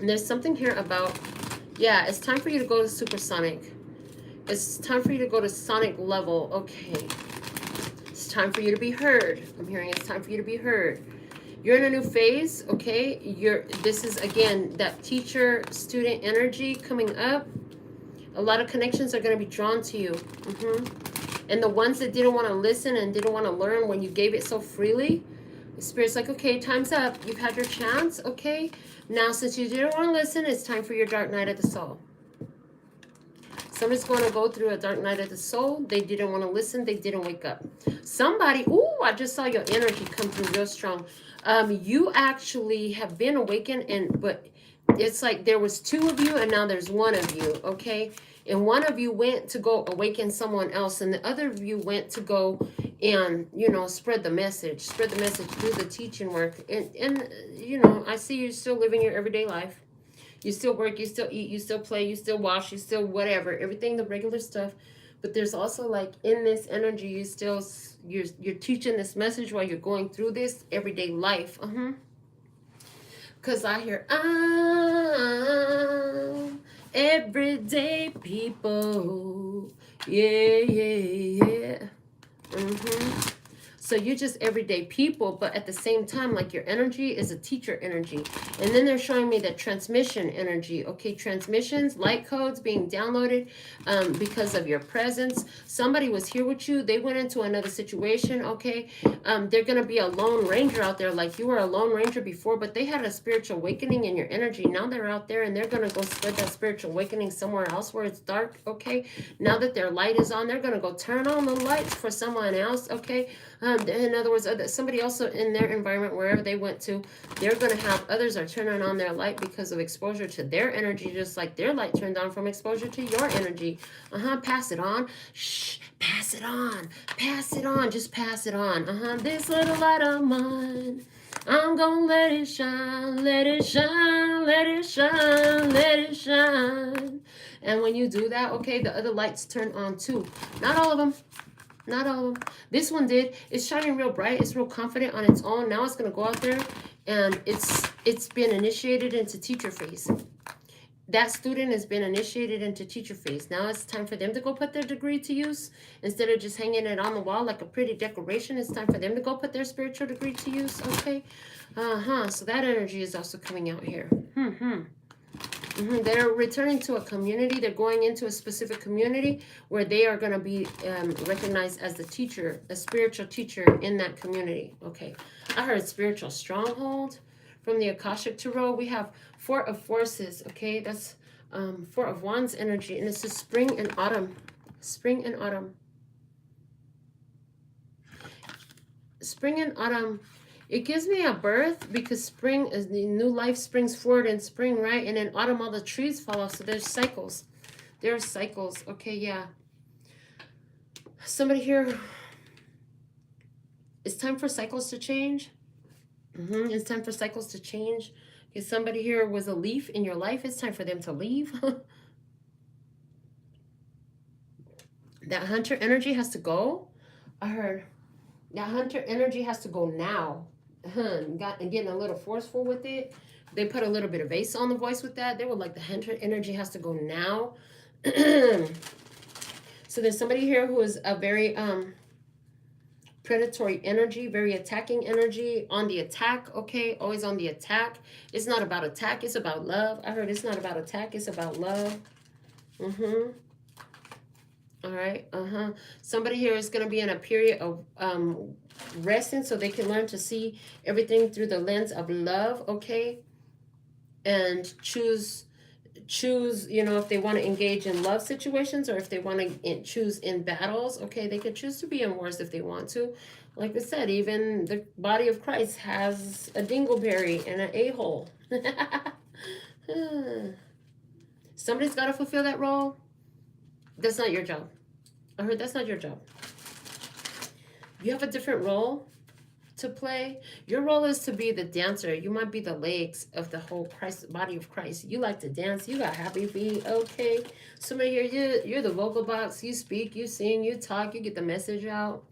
there's something here about, yeah, it's time for you to go to supersonic. It's time for you to go to sonic level. Okay, it's time for you to be heard. I'm hearing it's time for you to be heard. You're in a new phase. Okay, this is again that teacher student energy coming up. A lot of connections are going to be drawn to you. And the ones that didn't want to listen and didn't want to learn when you gave it so freely, the Spirit's like, okay, time's up. You've had your chance, okay? Now, since you didn't want to listen, it's time for your dark night of the soul. Somebody's going to go through a dark night of the soul. They didn't want to listen. They didn't wake up. Somebody, ooh, I just saw your energy come through real strong. You actually have been awakened, but it's like there was two of you and now there's one of you, okay? And one of you went to go awaken someone else, and the other of you went to go and, you know, spread the message, do the teaching work. And you know, I see you still living your everyday life. You still work, you still eat, you still play, you still wash, you still whatever, everything, the regular stuff. But there's also like in this energy, you're teaching this message while you're going through this everyday life. Because I hear, everyday people. Yeah. So you're just everyday people, but at the same time, like your energy is a teacher energy. And then they're showing me that transmission energy. Okay, transmissions, light codes being downloaded because of your presence. Somebody was here with you. They went into another situation, okay? They're going to be a lone ranger out there like you were a lone ranger before, but they had a spiritual awakening in your energy. Now they're out there and they're going to go spread that spiritual awakening somewhere else where it's dark, okay? Now that their light is on, they're going to go turn on the lights for someone else, okay? In other words, somebody also in their environment, wherever they went to, they're going to have others are turning on their light because of exposure to their energy, just like their light turned on from exposure to your energy. Pass it on. Shh, pass it on. Pass it on. Just pass it on. This little light of mine, I'm gonna let it shine, let it shine, let it shine, let it shine. And when you do that, okay, the other lights turn on too. Not all of them. Not all of them. This one did. It's shining real bright. It's real confident on its own. Now it's going to go out there and it's been initiated into teacher phase. That student has been initiated into teacher phase. Now it's time for them to go put their degree to use. Instead of just hanging it on the wall like a pretty decoration, it's time for them to go put their spiritual degree to use. Okay. So that energy is also coming out here. They're returning to a community. They're going into a specific community where they are going to be recognized as the teacher, a spiritual teacher in that community. Okay. I heard spiritual stronghold from the Akashic Tarot. We have Four of Forces. Okay. That's Four of Wands energy. And it's just spring and autumn. Spring and autumn. Spring and autumn. It gives me a birth because spring is the new life springs forward in spring, right? And in autumn, all the trees fall off. So there's cycles. There are cycles. Okay, yeah. Somebody here. It's time for cycles to change. It's time for cycles to change. If somebody here was a leaf in your life, it's time for them to leave. That hunter energy has to go. I heard that hunter energy has to go now. Getting a little forceful with it. They put a little bit of bass on the voice with that. They were like, the hunter energy has to go now. So there's somebody here who is a very predatory energy, very attacking energy, on the attack, okay? Always on the attack. It's not about attack, it's about love. I heard it's not about attack, it's about love. All right, Somebody here is going to be in a period of resting so they can learn to see everything through the lens of love, okay? And choose, you know, if they want to engage in love situations or if they want to choose in battles, okay? They could choose to be in wars if they want to. Like I said, even the body of Christ has a dingleberry and an a-hole. Somebody's got to fulfill that role. That's not your job. I heard that's not your job. You have a different role to play. Your role is to be the dancer. You might be the legs of the whole Christ, body of Christ. You like to dance. You got happy feet. Okay. Somebody here, you're the vocal box. You speak, you sing, you talk, you get the message out.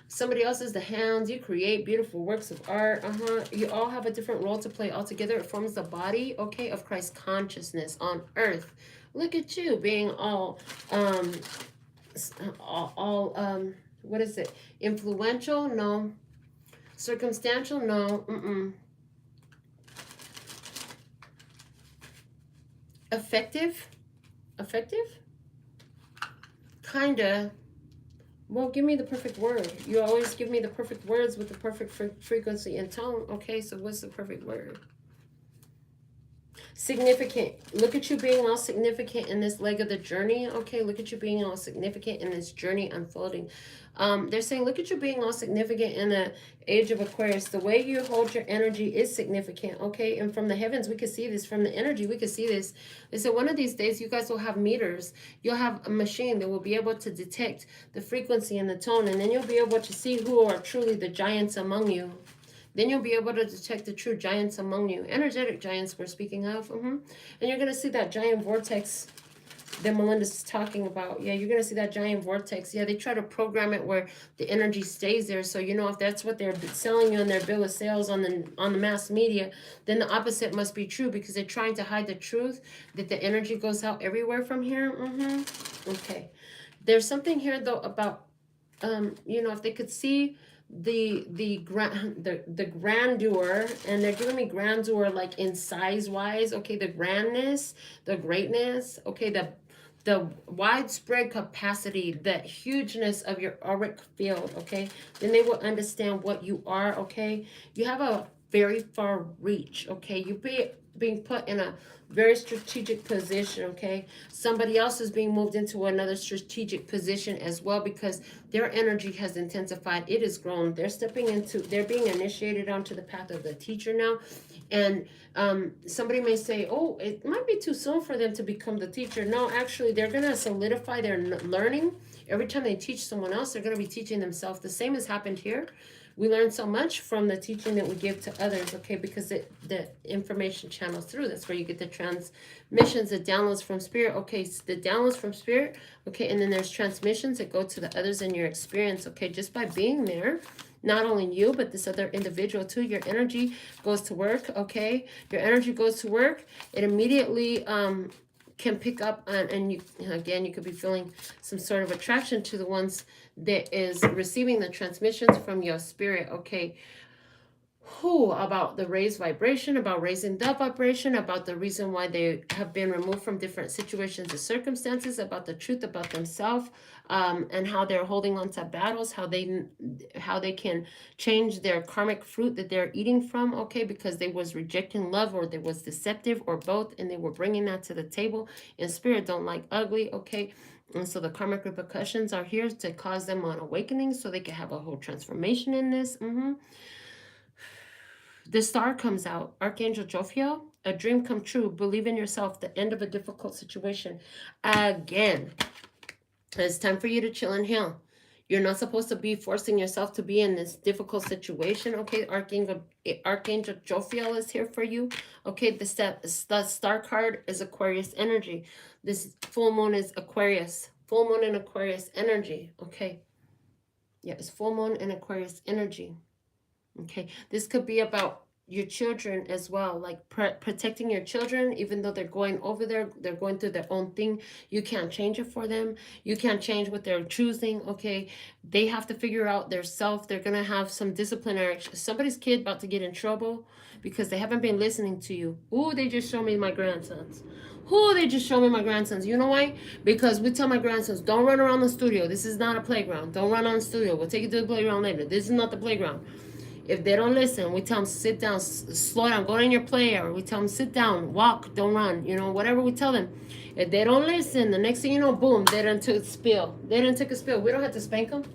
Somebody else is the hands. You create beautiful works of art. You all have a different role to play altogether. It forms the body, okay, of Christ consciousness on earth. Look at you being all what is it? Influential? No. Circumstantial? No. Effective? Effective? Kinda. Well, give me the perfect word. You always give me the perfect words with the perfect frequency and tone. Okay, so what's the perfect word? Significant. Look at you being all significant in this leg of the journey. Okay, look at you being all significant in this journey unfolding. They're saying, look at you being all significant in the age of Aquarius. The way you hold your energy is significant, okay? And from the heavens, we can see this. From the energy, we can see this. They said one of these days, you guys will have meters. You'll have a machine that will be able to detect the frequency and the tone. And then you'll be able to see who are truly the giants among you. Then you'll be able to detect the true giants among you. Energetic giants we're speaking of. And you're going to see that giant vortex that Melinda's talking about. Yeah, you're going to see that giant vortex. Yeah, they try to program it where the energy stays there. So, you know, if that's what they're selling you on their bill of sales on the mass media, then the opposite must be true, because they're trying to hide the truth that the energy goes out everywhere from here. Okay. There's something here, though, about, you know, if they could see the grandeur, and they're giving me grandeur like in size wise, okay, the grandness, the greatness, okay, the widespread capacity, the hugeness of your auric field, okay, then they will understand what you are, okay. You have a very far reach, okay. You being put in a very strategic position, okay. Somebody else is being moved into another strategic position as well, because their energy has intensified. It has grown. They're being initiated onto the path of the teacher now. And somebody may say, oh, it might be too soon for them to become the teacher. No, actually, they're going to solidify their learning. Every time they teach someone else, they're going to be teaching themselves. The same has happened here. We learn so much from the teaching that we give to others, okay, because the information channels through. That's where you get the transmissions, the downloads from spirit, okay, so the downloads from spirit, okay, and then there's transmissions that go to the others in your experience, okay, just by being there. Not only you, but this other individual too. Your energy goes to work, okay? Your energy goes to work. It immediately can pick up on, and you, again, you could be feeling some sort of attraction to the ones that is receiving the transmissions from your spirit, okay? Who about the raised vibration, about raising the vibration, about the reason why they have been removed from different situations and circumstances, about the truth about themselves, and how they're holding on to battles, how they can change their karmic fruit that they're eating from, okay, because they was rejecting love, or they was deceptive, or both, and they were bringing that to the table. And spirit don't like ugly, okay. And so the karmic repercussions are here to cause them an awakening, so they can have a whole transformation in this. The star comes out. Archangel Jophiel, a dream come true. Believe in yourself. The end of a difficult situation. Again, it's time for you to chill and heal. You're not supposed to be forcing yourself to be in this difficult situation. Okay, Archangel Jophiel is here for you. Okay, the star card is Aquarius energy. This full moon is Aquarius. Full moon in Aquarius energy. Okay. Yeah, it's full moon in Aquarius energy. Okay, this could be about your children as well, like protecting your children, even though they're going over there, they're going through their own thing. You can't change it for them. You can't change what they're choosing, okay? They have to figure out their self. They're going to have some disciplinary, somebody's kid about to get in trouble because they haven't been listening to you. Ooh, they just showed me my grandsons. Who they just showed me my grandsons. You know why? Because we tell my grandsons, don't run around the studio. This is not a playground. Don't run on the studio. We'll take you to the playground later. This is not the playground. If they don't listen, we tell them sit down, slow down, go in your play area. We tell them sit down, walk, don't run, you know, whatever we tell them. If they don't listen, the next thing you know, boom, they done took a spill. They done took a spill. We don't have to spank them.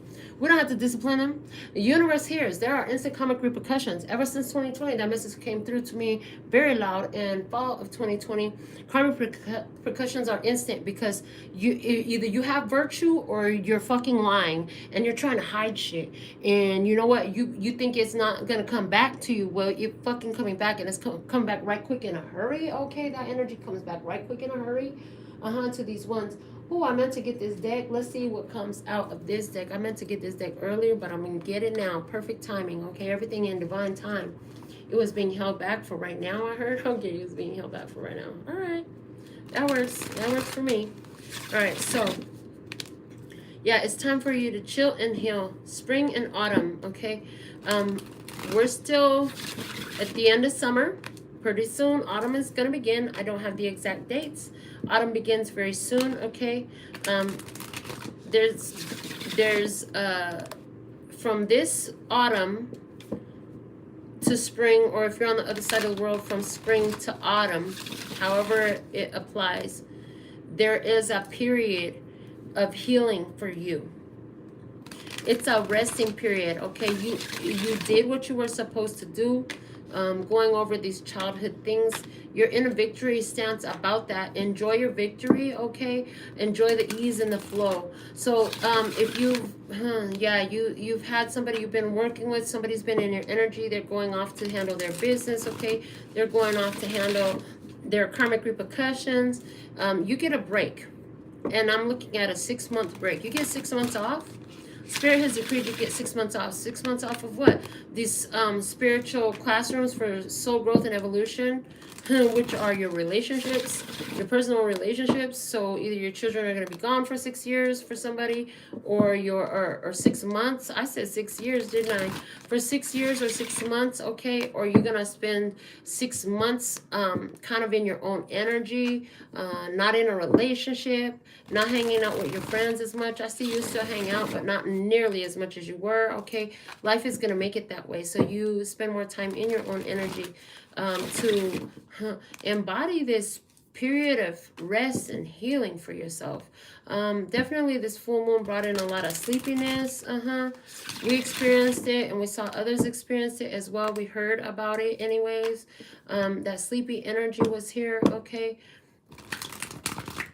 We don't have to discipline them. The universe hears. There are instant karmic repercussions. Ever since 2020, that message came through to me very loud. In fall of 2020, karmic repercussions are instant because either you have virtue or you're fucking lying and you're trying to hide shit. And you know what? You think it's not gonna come back to you. Well, you're fucking coming back, and it's come back right quick in a hurry. Okay, that energy comes back right quick in a hurry. To these ones. Oh, I meant to get this deck. Let's see what comes out of this deck. I meant to get this deck earlier, but I'm going to get it now. Perfect timing, okay? Everything in divine time. It was being held back for right now, I heard. Okay, it was being held back for right now. All right. That works. That works for me. All right, so, yeah, it's time for you to chill and heal. Spring and autumn, okay? We're still at the end of summer. Pretty soon, autumn is going to begin. I don't have the exact dates. Autumn begins very soon, okay? There's from this autumn to spring, or if you're on the other side of the world, from spring to autumn, however it applies, there is a period of healing for you. It's a resting period, okay? You did what you were supposed to do. Going over these childhood things, you're in a victory stance about that. Enjoy your victory, okay? Enjoy the ease and the flow. So if you've had somebody you've been working with, somebody's been in your energy, they're going off to handle their business, okay? They're going off to handle their karmic repercussions. You get a break, and I'm looking at a 6-month break. You get 6 months off. Spirit has decreed you get 6 months off. 6 months off of what? These spiritual classrooms for soul growth and evolution, which are your relationships, your personal relationships. So either your children are going to be gone for 6 years for somebody, or or 6 months. I said 6 years, didn't I? For 6 years or 6 months, okay? Or you're going to spend 6 months kind of in your own energy, not in a relationship, not hanging out with your friends as much. I see you still hang out, but not nearly as much as you were, okay? Life is going to make it that way. So you spend more time in your own energy to embody this period of rest and healing for yourself. Definitely this full moon brought in a lot of sleepiness. We experienced it, and we saw others experience it as well. We heard about it anyways. That sleepy energy was here, okay?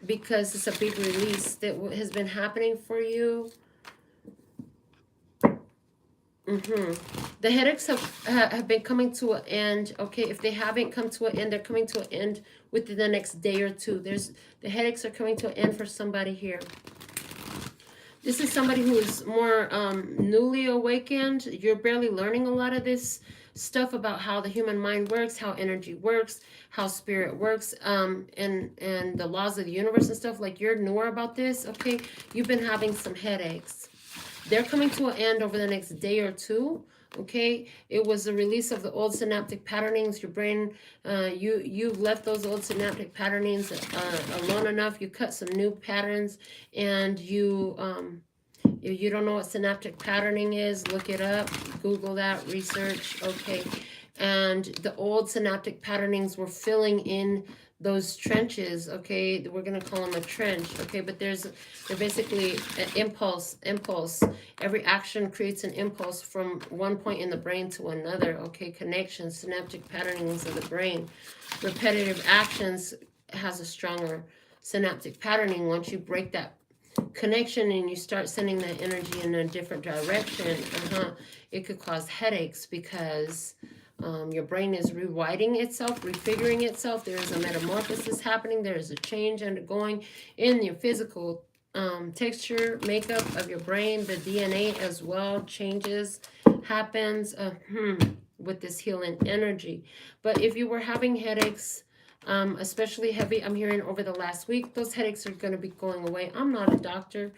Because it's a big release that has been happening for you. The headaches have been coming to an end, okay? If they haven't come to an end, they're coming to an end within the next day or two. The headaches are coming to an end for somebody here. This is somebody who is more newly awakened. You're barely learning a lot of this stuff about how the human mind works, how energy works, how spirit works, and the laws of the universe and stuff. Like, you're newer about this, okay? You've been having some headaches. They're coming to an end over the next day or two, okay? It was the release of the old synaptic patternings. Your brain, you left those old synaptic patternings alone enough. You cut some new patterns, and if you don't know what synaptic patterning is, look it up, Google that, research, okay? And the old synaptic patternings were filling in those trenches, okay? We're going to call them a trench, okay? But they're basically an impulse. Every action creates an impulse from one point in the brain to another, okay? Connections, synaptic patternings of the brain. Repetitive actions has a stronger synaptic patterning. Once you break that connection and you start sending that energy in a different direction, it could cause headaches because your brain is rewiring itself, refiguring itself. There is a metamorphosis happening. There is a change undergoing in your physical texture, makeup of your brain. The DNA as well changes, happens with this healing energy. But if you were having headaches, especially heavy, I'm hearing over the last week, those headaches are going to be going away. I'm not a doctor.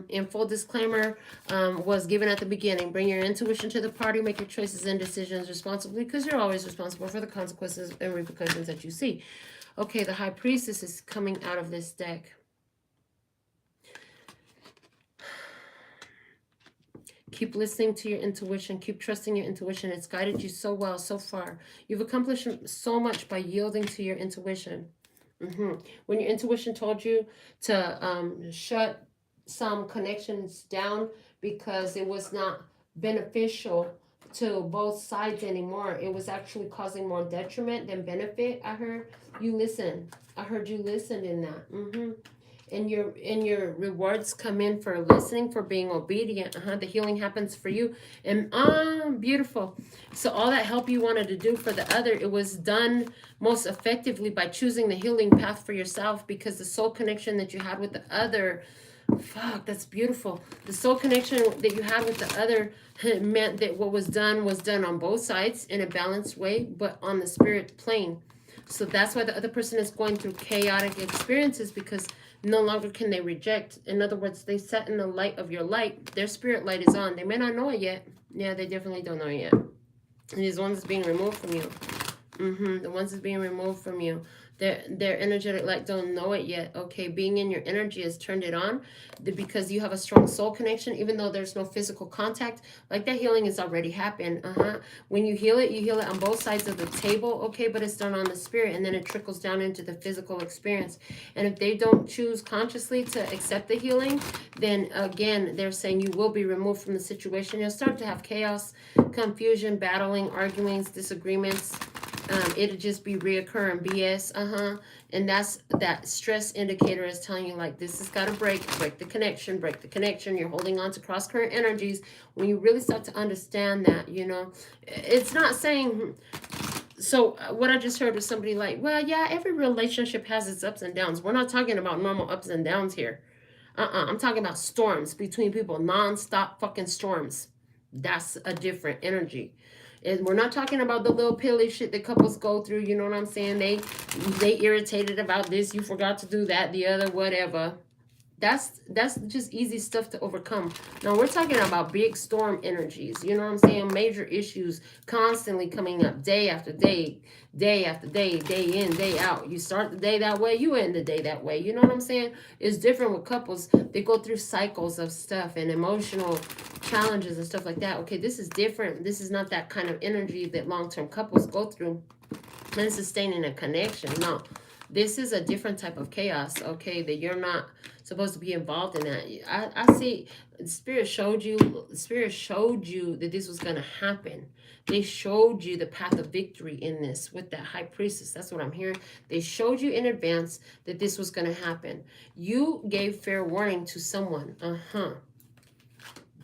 In full disclaimer, was given at the beginning. Bring your intuition to the party. Make your choices and decisions responsibly, because you're always responsible for the consequences and repercussions that you see. Okay, the High Priestess is coming out of this deck. Keep listening to your intuition. Keep trusting your intuition. It's guided you so well so far. You've accomplished so much by yielding to your intuition. When your intuition told you to shut some connections down because it was not beneficial to both sides anymore. It was actually causing more detriment than benefit. I heard you listen. I heard you listened in that. And your rewards come in for listening, for being obedient. The healing happens for you. And beautiful. So all that help you wanted to do for the other, it was done most effectively by choosing the healing path for yourself, because the soul connection that you had with the other, fuck, that's beautiful. The soul connection that you had with the other meant that what was done on both sides in a balanced way, but on the spirit plane. So that's why the other person is going through chaotic experiences, because no longer can they reject. In other words, they sat in the light of your light. Their spirit light is on. They may not know it yet. Yeah, they definitely don't know it yet. And these ones is being removed from you. The ones that's being removed from you, their energetic light don't know it yet. Okay, being in your energy has turned it on, because you have a strong soul connection, even though there's no physical contact. Like, that healing has already happened. When you heal it on both sides of the table. Okay, but it's done on the spirit, and then it trickles down into the physical experience. And if they don't choose consciously to accept the healing, then again, they're saying you will be removed from the situation. You'll start to have chaos, confusion, battling, arguments, disagreements. It'll just be reoccurring BS. And that's that stress indicator is telling you, like, this has got to break the connection. You're holding on to cross current energies. When you really start to understand that, it's not saying. So what I just heard was somebody like, well, yeah, every relationship has its ups and downs. We're not talking about normal ups and downs here. I'm talking about storms between people, non-stop fucking storms. That's a different energy. And we're not talking about the little pilly shit that couples go through. You know what I'm saying? They irritated about this. You forgot to do that, the other, whatever. That's just easy stuff to overcome. Now we're talking about big storm energies. You know what I'm saying? Major issues constantly coming up, day after day, day after day, day in, day out. You start the day that way, you end the day that way. You know what I'm saying? It's different with couples. They go through cycles of stuff and emotional challenges and stuff like that. Okay, this is different. This is not that kind of energy that long-term couples go through and sustaining a connection. No. This is a different type of chaos, okay, that you're not supposed to be involved in that. I see Spirit showed you that this was going to happen. They showed you the path of victory in this with that high priestess. That's what I'm hearing. They showed you in advance that this was going to happen. You gave fair warning to someone.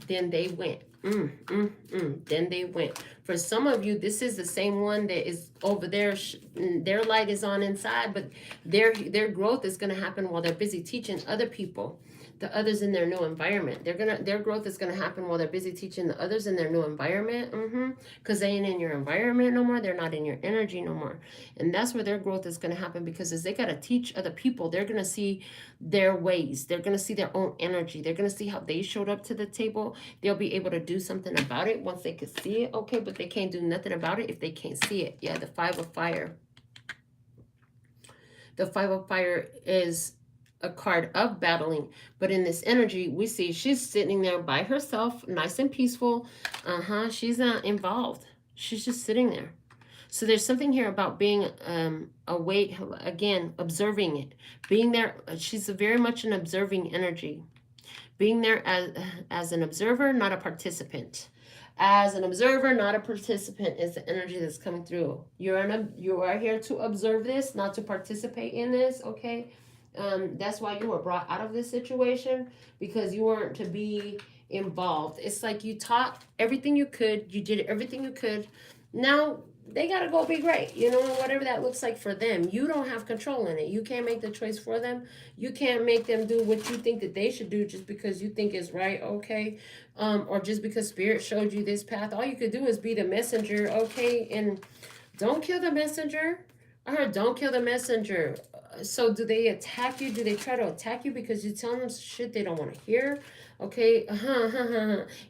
Then they went. Then they went. For some of you, this is the same one that is over there. Their light is on inside, but their growth is going to happen while they're busy teaching other people, the others in their new environment. Their growth is going to happen while they're busy teaching the others in their new environment. Because they ain't in your environment no more. They're not in your energy no more. And that's where their growth is going to happen, because as they got to teach other people, they're going to see their ways. They're going to see their own energy. They're going to see how they showed up to the table. They'll be able to do something about it once they can see it. Okay, but they can't do nothing about it if they can't see it. Yeah, the Five of Fire. The Five of Fire is a card of battling, but in this energy we see she's sitting there by herself, nice and peaceful. She's not involved. She's just sitting there. So there's something here about being awake, again, observing it, being there. She's very much an observing energy, being there as an observer, not a participant. As an observer, not a participant, is the energy that's coming through. You are here to observe this, not to participate in this. Okay. That's why you were brought out of this situation, because you weren't to be involved. It's like you taught everything you could. You did everything you could. Now they got to go be great. Whatever that looks like for them. You don't have control in it. You can't make the choice for them. You can't make them do what you think that they should do just because you think is right, okay? Or just because Spirit showed you this path. All you could do is be the messenger, okay? And don't kill the messenger. I heard don't kill the messenger. So do they attack you? Do they try to attack you because you're telling them shit they don't want to hear? Okay.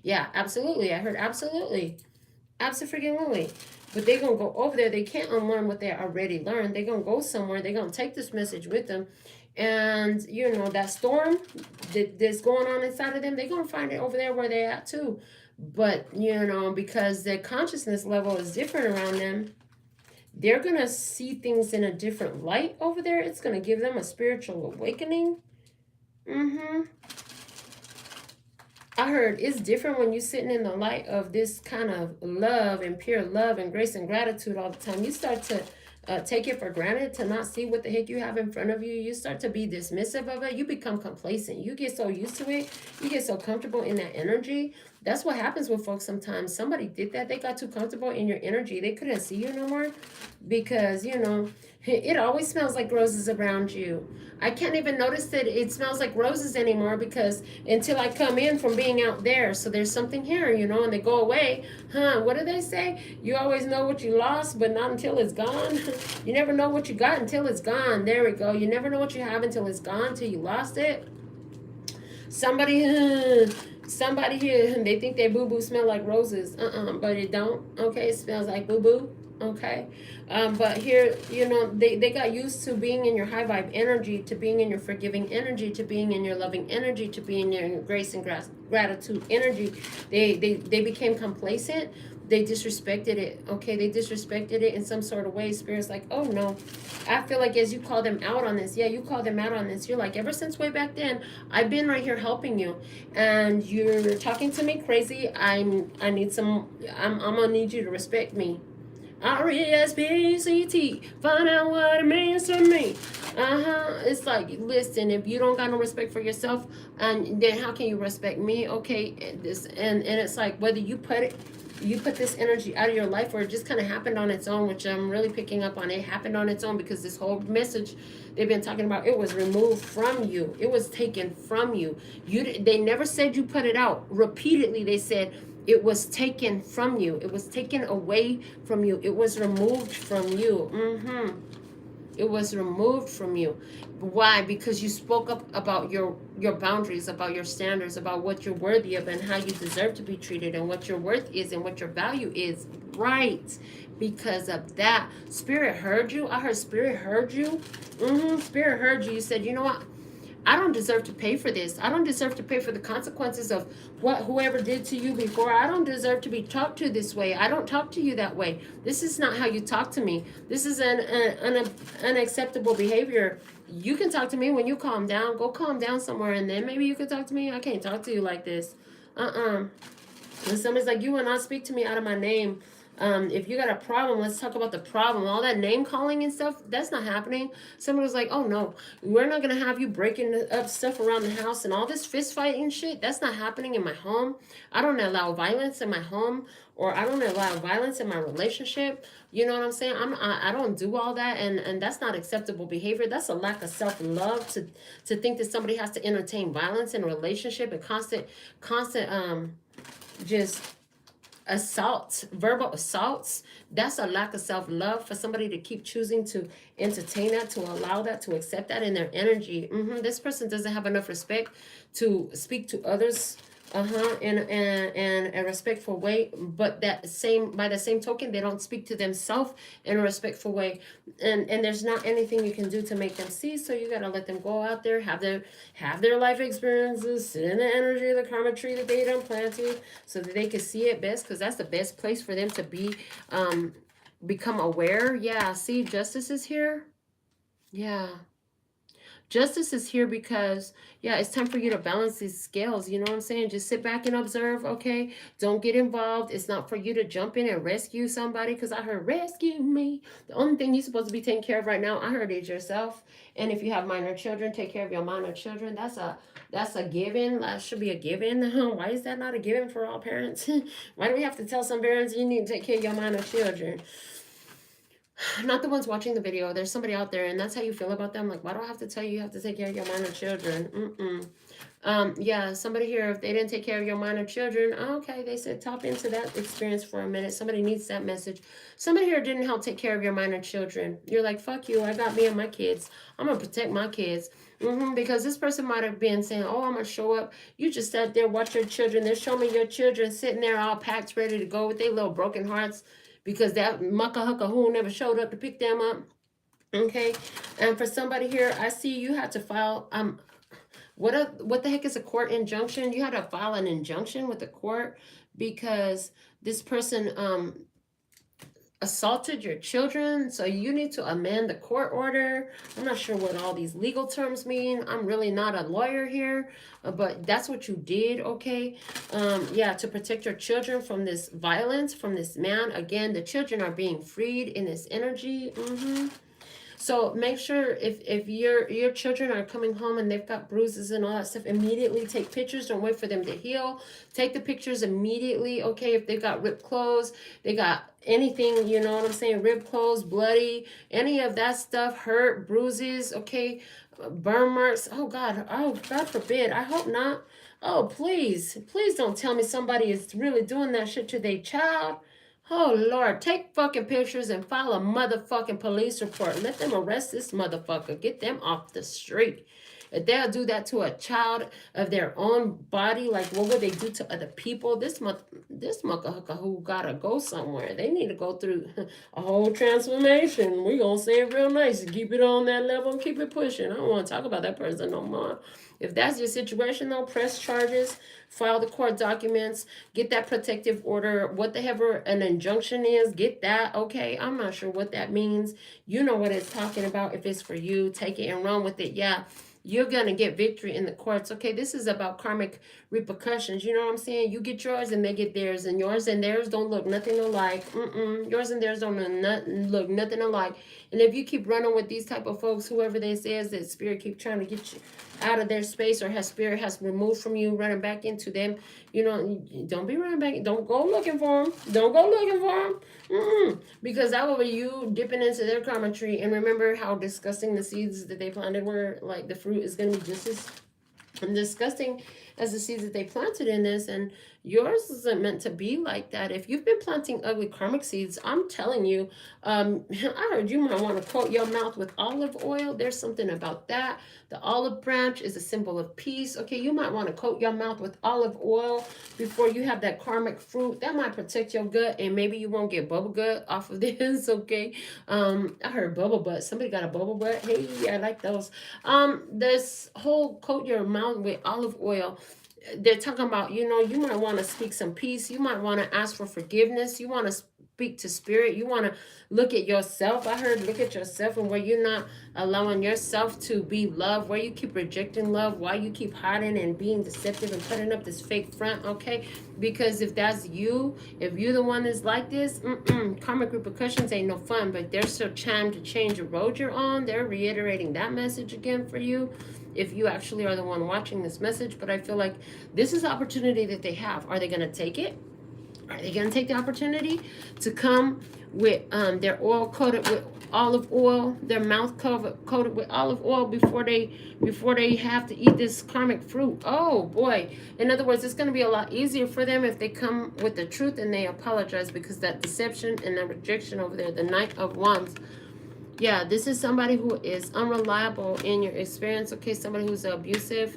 Yeah, absolutely. I heard absolutely. Absolutely. But they're going to go over there. They can't unlearn what they already learned. They're going to go somewhere. They're going to take this message with them. And, that storm that's going on inside of them, they're going to find it over there where they're at too. But, because their consciousness level is different around them, they're going to see things in a different light over there. It's going to give them a spiritual awakening. I heard it's different when you're sitting in the light of this kind of love and pure love and grace and gratitude all the time. You start to take it for granted, to not see what the heck you have in front of you. You start to be dismissive of it. You become complacent. You get so used to it. You get so comfortable in that energy. That's what happens with folks sometimes. Somebody did that. They got too comfortable in your energy. They couldn't see you no more because, you know, it always smells like roses around you. I can't even notice that it smells like roses anymore because until I come in from being out there. So there's something here, you know, and they go away. What do they say? You always know what you lost, but not until it's gone. You never know what you got until it's gone. There we go. You never know what you have until it's gone, until you lost it. Somebody here, they think their boo-boo smell like roses. But it don't. Okay, it smells like boo-boo. Okay, but here, you know, they got used to being in your high vibe energy, to being in your forgiving energy, to being in your loving energy, to being in your grace and gratitude energy. They became complacent. They disrespected it. Okay, they disrespected it in some sort of way. Spirit's like, oh no. I feel like as you call them out on this, yeah, you call them out on this. You're like, ever since way back then, I've been right here helping you, and you're talking to me crazy. I'm gonna need you to respect me. RESPECT. Find out what it means to me. It's like, listen, if you don't got no respect for yourself, and then how can you respect me? Okay, and it's like whether you put this energy out of your life or it just kind of happened on its own, which I'm really picking up on. It happened on its own because this whole message they've been talking about, it was removed from you. It was taken from you. They never said you put it out. Repeatedly they said it was taken from you. It was taken away from you. It was removed from you. It was removed from you. Why? Because you spoke up about your boundaries, about your standards, about what you're worthy of and how you deserve to be treated and what your worth is and what your value is. Right. Because of that. Spirit heard you. I heard Spirit heard you. Spirit heard you. You said, you know what? I don't deserve to pay for this. I don't deserve to pay for the consequences of what whoever did to you before. I don't deserve to be talked to this way. I don't talk to you that way. This is not how you talk to me. This is an unacceptable behavior. You can talk to me when you calm down. Go calm down somewhere, and then maybe you can talk to me. I can't talk to you like this. And somebody's like, you will not speak to me out of my name. If you got a problem, let's talk about the problem. All that name calling and stuff, that's not happening. Somebody was like, oh no, we're not gonna have you breaking up stuff around the house and all this fist fighting shit. That's not happening in my home. I don't allow violence in my home, or I don't allow violence in my relationship. You know what I'm saying? I don't do all that, and that's not acceptable behavior. That's a lack of self-love to think that somebody has to entertain violence in a relationship and constant just assaults, verbal assaults. That's a lack of self-love for somebody to keep choosing to entertain that, to allow that, to accept that in their energy. This person doesn't have enough respect to speak to others in a respectful way, but by the same token, they don't speak to themselves in a respectful way, and there's not anything you can do to make them see. So you gotta let them go out there, have their life experiences, sit in the energy of the karma tree that they done planted, so that they can see it best, because that's the best place for them to be, become aware. Yeah, see, justice is here. Yeah. Justice is here because, yeah, it's time for you to balance these scales. You know what I'm saying? Just sit back and observe, okay? Don't get involved. It's not for you to jump in and rescue somebody, because I heard rescue me. The only thing you're supposed to be taking care of right now, I heard, is yourself. And if you have minor children, take care of your minor children. That's a given. That should be a given. Why is that not a given for all parents? Why do we have to tell some parents you need to take care of your minor children? Not the ones watching the video. There's somebody out there, and that's how you feel about them. Like, why do I have to tell you you have to take care of your minor children? Yeah, somebody here, if they didn't take care of your minor children, okay, they said tap into that experience for a minute. Somebody needs that message. Somebody here didn't help take care of your minor children. You're like, fuck you, I got me and my kids. I'm gonna protect my kids. Because this person might have been saying, oh, I'm gonna show up. You just sat there, watch your children. They're showing me your children sitting there all packed, ready to go with their little broken hearts, because that mucka hucka who never showed up to pick them up. Okay, and for somebody here, I see you had to file what the heck is a court injunction? You had to file an injunction with the court because this person assaulted your children, so you need to amend the court order. I'm not sure what all these legal terms mean. I'm really not a lawyer here, but that's what you did, okay? Yeah, to protect your children from this violence, from this man. Again, the children are being freed in this energy. So make sure if your children are coming home and they've got bruises and all that stuff, immediately take pictures. Don't wait for them to heal. Take the pictures immediately, okay? If they've got ripped clothes, they got anything, you know what I'm saying, ripped clothes, bloody, any of that stuff, hurt, bruises, okay, burn marks. Oh God forbid. I hope not. Oh, please don't tell me somebody is really doing that shit to their child. Oh, Lord, take fucking pictures and file a motherfucking police report. Let them arrest this motherfucker. Get them off the street. If they'll do that to a child of their own body, like what would they do to other people? This motherfucker who gotta go somewhere. They need to go through a whole transformation. We gonna say it real nice and keep it on that level and keep it pushing. I don't want to talk about that person no more. If that's your situation, though, press charges, file the court documents, get that protective order, whatever an injunction is, get that, okay? I'm not sure what that means. You know what it's talking about. If it's for you, take it and run with it. Yeah, you're going to get victory in the courts. Okay, this is about karmic repercussions. You know what I'm saying? You get yours and they get theirs, and yours and theirs don't look nothing alike. Yours and theirs don't look nothing alike. And if you keep running with these type of folks, whoever they say is that spirit keep trying to get you out of their space, or has spirit has removed from you, running back into them, you know, don't be running back. Don't go looking for them. Don't go looking for them. Because that will be you dipping into their karma tree. And remember how disgusting the seeds that they planted were. Like the fruit is going to be just as disgusting as the seeds that they planted in this, and yours isn't meant to be like that. If you've been planting ugly karmic seeds, I'm telling you, I heard you might want to coat your mouth with olive oil. There's something about that. The olive branch is a symbol of peace. Okay, you might want to coat your mouth with olive oil before you have that karmic fruit. That might protect your gut, and maybe you won't get bubble gut off of this. Okay, I heard bubble butt. Somebody got a bubble butt. Hey, I like those. This whole coat your mouth with olive oil, they're talking about, you know, you might want to speak some peace. You might want to ask for forgiveness. You want to speak to spirit. You want to look at yourself. I heard look at yourself, and where you're not allowing yourself to be loved, where you keep rejecting love, why you keep hiding and being deceptive and putting up this fake front, okay? Because if that's you, if you're the one that's like this, karmic repercussions ain't no fun. But there's still time to change the road you're on. They're reiterating that message again for you, if you actually are the one watching this message. But I feel like this is the opportunity that they have. Are they going to take it? Are they going to take the opportunity to come with their oil coated with olive oil, their mouth coated with olive oil before they have to eat this karmic fruit? Oh boy. In other words, it's going to be a lot easier for them if they come with the truth and they apologize, because that deception and that rejection over there, the Knight of Wands. Yeah, this is somebody who is unreliable in your experience, okay? Somebody who's abusive.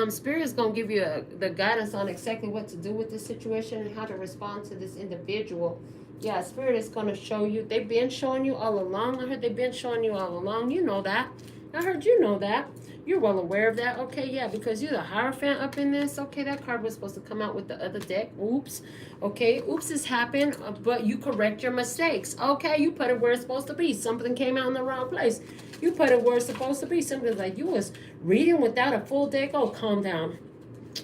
Spirit is going to give you the guidance on exactly what to do with this situation and how to respond to this individual. Yeah, Spirit is going to show you. They've been showing you all along. I heard they've been showing you all along. You know that. I heard you know that. You're well aware of that. Okay, yeah, because you're the Hierophant up in this. Okay, that card was supposed to come out with the other deck. Oops. Okay, oops has happened, but you correct your mistakes. Okay, you put it where it's supposed to be. Something came out in the wrong place. You put it where it's supposed to be. Something like you was reading without a full deck. Oh, calm down.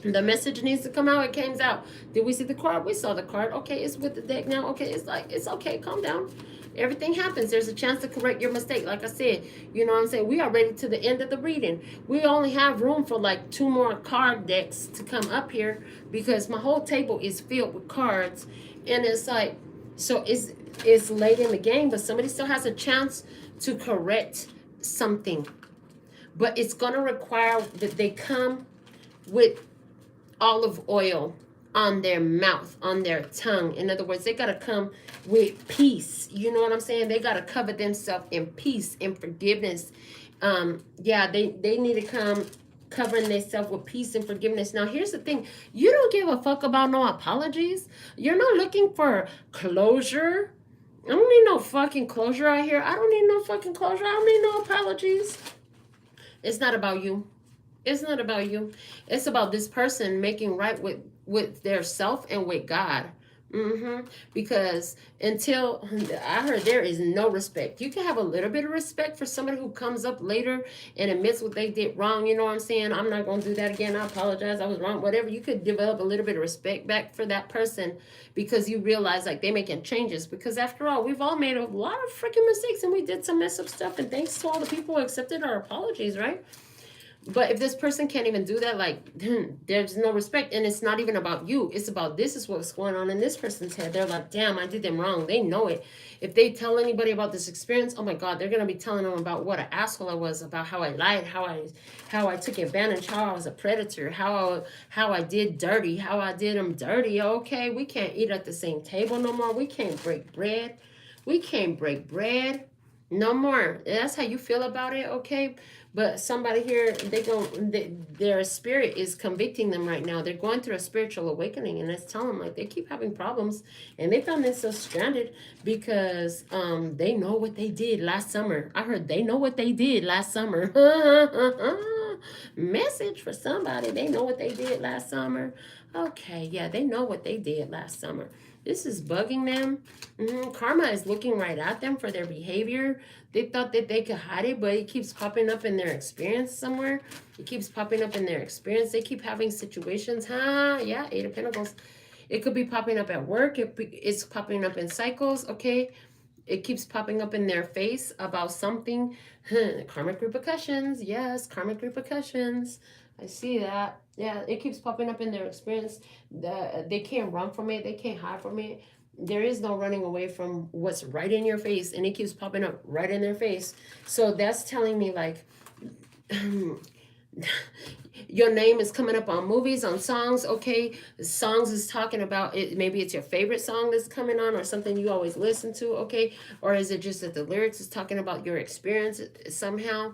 The message needs to come out. It came out. Did we see the card? We saw the card. Okay, it's with the deck now. Okay, it's like, it's okay. Calm down. Everything happens. There's a chance to correct your mistake. Like I said, you know what I'm saying? We are ready to the end of the reading. We only have room for like 2 more card decks to come up here, because my whole table is filled with cards. And it's like, so it's late in the game, but somebody still has a chance to correct something. But it's going to require that they come with olive oil on their mouth, on their tongue. In other words, they got to come with peace. You know what I'm saying? They got to cover themselves in peace and forgiveness. Yeah, they need to come covering themselves with peace and forgiveness. Now, here's the thing. You don't give a fuck about no apologies. You're not looking for closure. I don't need no fucking closure out here. I don't need no fucking closure. I don't need no apologies. It's not about you. It's not about you. It's about this person making right with their self and with God. Because until I heard there is no respect. You can have a little bit of respect for somebody who comes up later and admits what they did wrong. You know what I'm saying? I'm not going to do that again. I apologize. I was wrong. Whatever. You could develop a little bit of respect back for that person because you realize like they're making changes. Because after all, we've all made a lot of freaking mistakes and we did some mess up stuff. And thanks to all the people who accepted our apologies, right? But if this person can't even do that, like, there's no respect. And it's not even about you. It's about this is what's going on in this person's head. They're like, damn, I did them wrong. They know it. If they tell anybody about this experience, oh my God, they're going to be telling them about what an asshole I was, about how I lied, how I took advantage, how I was a predator, how I did dirty, how I did them dirty. Okay, we can't eat at the same table no more. We can't break bread. We can't break bread no more. That's how you feel about it, okay? But somebody here, their spirit is convicting them right now. They're going through a spiritual awakening, and it's telling them like they keep having problems, and they found themselves stranded because they know what they did last summer. I heard they know what they did last summer. Message for somebody. They know what they did last summer. Okay, yeah, they know what they did last summer. This is bugging them. Karma is looking right at them for their behavior. They thought that they could hide it, but it keeps popping up in their experience somewhere. It keeps popping up in their experience. They keep having situations. Yeah, Eight of Pentacles. It could be popping up at work. It's popping up in cycles, okay? It keeps popping up in their face about something. Karmic repercussions. Yes, karmic repercussions. I see that. Yeah, it keeps popping up in their experience. They can't run from it. They can't hide from it. There is no running away from what's right in your face, and it keeps popping up right in their face. So that's telling me like your name is coming up on movies, on songs. Okay, songs is talking about it. Maybe it's your favorite song that's coming on, or something you always listen to. Okay, or is it just that the lyrics is talking about your experience somehow?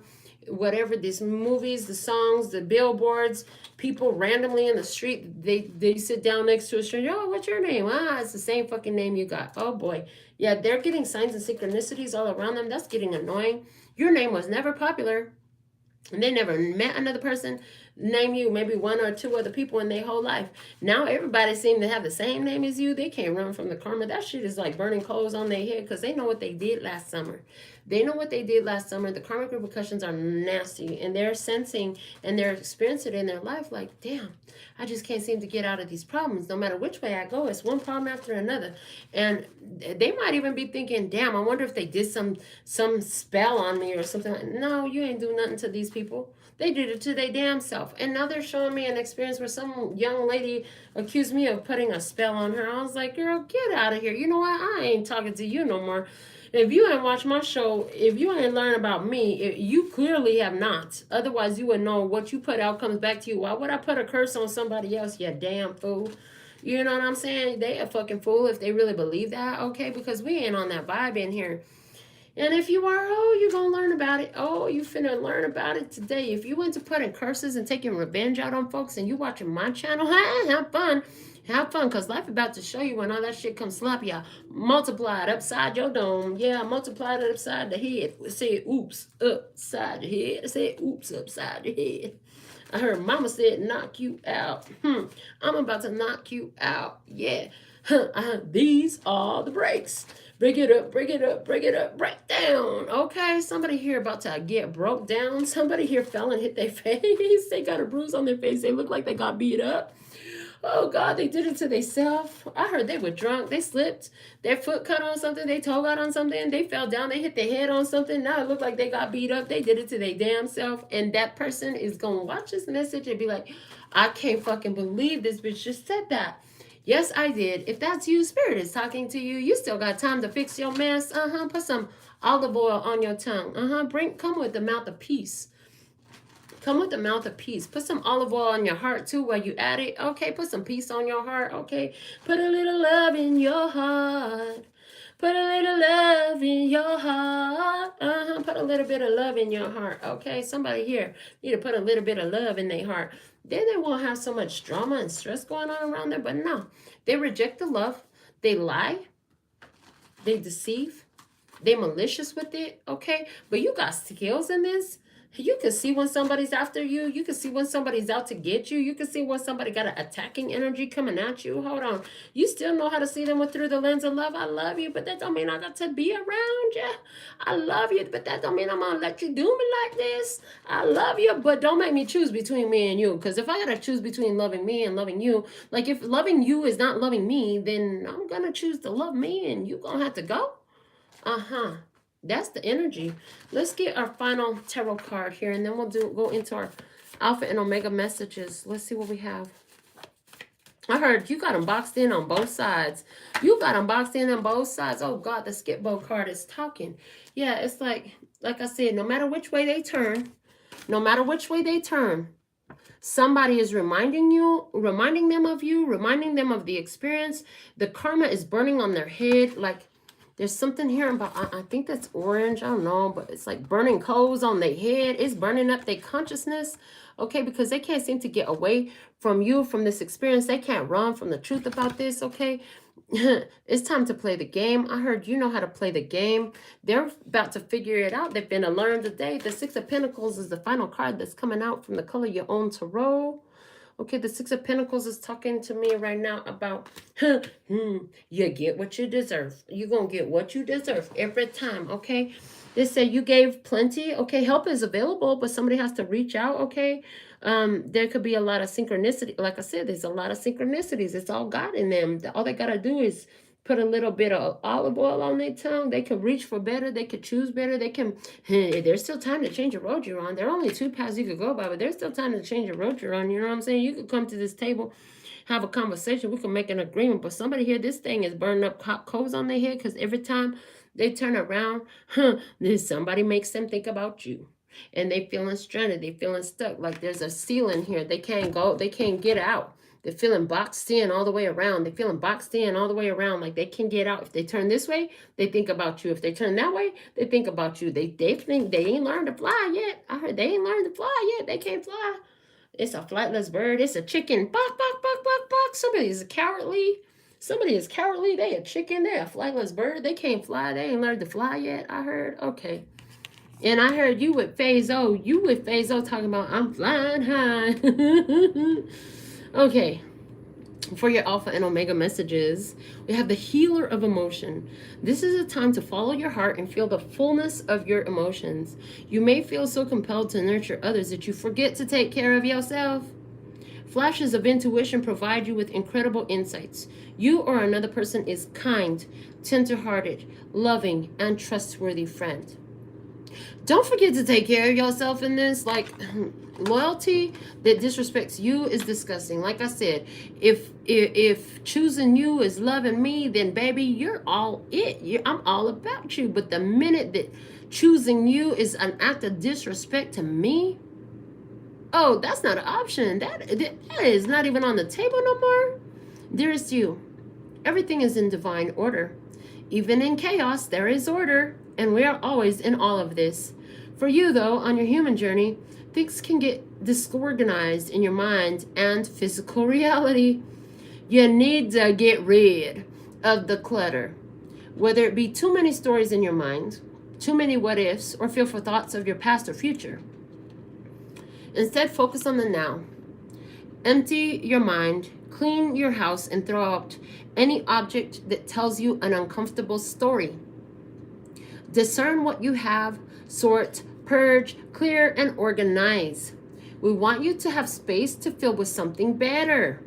Whatever, these movies, the songs, the billboards, people randomly in the street, they sit down next to a stranger. Oh, what's your name? It's the same fucking name you got. Oh boy. Yeah, they're getting signs and synchronicities all around them. That's getting annoying. Your name was never popular. And they never met another person name you, maybe one or two other people in their whole life. Now everybody seems to have the same name as you. They can't run from the karma. That shit is like burning coals on their head because they know what they did last summer. They know what they did last summer. The karmic repercussions are nasty, and they're sensing and they're experiencing it in their life like, damn, I just can't seem to get out of these problems. No matter which way I go, it's one problem after another. And they might even be thinking, damn, I wonder if they did some spell on me or something. No, you ain't do nothing to these people. They did it to their damn self. And now they're showing me an experience where some young lady accused me of putting a spell on her. I was like, girl, get out of here. You know what? I ain't talking to you no more. If you ain't watched my show, if you ain't learned about me, you clearly have not. Otherwise, you would know what you put out comes back to you. Why would I put a curse on somebody else, you damn fool? You know what I'm saying? They a fucking fool if they really believe that, okay? Because we ain't on that vibe in here. And if you are, oh, you're going to learn about it. Oh, you finna learn about it today. If you into putting curses and taking revenge out on folks and you watching my channel, have fun. Have fun, because life about to show you when all that shit comes slap you. Multiply it upside your dome. Yeah, multiply it upside the head. Say oops, upside the head. Say oops, upside the head. I heard mama said knock you out. I'm about to knock you out. Yeah. These are the breaks. Break it up, break it up, break it up, break down. Okay, somebody here about to get broke down. Somebody here fell and hit their face. They got a bruise on their face. They look like they got beat up. Oh, God, they did it to themselves. I heard they were drunk. They slipped. Their foot cut on something. They toe got on something. They fell down. They hit their head on something. Now it looked like they got beat up. They did it to their damn self. And that person is going to watch this message and be like, I can't fucking believe this bitch just said that. Yes, I did. If that's you, Spirit is talking to you. You still got time to fix your mess. Put some olive oil on your tongue. Come with the mouth of peace. Come with the mouth of peace. Put some olive oil on your heart too while you at it. Okay, put some peace on your heart. Okay, put a little love in your heart. Put a little love in your heart. Put a little bit of love in your heart. Okay, somebody here need to put a little bit of love in their heart. Then they won't have so much drama and stress going on around there. But no, they reject the love. They lie. They deceive. They malicious with it. Okay, but you got skills in this. You can see when somebody's after you. You can see when somebody's out to get you. You can see when somebody got an attacking energy coming at you. Hold on. You still know how to see them through the lens of love. I love you, but that don't mean I got to be around you. I love you, but that don't mean I'm going to let you do me like this. I love you, but don't make me choose between me and you. Because if I got to choose between loving me and loving you, like if loving you is not loving me, then I'm going to choose to love me and you going to have to go. Uh-huh. That's the energy. Let's get our final tarot card here, and then we'll go into our Alpha and Omega messages. Let's see what we have. I heard you got them boxed in on both sides. You got them boxed in on both sides. Oh, God, the skipbo card is talking. Yeah, it's like I said, no matter which way they turn, somebody is reminding them of you, reminding them of the experience. The karma is burning on their head. Like, there's something here about, I think that's orange. I don't know, but it's like burning coals on their head. It's burning up their consciousness, okay? Because they can't seem to get away from you, from this experience. They can't run from the truth about this, okay? It's time to play the game. I heard you know how to play the game. They're about to figure it out. They've been to learn today. The Six of Pentacles is the final card that's coming out from the Color Your Own Tarot. Okay, the Six of Pentacles is talking to me right now about, you get what you deserve. You're going to get what you deserve every time, okay? They say you gave plenty. Okay, help is available, but somebody has to reach out, okay? There could be a lot of synchronicity. Like I said, there's a lot of synchronicities. It's all God in them. All they got to do is put a little bit of olive oil on their tongue. They can reach for better. They could choose better. They can, there's still time to change the road you're on. There are only two paths you could go by, but there's still time to change the road you're on. You know what I'm saying? You could come to this table, have a conversation. We can make an agreement. But somebody here, this thing is burning up hot coals on their head because every time they turn around, somebody makes them think about you. And they feeling stranded. They feeling stuck. Like there's a ceiling here. They can't go. They can't get out. They're feeling boxed in all the way around. They're feeling boxed in all the way around. Like they can get out. If they turn this way, they think about you. If they turn that way, they think about you. They think they ain't learned to fly yet. I heard they ain't learned to fly yet. They can't fly. It's a flightless bird. It's a chicken. Bok, bok, bok, bok, bok. Somebody is cowardly. Somebody is cowardly. They a chicken. They a flightless bird. They can't fly. They ain't learned to fly yet. I heard. Okay. And I heard you with Phase O. You with Phase O talking about I'm flying high. Okay. For your Alpha and Omega messages, we have the Healer of Emotion. This is a time to follow your heart and feel the fullness of your emotions. You may feel so compelled to nurture others that you forget to take care of yourself. Flashes of intuition provide you with incredible insights. You or another person is kind, tender-hearted, loving, and trustworthy friend. Don't forget to take care of yourself in this. Like, loyalty that disrespects you is disgusting. Like I said, if choosing you is loving me, then baby, you're all it. I'm all about you. But the minute that choosing you is an act of disrespect to me, oh, that's not an option. That is not even on the table no more. Dearest you, everything is in divine order. Even in chaos, there is order. And we are always in all of this. For you, though, on your human journey, things can get disorganized in your mind and physical reality. You need to get rid of the clutter. Whether it be too many stories in your mind, too many what ifs, or fearful thoughts of your past or future. Instead, focus on the now. Empty your mind, clean your house, and throw out any object that tells you an uncomfortable story. Discern what you have, sort, purge, clear, and organize. We want you to have space to fill with something better.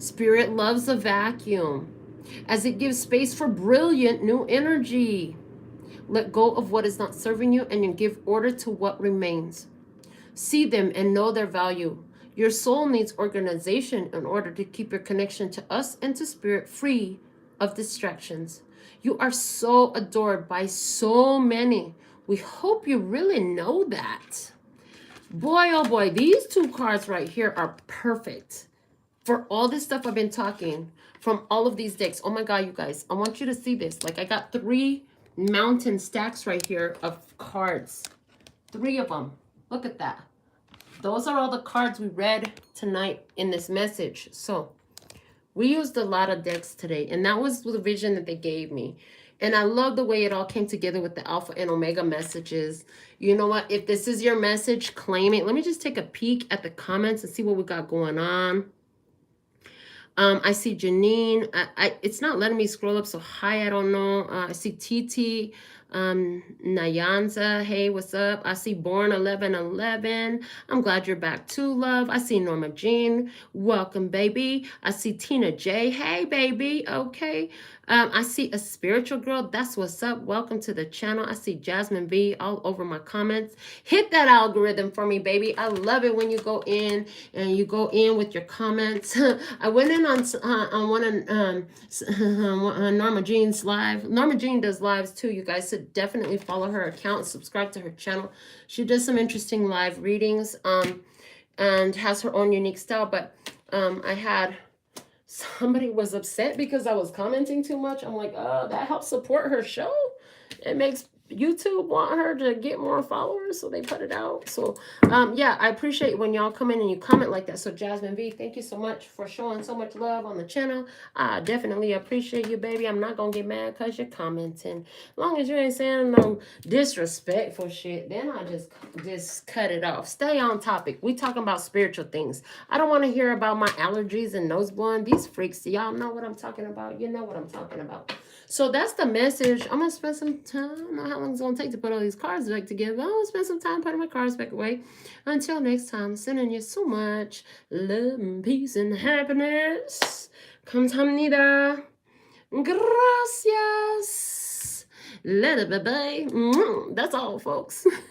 Spirit loves a vacuum, as it gives space for brilliant new energy. Let go of what is not serving you and you give order to what remains. See them and know their value. Your soul needs organization in order to keep your connection to us and to spirit free of distractions. You are so adored by so many. We hope you really know that. Boy, oh boy, these two cards right here are perfect for all this stuff I've been talking from all of these decks. Oh my God, you guys, I want you to see this. Like, I got 3 mountain stacks right here of cards. 3 of them. Look at that. Those are all the cards we read tonight in this message. So we used a lot of decks today, and that was the vision that they gave me. And I love the way it all came together with the Alpha and Omega messages. You know what? If this is your message, claim it. Let me just take a peek at the comments and see what we got going on. I see Janine. It's not letting me scroll up, so hi, I don't know. I see TT. Nyanza, hey, what's up? I see Born 1111. I'm glad you're back too, love. I see Norma Jean. Welcome, baby. I see Tina J. Hey, baby. Okay. I see a spiritual girl. That's what's up. Welcome to the channel. I see Jasmine V all over my comments. Hit that algorithm for me, baby. I love it when you go in and you go in with your comments. I went in on one of Norma Jean's live. Norma Jean does lives too, you guys. So definitely follow her account, subscribe to her channel. She does some interesting live readings and has her own unique style. But I had somebody was upset because I was commenting too much. I'm like, oh, that helps support her show. It makes YouTube want her to get more followers, so they put it out. So yeah, I appreciate when y'all come in and you comment like that. So Jasmine V, thank you so much for showing so much love on the channel. I definitely appreciate you, baby. I'm not gonna get mad because you're commenting. As long as you ain't saying no disrespectful shit, then I just cut it off. Stay on topic. We talking about spiritual things. I don't want to hear about my allergies and nose blowing. These freaks, y'all know what I'm talking about. You know what I'm talking about. So that's the message. I'm going to spend some time. I don't know how long it's going to take to put all these cards back together. I'm going to spend some time putting my cards back away. Until next time, sending you so much love and peace and happiness. Kamsahamnida. Gracias. Bye-bye. That's all, folks.